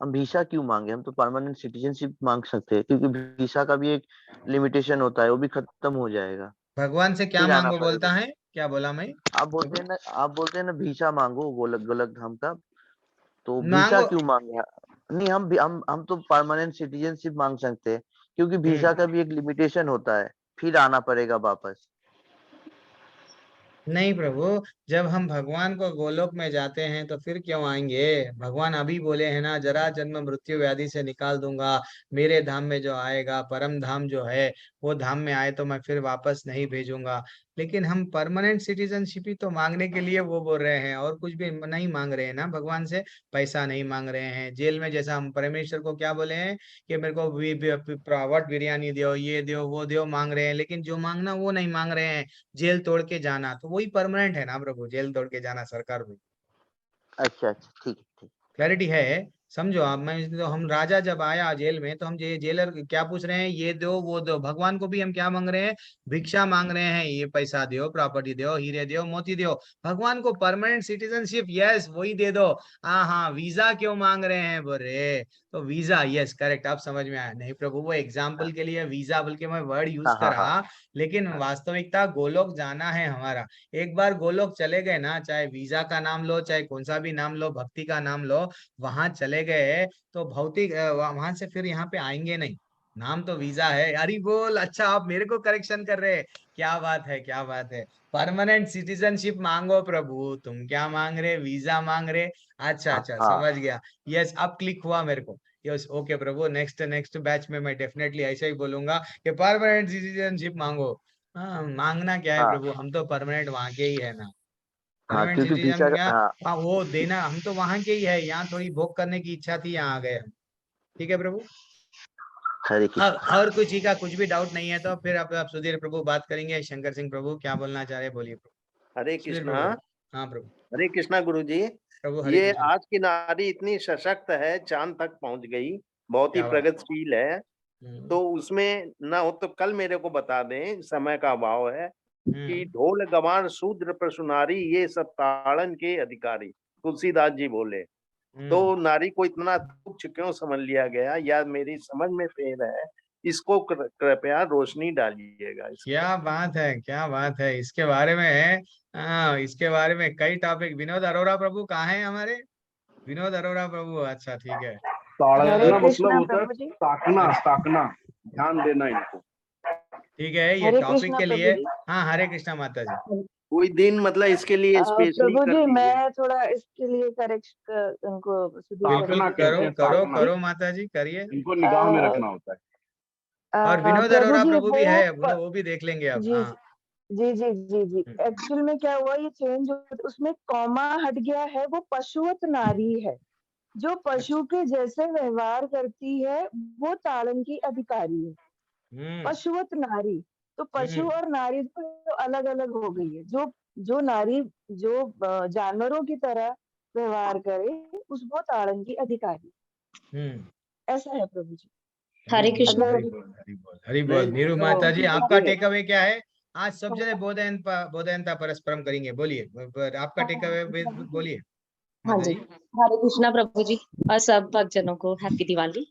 हम भिक्षा क्यों मांगे? हम तो परमानेंट सिटीजनशिप मांग सकते हैं, क्योंकि भिक्षा का भी एक लिमिटेशन होता है, वो भी खत्म हो जाएगा, भगवान से क्या फिर आना मांगो बोलता पड़ेगा। है, क्या बोला मैं? आप बोलते हैं ना भिक्षा मांगो गोलक धाम का, तो भिक्षा मांगो। क्यों मांगे? नहीं, हम तो परमानेंट सिटीजनशिप मांग सकते हैं, क्योंकि भिक्षा का भी एक लिमिटेशन होता है, फिर आना पड़ेगा वापस। नहीं प्रभु, जब हम भगवान को गोलोक में जाते हैं तो फिर क्यों आएंगे? भगवान अभी बोले हैं ना, जरा जन्म मृत्यु व्याधि से निकाल दूंगा, मेरे धाम में जो आएगा, परम धाम जो है वो धाम में आए तो मैं फिर वापस नहीं भेजूंगा। लेकिन हम परमानेंट सिटीजनशिप ही तो मांगने के लिए वो बोल रहे हैं, और कुछ भी नहीं मांग रहे हैं ना भगवान से। पैसा नहीं मांग रहे हैं। जेल में जैसा हम परमेश्वर को क्या बोले हैं कि मेरे को व्हाट बिरयानी दो, ये दो, वो दो मांग रहे हैं, लेकिन जो मांगना वो नहीं मांग रहे हैं। जेल तोड़ के जाना तो वही परमानेंट है ना प्रभु, जेल तोड़ के जाना सरकार में। अच्छा अच्छा, ठीक है ठीक। क्लैरिटी है, समझो आप। मैं तो हम राजा जब आया जेल में तो हम जेलर क्या पूछ रहे हैं, ये दो वो दो। भगवान को भी हम क्या मांग रहे हैं? भिक्षा मांग रहे हैं, ये पैसा दो, प्रॉपर्टी दो, हीरे दो, मोती दो। भगवान को परमानेंट सिटीजनशिप, यस वही दे दो। हाँ हाँ, वीजा क्यों मांग रहे हैं बोले? तो वीजा, यस करेक्ट, आप समझ में आया। नहीं प्रभु, वो एग्जाम्पल के लिए वीजा बल्कि मैं वर्ड यूज हाँ हाँ हाँ। करा, लेकिन वास्तविकता गोलोक जाना है हमारा। एक बार गोलोक चले गए ना, चाहे वीजा का नाम लो, चाहे कौन सा भी नाम लो, भक्ति का नाम लो, वहां चले गए तो भौतिक वहां से फिर यहाँ पे आएंगे नहीं। नाम तो वीजा है। अरे बोल, अच्छा आप मेरे को करेक्शन कर रहे हैं। क्या बात है, क्या बात है। परमानेंट सिटीजनशिप मांगो प्रभु, तुम क्या मांग रहे? वीजा मांग रहे? अच्छा अच्छा, हाँ समझ गया। यस, अब क्लिक हुआ मेरे को। यस, ओके प्रभु, नेक्स्ट नेक्स्ट बैच में मैं डेफिनेटली ऐसा ही बोलूंगा कि परमानेंट सिटीजनशिप मांगो। हाँ, मांगना क्या है हाँ प्रभु, हम तो परमानेंट वहां के ही है ना। हाँ, परमानेंट क्योंकि सिटीजन वीजा क्या? हाँ। हाँ, वो देना, हम तो वहां के ही है, यहाँ थोड़ी भोग करने की इच्छा थी, यहाँ आ गए हम। ठीक है प्रभु। हरे अब कृष्ण। और कुछ ही का कुछ भी डाउट नहीं है तो फिर आप सुधीर प्रभु बात करेंगे। शंकर सिंह प्रभु क्या बोलना चाह रहे हैं, बोलिए प्रभु। हरे सुधीर कृष्णा। प्रभु। हाँ प्रभु। हरे कृष्णा गुरु जी। प्रभु हरे ये कृष्ण। आज की नारी इतनी सशक्त है, चांद तक पहुंच गई, बहुत ही क्या बात। प्रगतिशील है। तो उसमें ना हो तो कल मेरे को बता दें, समय का अभाव है, कि ढोल गवार शूद्र प्रसुनारी ये सब ताड़न के अधिकारी, तुलसीदास जी बोले। तो नारी को इतना तुच्छ क्यों समझ लिया गया, या मेरी समझ में फेर है, इसको कृपया रोशनी डालिएगा इस। क्या बात है, क्या बात है। इसके बारे में, हाँ, इसके बारे में कई टॉपिक। विनोद अरोड़ा प्रभु कहाँ है हमारे? विनोद अरोड़ा प्रभु, अच्छा ठीक है। हरे तो कृष्णा प्रभु जी। ताकना, ध्यान देना इनको। ठीक है, ये हरे टॉपिक कृष्णा के प्रभु लिए। जी। हाँ, हरे कृष्णा माता जी। कोई दिन मतलब इसके लिए स्पेशली प्रभु कर जी, दीजिए। मैं थोड़ा इसके लिए करेक्ट उनको बिल्कुल करो करो करो माता जी, करिए। इनको निगाह में रखना होता है। और विनोद प्रभु अरोड़ा जी प्रभु भी है, वो भी देख लेंगे अब। जी हाँ। जी जी जी जी। एक्चुअल में क्या हुआ, ये चेंज उसमें कॉमा हट गया है, वो पशुवत नारी है, जो पशु के जैसे व्यवहार करती है, वो ताड़न की अधिकारी है। पशुवत नारी, तो पशु और नारी तो अलग अलग हो गई है। जो जो नारी जो जानवरों की तरह व्यवहार करे, उस वो ताड़न की अधिकारी। ऐसा है प्रभु जी। हरे कृष्ण हरि प्रभु। बोल, हरि बोल, हरि बोल। नीरू माता जी, आपका टेक अवे क्या है? आज सब जने बोधयंता परस्परम करेंगे, बोलिए आपका टेक अवे, बोलिए हाँ माता जी, जी। हरे कृष्णा प्रभु जी, और सब भक्तजनों को हैप्पी दिवाली।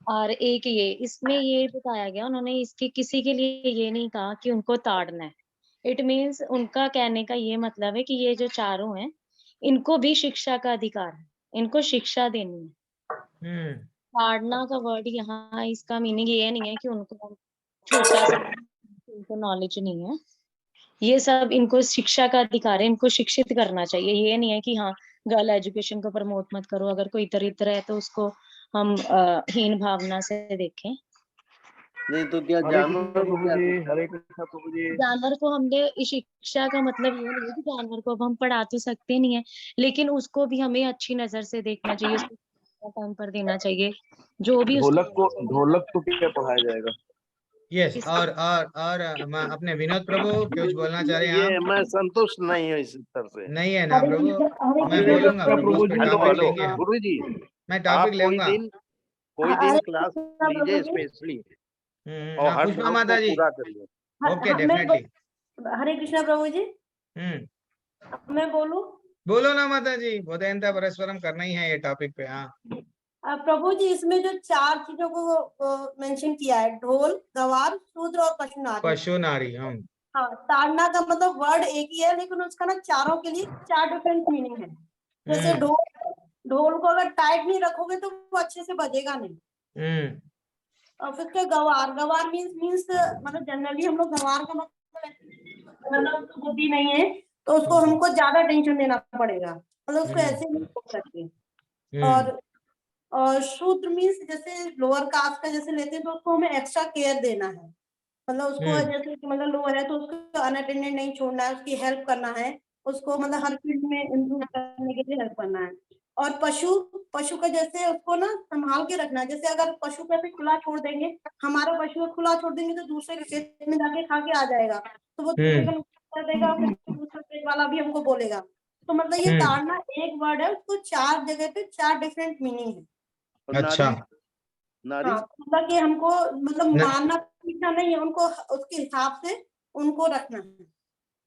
और एक ये इसमें ये बताया गया, उन्होंने इसके किसी के लिए ये नहीं कहा कि उनको ताड़ना है। इट मीन्स उनका कहने का ये मतलब है कि ये जो चारों हैं, इनको भी शिक्षा का अधिकार है, इनको शिक्षा देनी है। ताड़ना का वर्ड यहाँ इसका मीनिंग ये नहीं है कि उनको छोटा सा उनको नॉलेज नहीं है। ये सब इनको शिक्षा का अधिकार है, इनको शिक्षित करना चाहिए। ये नहीं है कि हाँ, गर्ल एजुकेशन को प्रमोट मत करो, अगर कोई इतर इतर है तो उसको हम हीन भावना से देखें। नहीं तो क्या हरे जानवर कृष्णा को प्रभु क्या जी, शिक्षा? हरे कृष्णा प्रभु जी। जानवर को हमने शिक्षा का मतलब ये नहीं है कि जानवर को अब हम पढ़ा तो सकते नहीं है, लेकिन उसको भी हमें अच्छी नजर से देखना चाहिए, उसको टाइम पर देना चाहिए, जो भी ढोलक को क्या पढ़ाया जाएगा? यस, और मैं अपने विनोद प्रभु कुछ बोलना चाह रहे हैं ये आप? मैं संतुष्ट नहीं हूँ इस उत्तर से। नहीं है ना प्रभु? मैं बोलूंगा प्रभु, उस पर हेलो टॉपिक हेलो लेंगे हम। गुरु जी, मैं टॉपिक आप लूंगा। कोई दिन क्लास लीजिए स्पेशली, और हाँ, हर पुष्पा डाउट को माता जी। पूरा करिए। Okay, definitely. हरे कृष्णा प्रभु जी, मैं बोलूं? बोलो ना माता जी, बोधयंता परस्परम करना ही है ये टॉपिक पे। हाँ प्रभु जी, इसमें जो 4 चीजों को मेंशन किया है, ढोल, गवार, शूद्र और पशु नारी। पशु नारी, हम। हाँ, ताड़ना का मतलब वर्ड एक ही है, लेकिन उसका ना चारों के लिए 4 डिफरेंट मीनिंग है। जैसे ढोल को अगर टाइट नहीं रखोगे तो वो अच्छे से बजेगा नहीं। और फिर क्या गवार, गवार मीन्स मतलब जनरली हम लोग गवार का मतलब मतलब उसको बुद्धि नहीं है तो उसको हमको ज्यादा टेंशन देना पड़ेगा, मतलब उसको ऐसे नहीं बोल सकते। और शूद्र मीन्स जैसे लोअर कास्ट का जैसे लेते हैं तो उसको हमें एक्स्ट्रा केयर देना है, मतलब उसको जैसे कि मतलब लोअर है तो उसको अनअटेंडेड नहीं छोड़ना है, उसकी हेल्प करना है, उसको मतलब हर फील्ड में इम्प्रूव करने के लिए हेल्प करना है। और पशु का जैसे उसको ना संभाल के रखना है, जैसे अगर पशु को ऐसे खुला छोड़ देंगे, हमारा पशु को खुला छोड़ देंगे तो दूसरे के खेत में जाके खा के आ जाएगा, तो वो दूसरे का नुकसान कर देगा, फिर दूसरा खेत वाला भी हमको बोलेगा। तो मतलब ये ताड़ना एक वर्ड है, उसको 4 जगह पे 4 डिफरेंट मीनिंग है। अच्छा, नारी हाँ, मतलब कि हमको मतलब मारना पीटना नहीं है, उनको उसके हिसाब से उनको रखना है।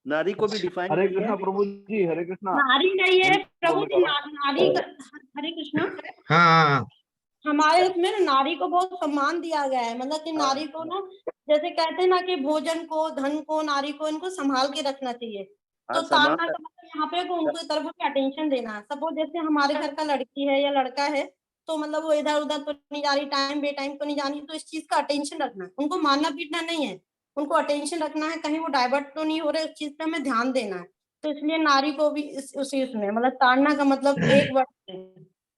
नारी को भी डिफाइन हरे कृष्णा प्रभु जी, हरे कृष्णा। नारी नहीं है प्रभु जी, नारी हरे कृष्णा। हाँ, हमारे उसमें ना नारी को बहुत सम्मान दिया गया है, मतलब कि नारी को ना जैसे कहते हैं ना कि भोजन को, धन को, नारी को इनको संभाल के रखना चाहिए। तो ताड़ना का मतलब यहाँ पे को उनको तरफ से अटेंशन देना है। सपोज जैसे हमारे घर का लड़की है या लड़का है तो मतलब वो इधर उधर तो नहीं जा रही, टाइम बे टाइम तो नहीं जानी, तो इस चीज का अटेंशन रखना है, उनको मारना पीटना नहीं है, उनको अटेंशन रखना है, कहीं वो डाइवर्ट तो नहीं हो रहे, उस चीज पे हमें ध्यान देना है। तो इसलिए नारी को भी उसी उसमें मतलब ताड़ना का मतलब एक वर्ड है।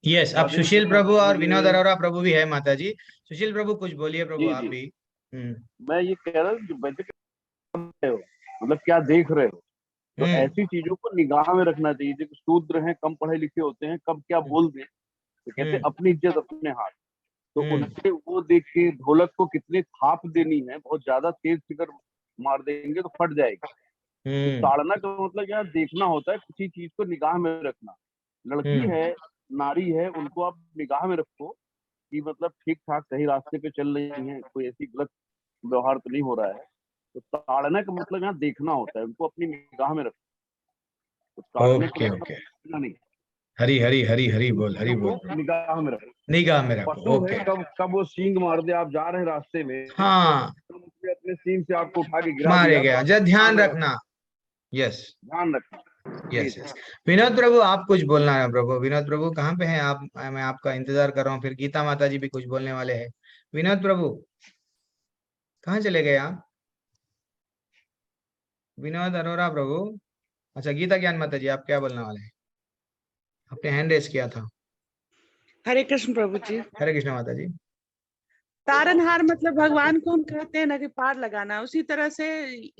यस। अब सुशील प्रभु और विनोद अरोरा प्रभु भी है माता जी। सुशील प्रभु कुछ बोलिए प्रभु, आप भी। मैं ये कह रहा हूँ मतलब क्या देख रहे हो, तो ऐसी चीजों को निगाह में रखना चाहिए। जो शूद्र हैं, कम पढ़े लिखे होते हैं, कब क्या बोल दें, तो कहते अपनी इज्जत अपने हाथ। तो उनसे वो देख के ढोलक को कितनी थाप देनी है, बहुत ज्यादा तेज फिगर मार देंगे तो फट जाएगी। तो ताड़ना का मतलब यहाँ देखना होता है, किसी चीज को निगाह में रखना। लड़की है, नारी है, उनको आप निगाह में रखो कि मतलब ठीक ठाक सही रास्ते पे चल रही है, कोई ऐसी गलत व्यवहार तो नहीं हो रहा है। तो ताड़ना का मतलब यहाँ देखना होता है, उनको अपनी निगाह में रखो। तो ओके ओके, हरी हरी हरी हरी बोल, हरी बोल, निगाह में रखो, निगाह में रखो। पशु ओके, है, कब वो सींग मार दे, आप जा रहे हैं रास्ते में, हाँ, अपने सींग से आपको उठा के गिरा मारे दिया, गया, तो जब ध्यान रखना। यस, ध्यान रखना। Yes yes. विनोद प्रभु आप कुछ बोलना है प्रभु। विनोद प्रभु कहाँ पे हैं आप? मैं आपका इंतजार कर रहा हूँ। फिर गीता माता जी भी कुछ बोलने वाले हैं। विनोद प्रभु कहाँ चले गए आप? विनोद अरोरा प्रभु। अच्छा, गीता ज्ञान माता जी, आप क्या बोलने वाले हैं? आपने हैंड रेस किया था। हरे कृष्ण प्रभु जी। हरे कृष्ण माता जी। तारनहार मतलब भगवान को हम कहते हैं ना कि पार लगाना, उसी तरह से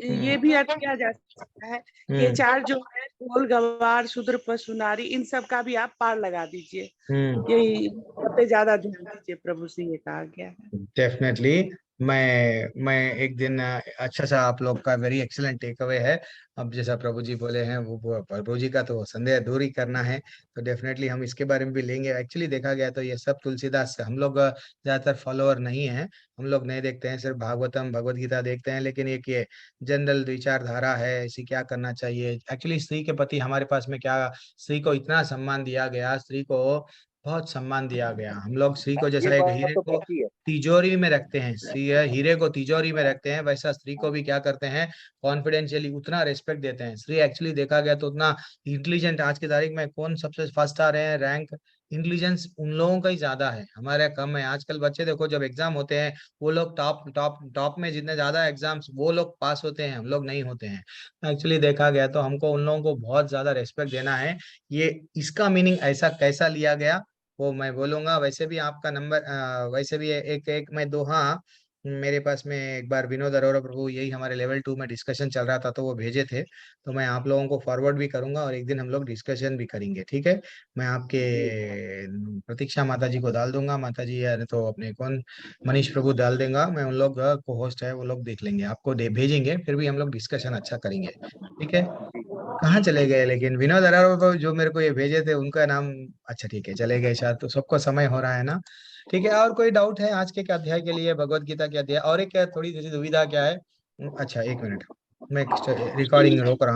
ये भी अर्थ किया जा सकता है। ये 4 जो है, ढोल गवार शूद्र पशु नारी, इन सब का भी आप पार लगा दीजिए। यही सबसे ज्यादा ध्यान दीजिए, प्रभु से ये कहा गया है। डेफिनेटली। मैं एक दिन अच्छा सा आप लोग का वेरी एक्सीलेंट टेक अवे है। अब जैसा प्रभु जी बोले हैं वो प्रभु जी का तो संदेह दूर ही करना है, तो डेफिनेटली हम इसके बारे में भी लेंगे। एक्चुअली देखा गया तो ये सब तुलसीदास हम लोग ज्यादातर फॉलोअर नहीं है, हम लोग नहीं देखते हैं, सिर्फ भागवतम भगवत गीता देखते हैं। लेकिन एक ये जनरल विचारधारा है, इसे क्या करना चाहिए। एक्चुअली स्त्री के प्रति हमारे पास में क्या, स्त्री को इतना सम्मान दिया गया, स्त्री को बहुत सम्मान दिया गया। हम लोग स्त्री को जैसा एक हीरे को तिजोरी में रखते हैं, स्त्री हीरे को तिजोरी में रखते हैं, वैसा स्त्री को भी क्या करते हैं, कॉन्फिडेंशियली उतना रेस्पेक्ट देते हैं। स्त्री एक्चुअली देखा गया तो उतना इंटेलिजेंट, आज की तारीख में कौन सबसे फर्स्ट आ रहे हैं रैंक, इंटेलिजेंस उन लोगों का ही ज्यादा है, हमारे कम है। आजकल बच्चे देखो जब एग्जाम होते हैं वो लोग टॉप टॉप टॉप में, जितने ज्यादा एग्जाम्स वो लोग पास होते हैं, हम लोग नहीं होते हैं। एक्चुअली देखा गया तो हमको उन लोगों को बहुत ज्यादा रेस्पेक्ट देना है। ये इसका मीनिंग ऐसा कैसा लिया गया वो मैं बोलूंगा। वैसे भी आपका नंबर वैसे भी एक मैं दो, हाँ मेरे पास में एक बार विनोद अरोरा प्रभु यही हमारे लेवल 2 में डिस्कशन चल रहा था तो वो भेजे थे, तो मैं आप लोगों को फॉरवर्ड भी करूंगा और एक दिन हम लोग डिस्कशन भी करेंगे। ठीक है, मैं आपके प्रतीक्षा माता जी को डाल दूंगा, माता जी या तो अपने कौन मनीष प्रभु डाल देगा, मैं उन लोग को होस्ट है वो लोग देख लेंगे, आपको भेजेंगे, फिर भी हम लोग डिस्कशन अच्छा करेंगे। ठीक है, कहाँ चले गए लेकिन विनोद अरोरा जो मेरे को ये भेजे थे उनका नाम, अच्छा ठीक है चले गए शायद, तो सबको समय हो रहा है ना। ठीक है, और कोई डाउट है आज के अध्याय के लिए, भगवत गीता के अध्याय? और एक थोड़ी सी दुविधा क्या है, अच्छा एक मिनट मैं रिकॉर्डिंग रोक रहा हूँ।